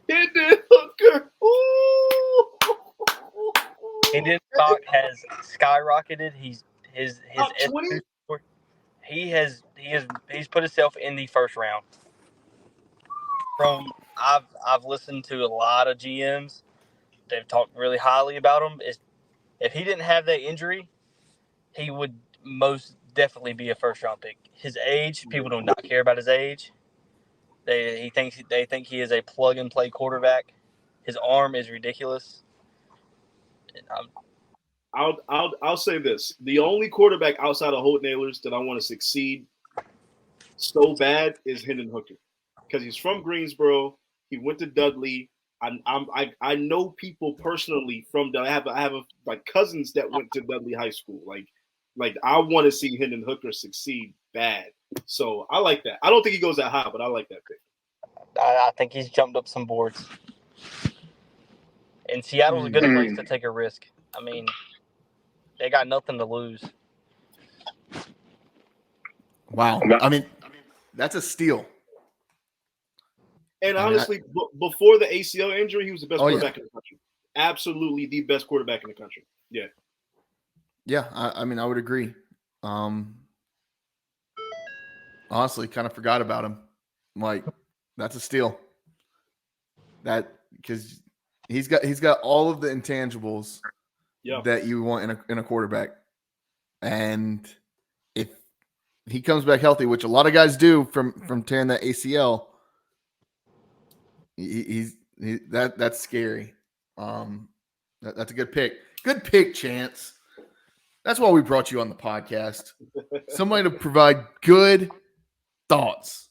Hendon Hooker. Ooh. Hendon stock has skyrocketed. He's Top 20? He's put himself in the first round. I've listened to a lot of GMs. They've talked really highly about him. If he didn't have that injury, he would most definitely be a first round pick. His age, people do not care about his age. They think he is a plug and play quarterback. His arm is ridiculous. I'll say this: the only quarterback outside of Holton Ahlers that I want to succeed so bad is Hendon Hooker, because he's from Greensboro. He went to Dudley. I know people personally from Dudley. I have like cousins that went to Dudley High School. Like I want to see Hendon Hooker succeed bad. So I like that. I don't think he goes that high, but I like that pick. I think he's jumped up some boards. And Seattle's a good place to take a risk. I mean, they got nothing to lose. Wow. I mean, that's a steal. And honestly, before the ACL injury, he was the best quarterback in the country. Absolutely the best quarterback in the country. Yeah. Yeah, I mean, I would agree. Honestly, kind of forgot about him. Like, that's a steal. That because he's got all of the intangibles that you want in a quarterback, and if he comes back healthy, which a lot of guys do from tearing that ACL, that's scary. That's a good pick. Good pick, Chance. That's why we brought you on the podcast. Somebody to provide good thoughts.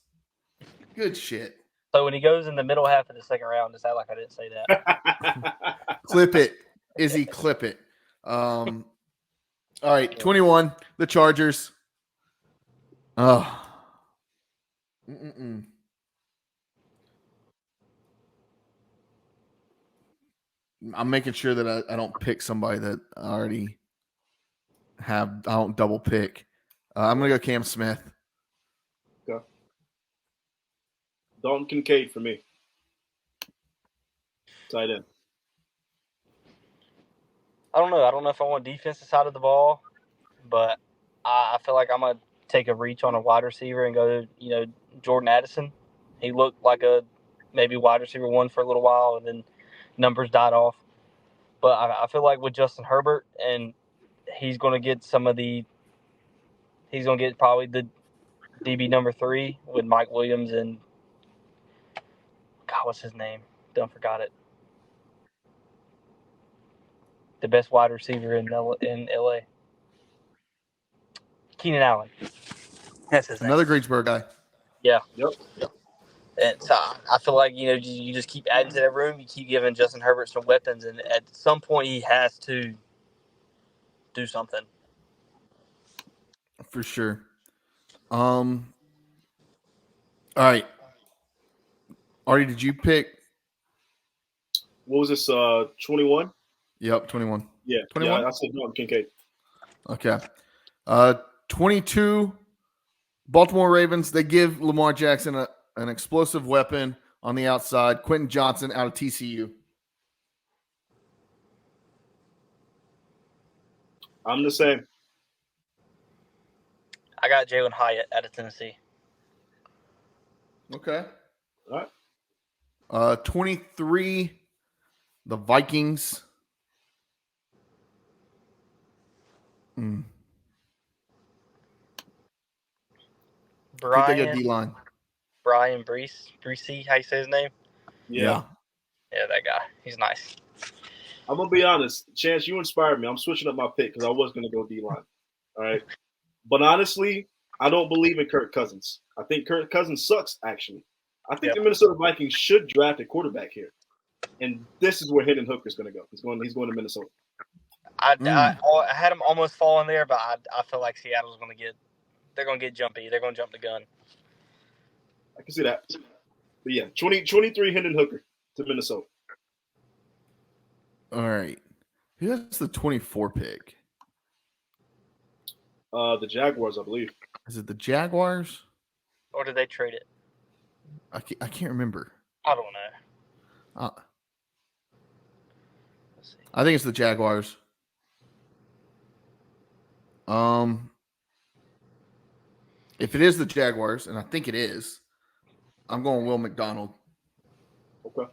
Good shit. So when he goes in the middle half of the second round, just act like I didn't say that. Clip it. Izzy, clip it. All right, 21, the Chargers. Oh. I'm making sure that I don't pick somebody that I already have. I don't double pick. I'm going to go Cam Smith. Okay. Dalton Kincaid for me. Tight end. I don't know. I don't know if I want defensive side of the ball, but I feel like I'm take a reach on a wide receiver and go to, Jordan Addison. He looked like a maybe wide receiver one for a little while, and then numbers died off. But I feel like with Justin Herbert, and he's going to get he's going to get probably the DB number 3 with Mike Williams and, God, what's his name? Done forgot it. The best wide receiver in LA. Keenan Allen. That's his name. Another Greensboro guy. Yeah. Yep. And so I feel like, you just keep adding to that room. You keep giving Justin Herbert some weapons, and at some point he has to do something. For sure. All right. Artie, did you pick? What was this? 21. Yep, 21. Yeah. 21? Yeah, I said Dalton Kincaid. Okay. 22. Baltimore Ravens. They give Lamar Jackson an explosive weapon on the outside. Quentin Johnson out of TCU. I'm the same. I got Jalen Hyatt out of Tennessee. Okay. All right. 23. The Vikings. I think they got D-line. Brian Breesy, how you say his name? Yeah. Yeah, that guy. He's nice. I'm gonna be honest, Chance. You inspired me. I'm switching up my pick because I was gonna go D-line. All right. But honestly, I don't believe in Kirk Cousins. I think Kirk Cousins sucks. Actually, I think the Minnesota Vikings should draft a quarterback here, and this is where Hendon Hooker's going to go. He's going to Minnesota. I had him almost falling there, but I feel like Seattle's going to get. They're going to get jumpy. They're going to jump the gun. I can see that. But yeah, 23 Hendon Hooker to Minnesota. All right. Who has the 24 pick? The Jaguars, I believe. Is it the Jaguars? Or did they trade it? I can't remember. I don't know. Let's see. I think it's the Jaguars. If it is the Jaguars, and I think it is, I'm going Will McDonald. Okay.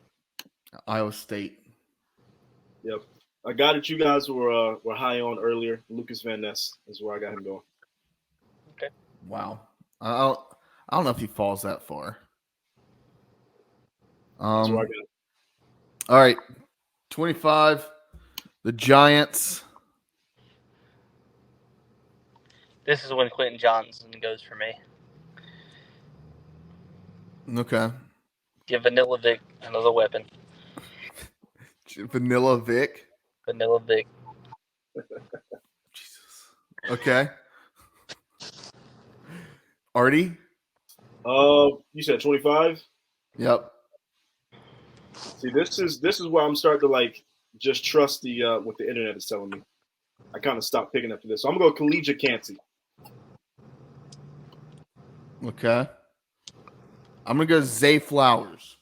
Iowa State. Yep. A guy that you guys were high on earlier, Lucas Van Ness, is where I got him going. Okay. Wow. I don't know if he falls that far. That's where I got him. All right. 25. The Giants. This is when Quentin Johnson goes for me. Okay. Give Vanilla Vic another weapon. Vanilla Vic. Vanilla Vic. Jesus. Okay. Artie? You said 25? Yep. See, this is where I'm starting to just trust the what the internet is telling me. I kind of stopped picking after this. So I'm gonna go Collegiate Cansey. Okay. I'm gonna go Zay Flowers.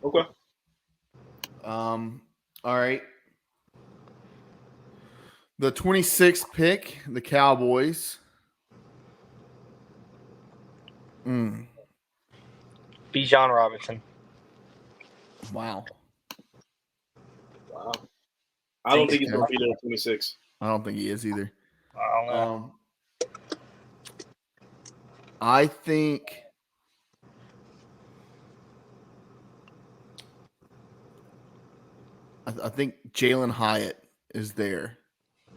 Okay. All right. The 26th pick, the Cowboys. Bijan Robinson. Wow. I don't think he's going to be there at 26. I don't think he is either. I don't know. I think Jalen Hyatt is there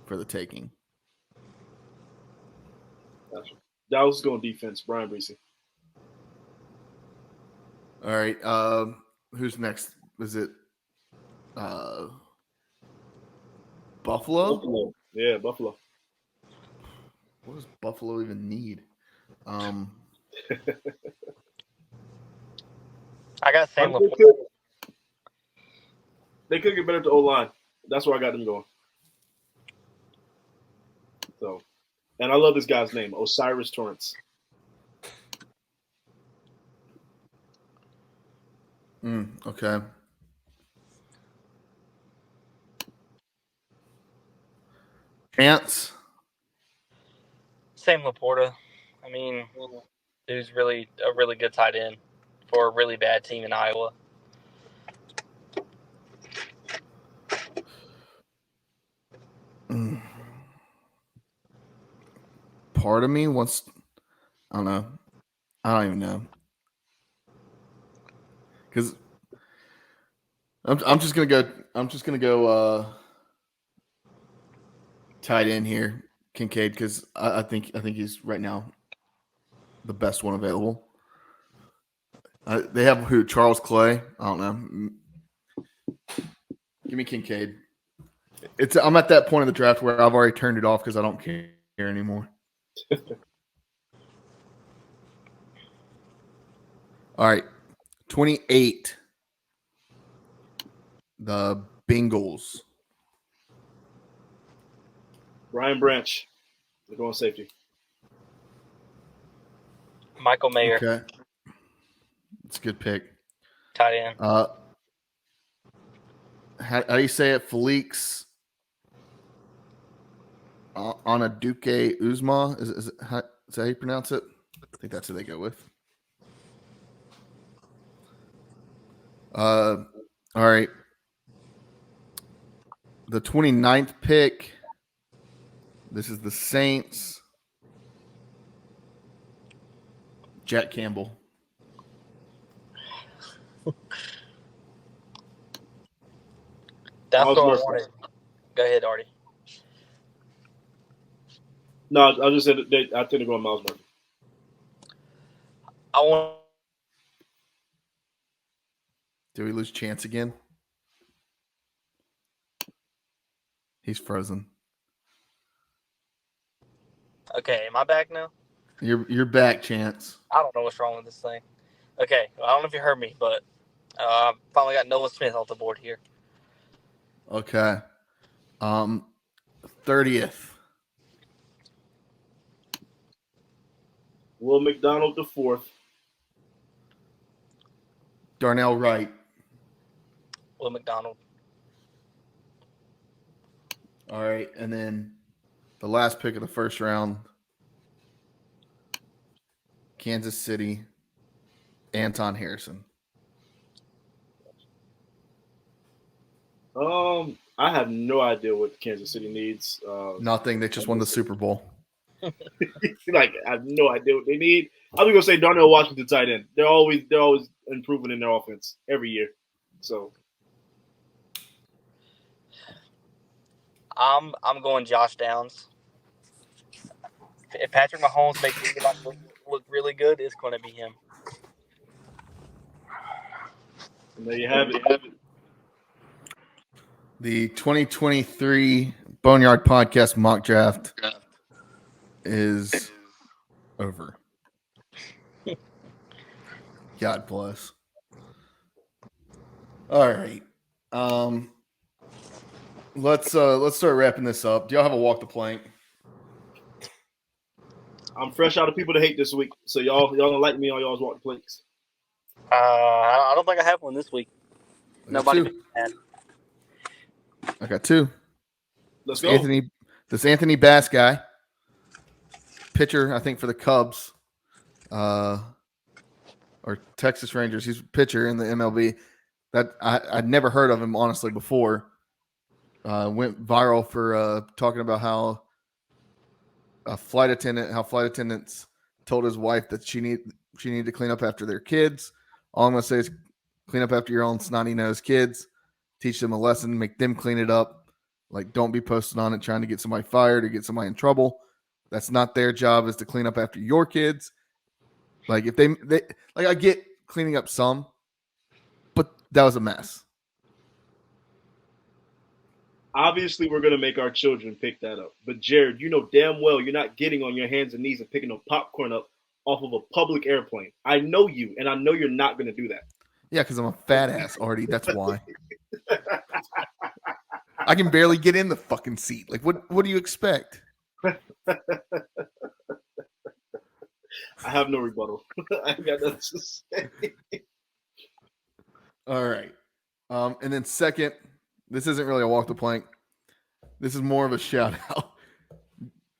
for the taking. Gotcha. Dallas is going defense. Brian Breesy. All right. Who's next? Is it Buffalo? Yeah, Buffalo. What does Buffalo even need? I got Sam LaPorta. They could get better to O-line. That's where I got them going. So, and I love this guy's name, Osiris Torrance. Okay. Chance. Sam Laporta. I mean, dude's really a really good tight end for a really bad team in Iowa. Part of me wants, I don't know. I don't even know. Because I'm just gonna go tight end here, Kincaid, because I think he's right now the best one available. They have who? Charles Clay? I don't know. Give me Kincaid. I'm at that point of the draft where I've already turned it off because I don't care anymore. All right, 28. The Bengals. Ryan Branch. They're going safety. Michael Mayer, Okay, it's a good pick. tight end. How do you say it? Felix Onaduke Uzma? Is that how you pronounce it? I think that's who they go with. All right. The 29th pick. This is the Saints. Jack Campbell. That's Miles what I Murphy. wanted. Go ahead, Artie. No, I just said I think they're going Miles Murphy. I want. Did we lose Chance again? He's frozen. Okay, am I back now? You're back, Chance. I don't know what's wrong with this thing. Okay, well, I don't know if you heard me, but finally got Noah Smith off the board here. Okay. 30th. Will McDonald the fourth. Darnell Wright. Will McDonald. All right, and then the last pick of the first round, Kansas City, Anton Harrison. I have no idea what Kansas City needs. Nothing. They just won the Super Bowl. Like I have no idea what they need. I was gonna say Darnell Washington tight end. They're always improving in their offense every year. So I'm going Josh Downs. If Patrick Mahomes makes anybody look really good, it's going to be him. and there you have it. The 2023 Boneyard Podcast mock draft is over. God bless. All right. Let's start wrapping this up. Do y'all have a walk the plank? I'm fresh out of people to hate this week, so y'all don't like me on y'all's walk the planks. I don't think I have one this week. Nobody. Two. I got two. Let's go. This Anthony Bass guy, pitcher, I think for the Cubs, or Texas Rangers. He's a pitcher in the MLB. That I'd never heard of him honestly before. Went viral for talking about how flight attendants told his wife that she needed to clean up after their kids. All I'm gonna say is clean up after your own snotty-nosed kids. Teach them a lesson, make them clean it up. Like, don't be posting on it trying to get somebody fired or get somebody in trouble. That's not their job, is to clean up after your kids. Like, if they like, I get cleaning up some, but that was a mess. Obviously, we're going to make our children pick that up. But, Jared, you know damn well you're not getting on your hands and knees and picking no popcorn up off of a public airplane. I know you, and I know you're not going to do that. Yeah, because I'm a fat ass, Artie. That's why. I can barely get in the fucking seat. Like, what do you expect? I have no rebuttal. I got nothing to say. All right. And then second, this isn't really a walk the plank. This is more of a shout out.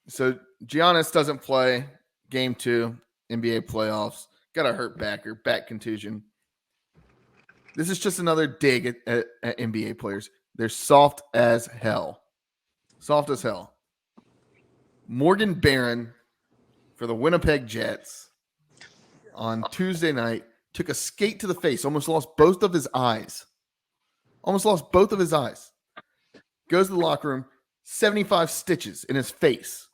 So Giannis doesn't play game 2, NBA playoffs. Got a hurt back contusion. This is just another dig at NBA players. They're soft as hell. Soft as hell. Morgan Barron for the Winnipeg Jets on Tuesday night took a skate to the face, almost lost both of his eyes. Goes to the locker room, 75 stitches in his face.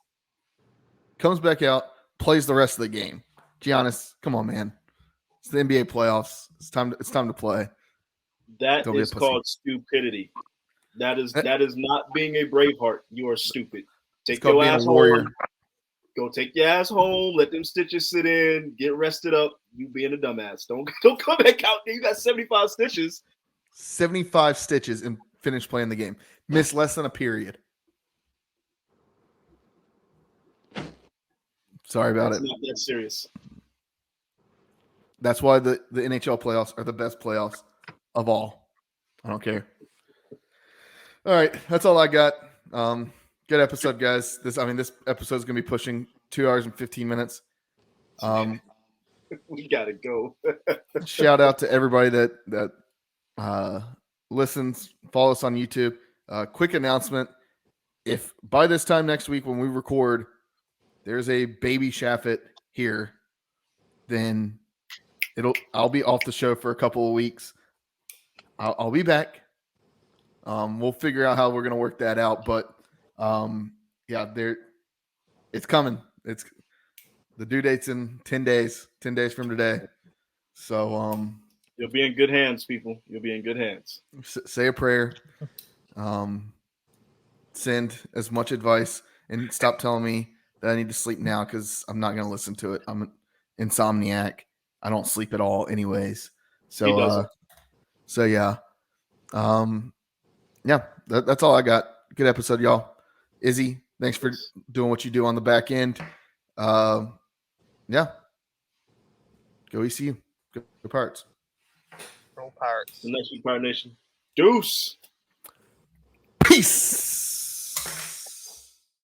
Comes back out, plays the rest of the game. Giannis, come on, man. It's the NBA playoffs. It's time to play. That is called stupidity. That is not being a Braveheart. You are stupid. Take your ass home. Go take your ass home. Let them stitches sit in. Get rested up. You being a dumbass. Don't come back out there. You got 75 stitches. 75 stitches and finish playing the game. Missed less than a period. Sorry about it. It's not that serious. That's why the NHL playoffs are the best playoffs of all. I don't care. All right, that's all I got. Good episode, guys. This episode is going to be pushing 2 hours and 15 minutes. We gotta go. Shout out to everybody that listens, follow us on YouTube. Quick announcement: if by this time next week when we record, there's a baby Shafit here, then I'll be off the show for a couple of weeks. I'll be back. We'll figure out how we're gonna work that out, but it's coming. It's the due date's in 10 days from today. So you'll be in good hands, people. You'll be in good hands. Say a prayer. Send as much advice and stop telling me that I need to sleep now because I'm not gonna listen to it. I'm an insomniac. I don't sleep at all anyways. So yeah. That's all I got. Good episode, y'all. Izzy, thanks for doing what you do on the back end. Go ECU. Go Pirates. Roll Pirates. The next week, Pirate Nation. Deuce. Peace.